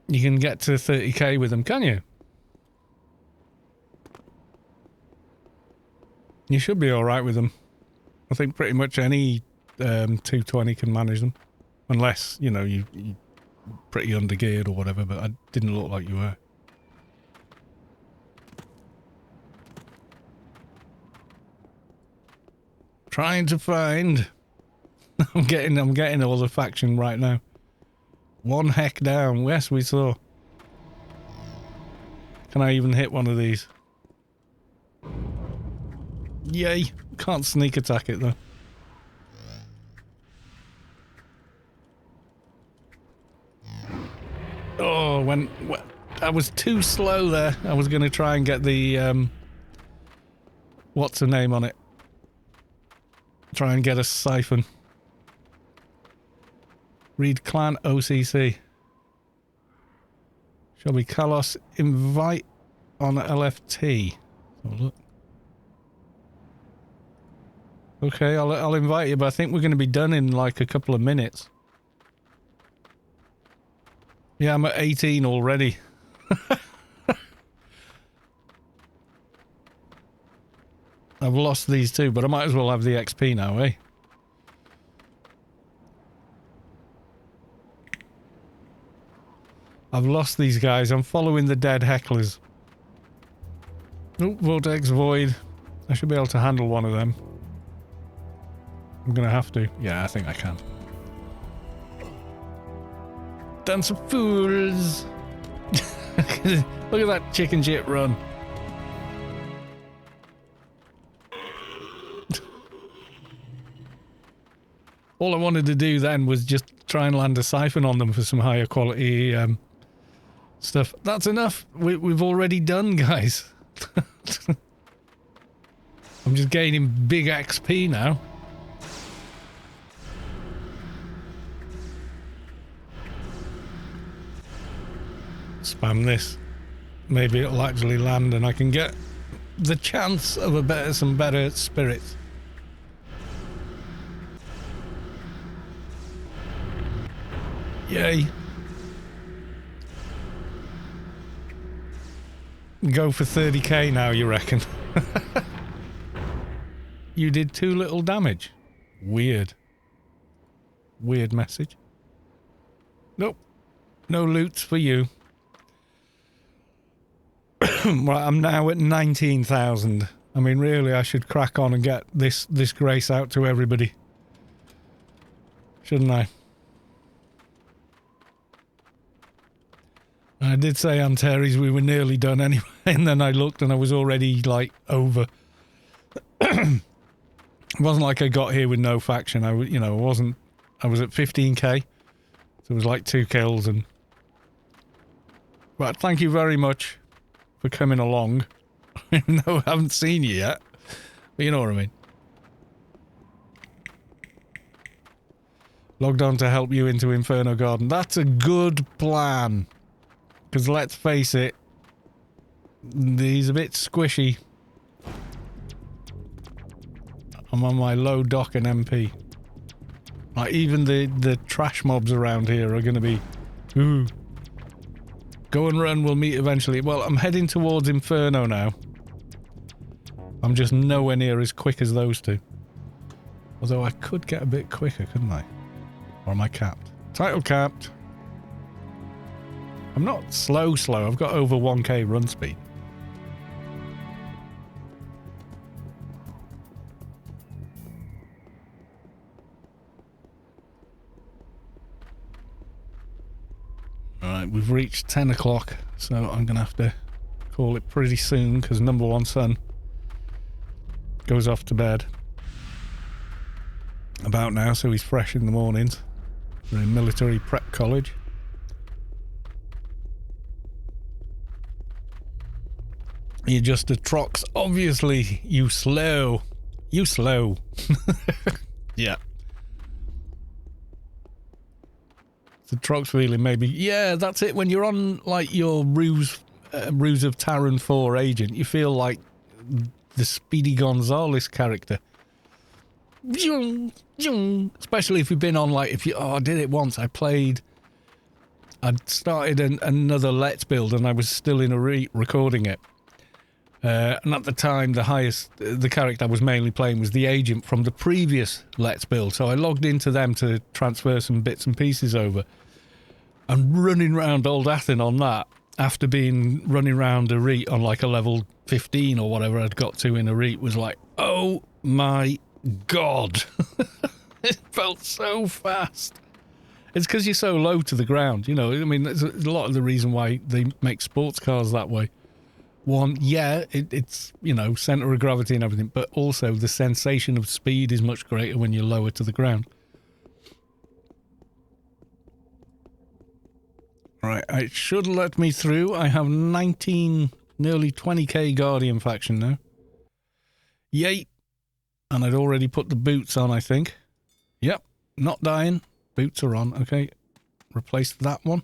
You can get to 30k with them, can you? You should be alright with them. I think pretty much any 220 can manage them. Unless, you know, you're pretty undergeared or whatever, but I didn't look like you were. Trying to find. I'm getting all the faction right now. One heck down. Yes, we saw. Can I even hit one of these? Yay. Can't sneak attack it though. Oh, I was too slow there. I was going to try and get the what's her name on it? Try and get a siphon. Read clan OCC. Shall we Kalos invite on LFT? Oh, look. Okay, I'll invite you, but I think we're going to be done in like a couple of minutes. Yeah, I'm at 18 already. I've lost these two, but I might as well have the XP now, eh? I've lost these guys. I'm following the dead hecklers. Oh, Vortex Void. I should be able to handle one of them. I'm gonna have to. Yeah, I think I can. Dance of Fools! Look at that chicken shit run. All I wanted to do then was just try and land a siphon on them for some higher quality stuff. That's enough. We've already done, guys. I'm just gaining big XP now. Spam this. Maybe it'll actually land and I can get the chance of some better spirits. Yay. Go for 30k now, you reckon? You did too little damage. Weird. Weird message. Nope. No loots for you. Right, I'm now at 19,000. I mean, really, I should crack on and get this grace out to everybody. Shouldn't I? I did say on Terry's we were nearly done anyway, and then I looked and I was already, like, over. It wasn't like I got here with no faction. I was at 15k. So it was like 2 kills and But thank you very much for coming along. Even though I haven't seen you yet. But you know what I mean. Logged on to help you into Inferno Garden. That's a good plan. Because let's face it, he's a bit squishy. I'm on my low dock and MP. Like, even the trash mobs around here are going to be... Ooh. Go and run, we'll meet eventually. Well, I'm heading towards Inferno now. I'm just nowhere near as quick as those two. Although I could get a bit quicker, couldn't I? Or am I capped? Title capped. I'm not slow. I've got over 1k run speed. Alright, we've reached 10 o'clock, so I'm going to have to call it pretty soon, because number one son goes off to bed about now, so he's fresh in the mornings. We're in military prep college. You just Atrox, obviously, you slow. You slow. Yeah. The Atrox feeling, maybe. Yeah, that's it. When you're on, like, your Ruse of Terran 4 agent, you feel like the Speedy Gonzales character. Especially if you've been on, like, I did it once. I'd started another Let's Build and I was still in a recording it. And at the time, the character I was mainly playing was the agent from the previous Let's Build. So I logged into them to transfer some bits and pieces over. And running around Old Athen on that, after running around Arete on like a level 15 or whatever I'd got to in Arete, was like, oh my God. It felt so fast. It's because you're so low to the ground, you know. I mean, there's a lot of the reason why they make sports cars that way. One, yeah, it's, you know, centre of gravity and everything, but also the sensation of speed is much greater when you're lower to the ground. Right, it should let me through. I have 19, nearly 20k Guardian faction now. Yay! And I'd already put the boots on, I think. Yep, not dying. Boots are on, okay. Replace that one.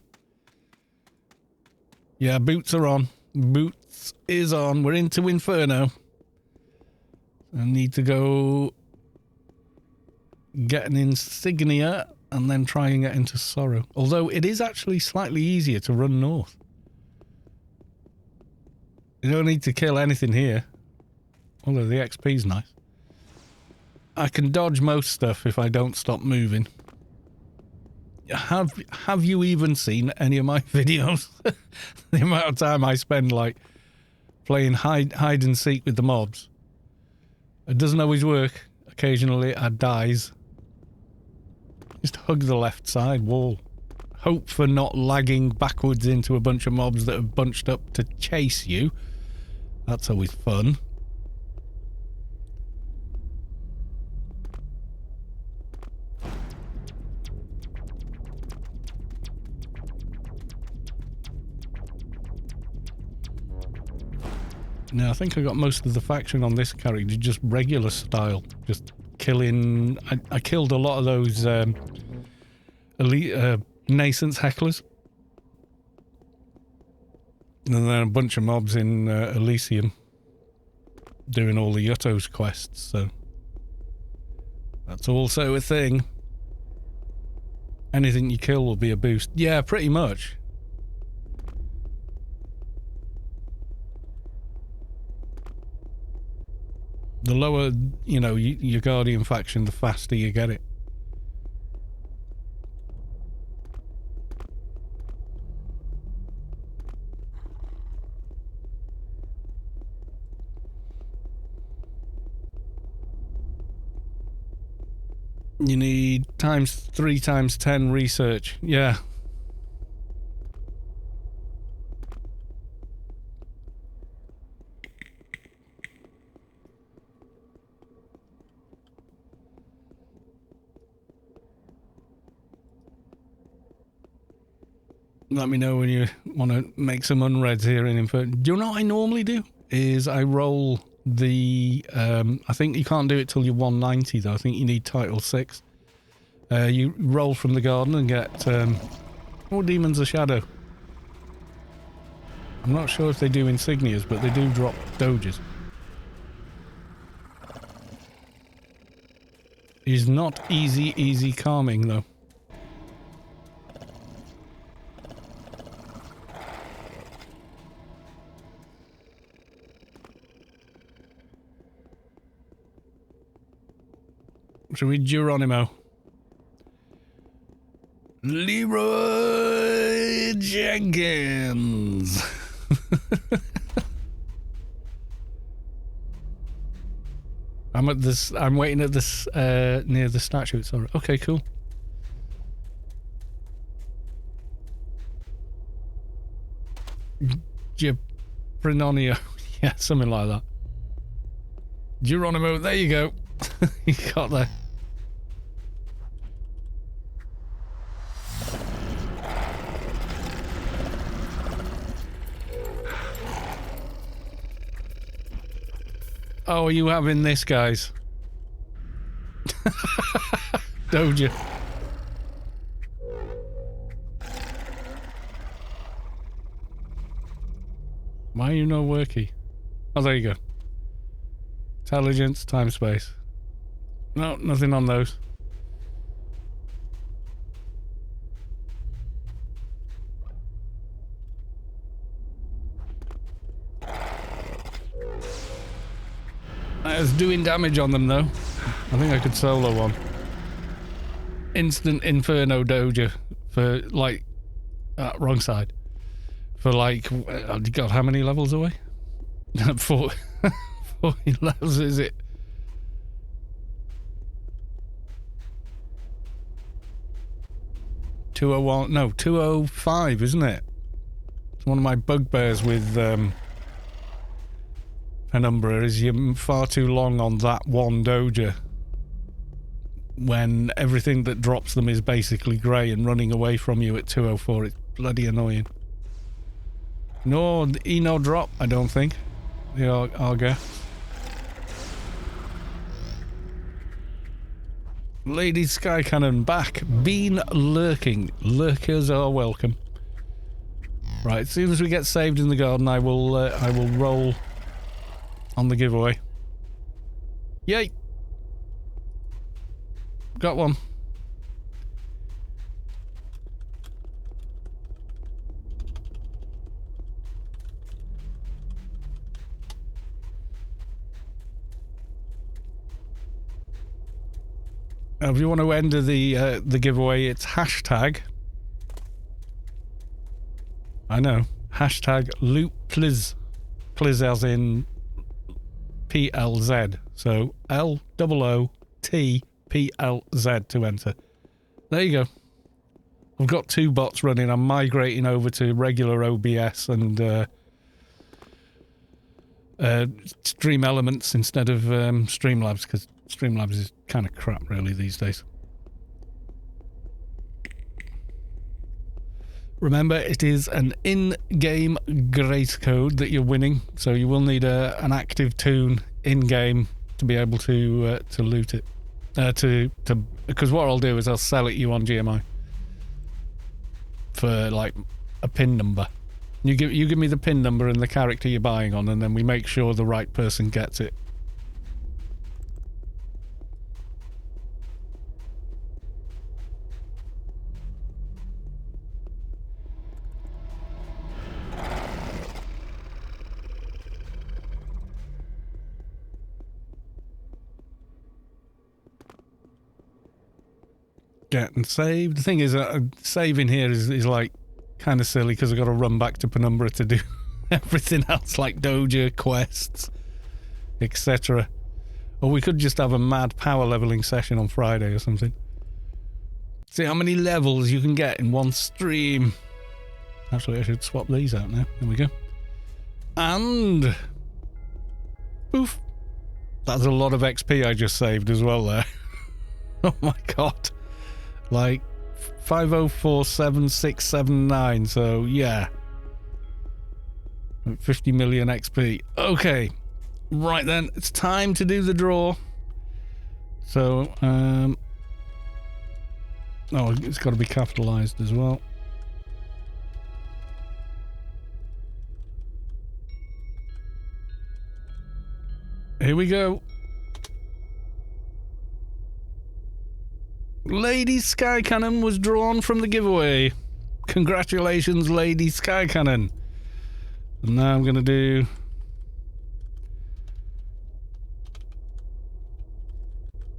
Yeah, boots are on. Boots is on. We're into Inferno. I need to go get an insignia and then try and get into Sorrow. Although it is actually slightly easier to run north. You don't need to kill anything here. Although the XP's nice. I can dodge most stuff if I don't stop moving. Have you even seen any of my videos? The amount of time I spend, like, playing hide and seek with the mobs. It doesn't always work. Occasionally it dies. Just hug the left side wall. Hope for not lagging backwards into a bunch of mobs that have bunched up to chase you. That's always fun. No, I think I got most of the faction on this character, just regular style. Just killing... I killed a lot of those elite nascent hecklers. And then a bunch of mobs in Elysium doing all the Yutto's quests, so... That's also a thing. Anything you kill will be a boost. Yeah, pretty much. The lower, you know, your Guardian faction, the faster you get it. You need 3 times 10 research. Yeah. Let me know when want to make some unreads here in Inferno. Do you know what I normally do? Is I roll the... I think you can't do it till you're 190 though. I think you need title 6. You roll from the garden and get... Demons of Shadow. I'm not sure if they do insignias, but they do drop doges. It's not easy calming though. Should we Geronimo? Leroy Jenkins. I'm waiting at this near the statue. Sorry. Okay, cool. Gibrinonio. Yeah, something like that. Geronimo, there you go. You got there. Oh, are you having this, guys? Doja. Why are you no worky? Oh, there you go. Intelligence, time, space. No, nothing on those. It's doing damage on them though. I think I could solo one. Instant Inferno Doja for like... wrong side. For like... oh God, how many levels away? 40 levels is it? ...201... no, 205 isn't it? It's one of my bugbears with... Penumbra is you're far too long on that one doja when everything that drops them is basically grey and running away from you at 204. It's bloody annoying. No, no drop, I don't think. The Arga. Ladyskycannon back. Been lurking. Lurkers are welcome. Right, as soon as we get saved in the garden, I will roll on the giveaway. Yay! Got one. If you want to enter the giveaway, it's hashtag... I know. Hashtag loot please. Please as in... PLZ. So LOOTPLZ to enter. There you go. I've got 2 bots running. I'm migrating over to regular OBS and Stream Elements instead of Streamlabs, because Streamlabs is kind of crap really these days. Remember, it is an in-game grace code that you're winning, so you will need an active toon in-game to be able to loot it. Because what I'll do is I'll sell it you on GMI for like a pin number. You give me the pin number and the character you're buying on, and then we make sure the right person gets it. Getting saved. The thing is, saving here is like kind of silly because I've got to run back to Penumbra to do everything else like doja, quests, etc. Or we could just have a mad power leveling session on Friday or something. See how many levels you can get in one stream. Actually, I should swap these out now. There we go. And... poof. That's a lot of XP I just saved as well there. Oh my god. Like 5047679, so yeah. 50 million XP. Okay. Right then, it's time to do the draw. So, oh, it's got to be capitalized as well. Here we go. Ladyskycannon was drawn from the giveaway. Congratulations, Ladyskycannon. And now I'm going to do...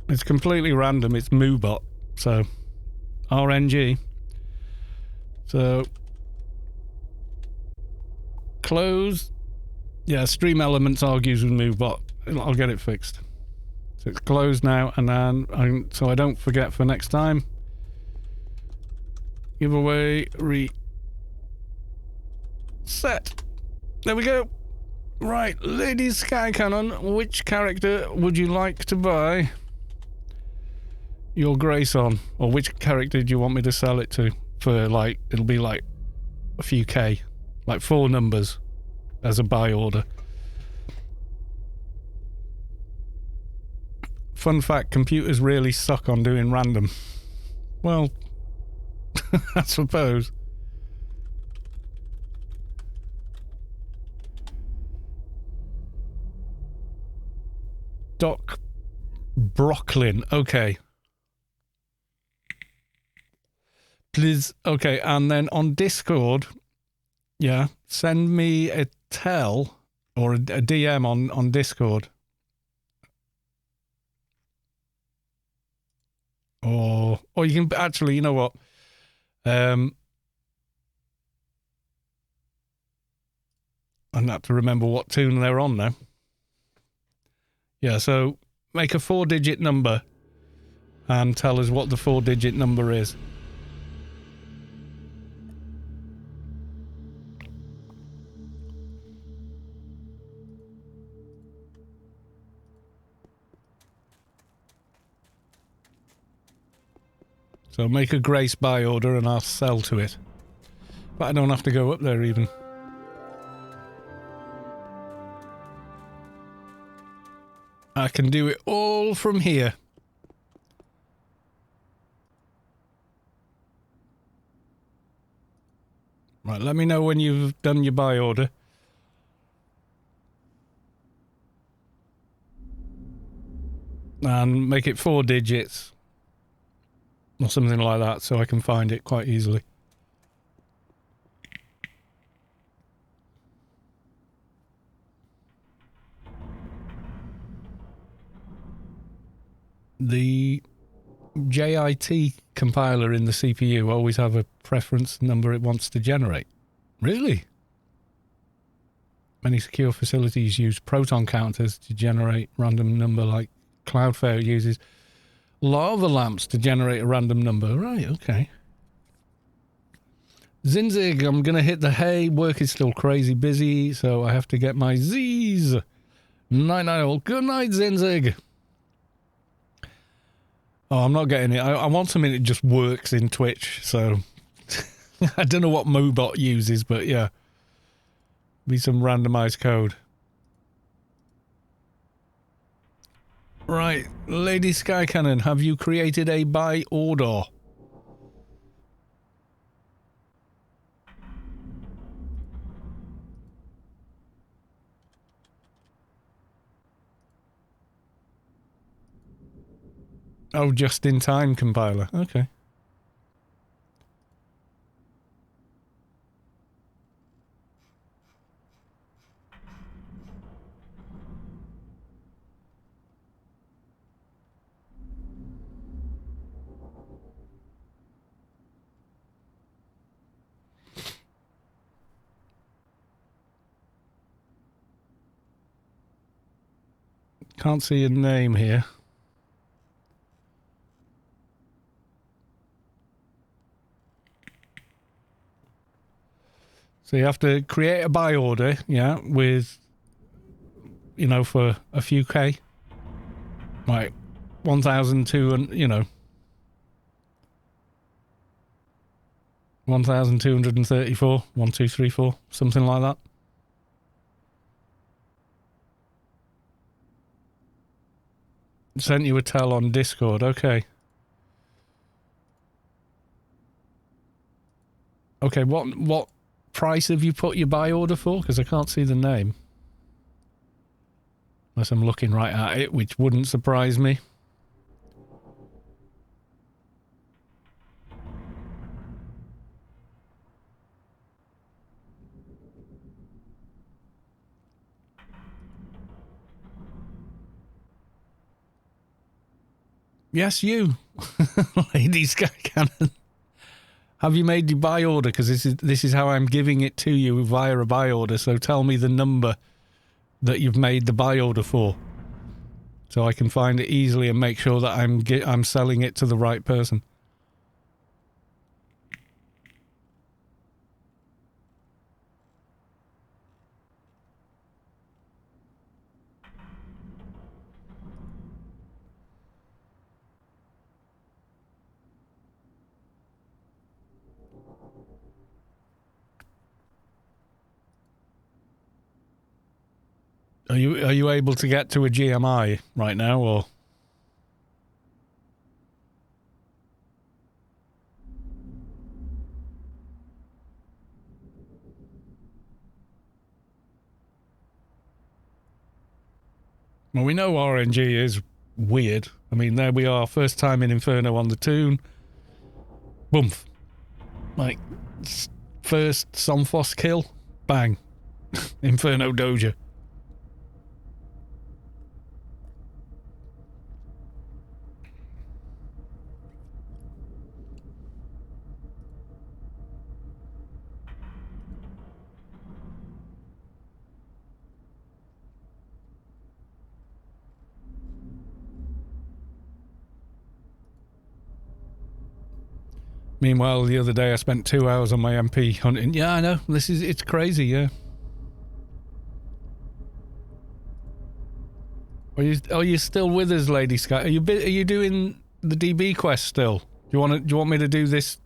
It's completely random. It's MooBot. So, RNG. So, close. Yeah, Stream Elements argues with MooBot. I'll get it fixed. So it's closed now, and then so I don't forget for next time. Giveaway reset. There we go. Right, Ladyskycannon, which character would you like to buy your grace on? Or which character do you want me to sell it to? For like, it'll be like a few K. Like 4 numbers as a buy order. Fun fact, computers really suck on doing random. Well, I suppose. Doc Brooklyn, okay. Please, okay, and then on Discord, yeah, send me a tell or a DM on Discord. Or you can actually, you know what? I have to remember what tune they're on now. Yeah, so make a 4-digit number and tell us what the 4-digit number is. So make a grace buy order and I'll sell to it. But I don't have to go up there even. I can do it all from here. Right, let me know when you've done your buy order. And make it 4 digits. Or something like that, so I can find it quite easily. The JIT compiler in the CPU always have a preference number it wants to generate. Really? Many secure facilities use proton counters to generate random number like Cloudflare uses lava lamps to generate a random number. Right, okay. Zinzig, I'm going to hit the hay. Work is still crazy busy, so I have to get my Z's. Night night all. Good night, Zinzig. Oh, I'm not getting it. I want something that just works in Twitch, so... I don't know what MooBot uses, but yeah. Be some randomized code. Right, Ladyskycannon, have you created a buy order? Oh, just in time compiler. Okay. Can't see a name here. So you have to create a buy order, yeah, with, you know, for a few K. Right, 1,200, you know. 1,234, 1, 2, 3, 4, something like that. Sent you a tell on Discord. Okay. Okay, what price have you put your buy order for? Because I can't see the name. Unless I'm looking right at it, which wouldn't surprise me. Yes, you. Ladyskycannon. Have you made your buy order? Because this is how I'm giving it to you via a buy order. So tell me the number that you've made the buy order for, so I can find it easily and make sure that I'm selling it to the right person. Are you able to get to a GMI right now, or? Well, we know RNG is weird. I mean, there we are, first time in Inferno on the toon. Boomf. Like, first Somphos kill, bang. Inferno Doja. Meanwhile, the other day I spent 2 hours on my MP hunting. Yeah, I know. It's crazy, yeah. Are you still with us, Lady Sky? Are you doing the DB quest still? Do you want me to do this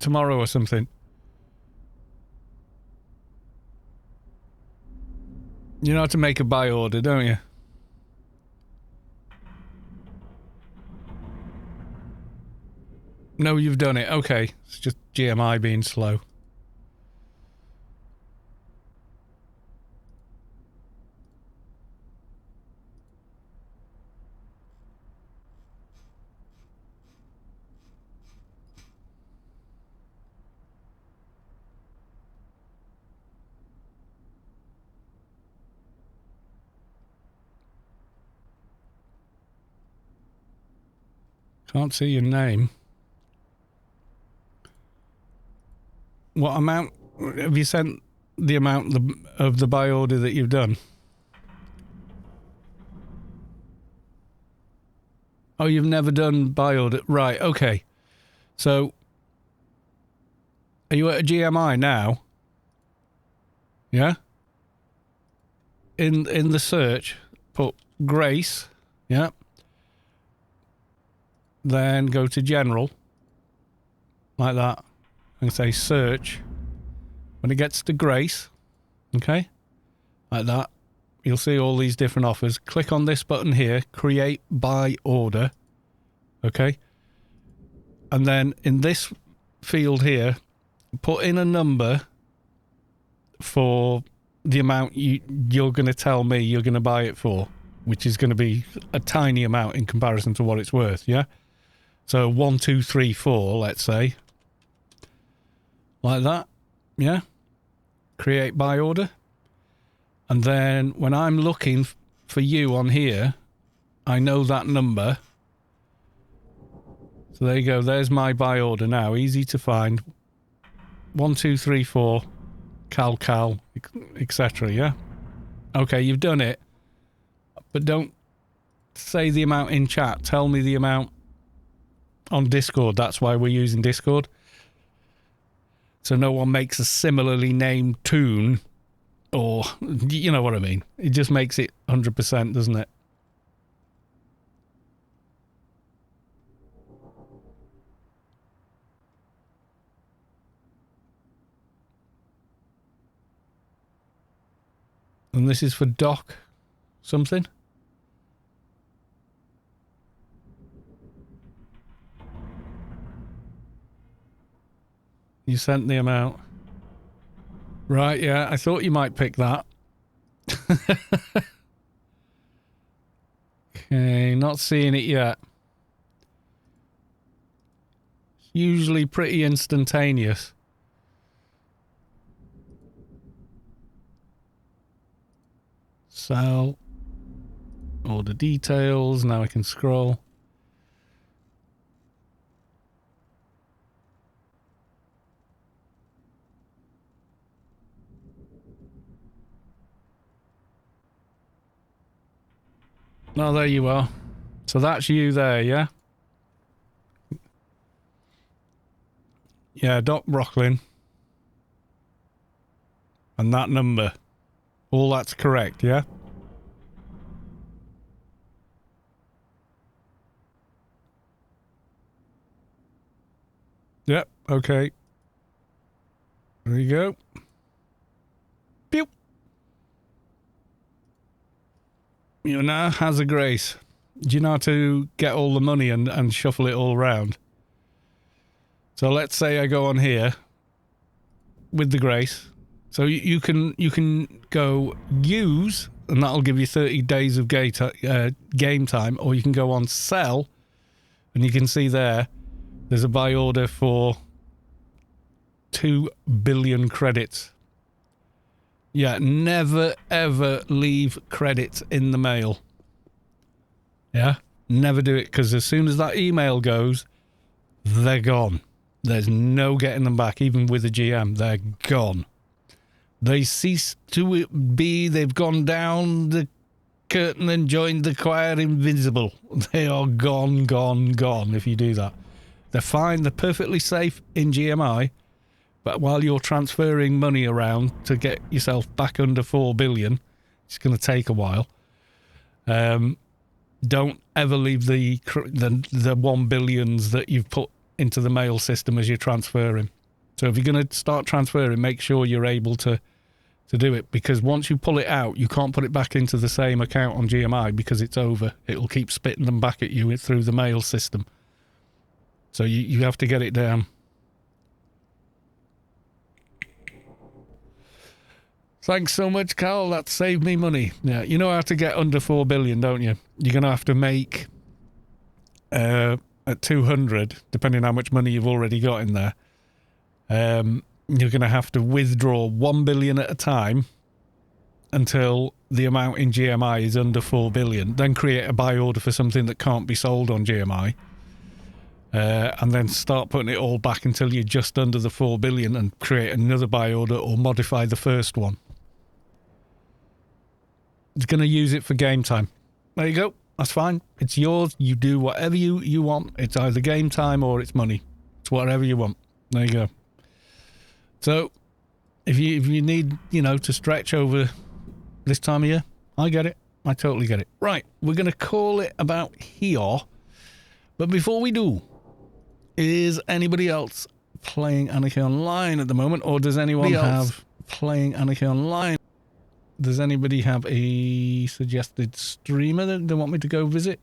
tomorrow or something? You know how to make a buy order, don't you? No, you've done it. Okay. It's just GMI being slow. Can't see your name. What amount have you sent? The amount of the buy order that you've done? Oh, you've never done buy order. Right, okay. So, are you at a GMI now? Yeah? In the search, put Grace. Yeah. Then go to General. Like that. And say search. When it gets to Grace, okay? Like that. You'll see all these different offers. Click on this button here, create buy order. Okay? And then in this field here, put in a number for the amount you're going to tell me you're going to buy it for, which is going to be a tiny amount in comparison to what it's worth, yeah? So 1, 2, 3, 4, let's say. Like that, yeah? Create buy order. And then when I'm looking for you on here, I know that number. So there you go. There's my buy order now. Easy to find. 1, 2, 3, 4. Cal, etc. Yeah? Okay, you've done it. But don't say the amount in chat. Tell me the amount on Discord. That's why we're using Discord. So no one makes a similarly named toon, or you know what I mean. It just makes it 100%, doesn't it? And this is for Doc something. You sent the amount. Right, yeah, I thought you might pick that. Okay, not seeing it yet. Usually pretty instantaneous. Sell. Order details. Now I can scroll. Oh, there you are. So that's you there, yeah? Yeah, Doc Brocklin. And that number. All that's correct, yeah? Yep, okay. There you go. Pew! You now has a grace. Do you know how to get all the money and shuffle it all around? So let's say I go on here with the grace. So you can go use, and that'll give you 30 days of game time, or you can go on sell, and you can see there's a buy order for 2 billion credits. Yeah, never ever leave credits in the mail. Yeah, never do it, because as soon as that email goes, they're gone. There's no getting them back, even with a GM. They're gone. They cease to be. They've gone down the curtain and joined the choir invisible. They are gone, gone, gone if you do that. They're fine. They're perfectly safe in GMI. But while you're transferring money around to get yourself back under 4 billion, it's going to take a while. Don't ever leave the 1 billions that you've put into the mail system as you're transferring. So if you're going to start transferring, make sure you're able to do it, because once you pull it out, you can't put it back into the same account on GMI because it's over. It'll keep spitting them back at you through the mail system. So you have to get it down. Thanks so much, Carl. That saved me money. Yeah, you know how to get under 4 billion, don't you? You're going to have to make at 200, depending on how much money you've already got in there. You're going to have to withdraw 1 billion at a time until the amount in GMI is under 4 billion. Then create a buy order for something that can't be sold on GMI. And then start putting it all back until you're just under the 4 billion and create another buy order or modify the first one. It's going to use it for game time. There you go. That's fine. It's yours. You do whatever you want. It's either game time or it's money. It's whatever you want. There you go. So, if you need, to stretch over this time of year, I get it. I totally get it. Right, we're going to call it about here. But before we do, is anybody else playing Anarchy Online at the moment? Or does anyone have playing Anarchy Online? Does anybody have a suggested streamer that they want me to go visit?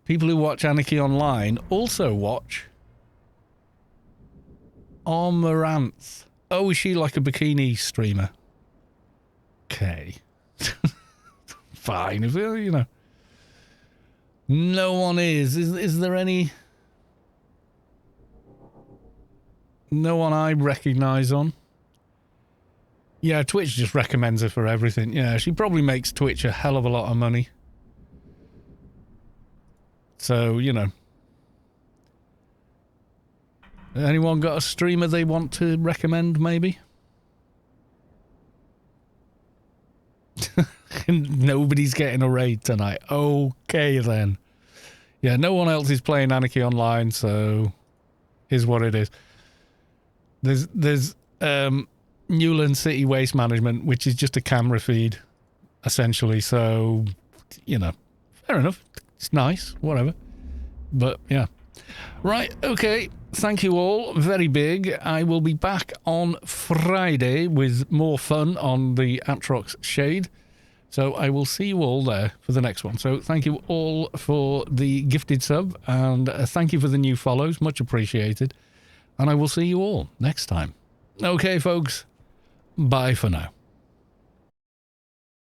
People who watch Anarchy Online also watch Amaranth. Oh, is she like a bikini streamer? Okay. Fine. If no one is. Is there any? No one I recognise on. Yeah, Twitch just recommends her for everything. Yeah, she probably makes Twitch a hell of a lot of money. So, anyone got a streamer they want to recommend, maybe? Nobody's getting a raid tonight. Okay, then. Yeah, no one else is playing Anarchy Online, so here's what it is. There's Newland City Waste Management, which is just a camera feed, essentially. So, fair enough. It's nice, whatever. But, yeah. Right, okay. Thank you all. Very big. I will be back on Friday with more fun on the Atrox Shade. So I will see you all there for the next one. So thank you all for the gifted sub, and thank you for the new follows. Much appreciated. And I will see you all next time. Okay, folks. Bye for now.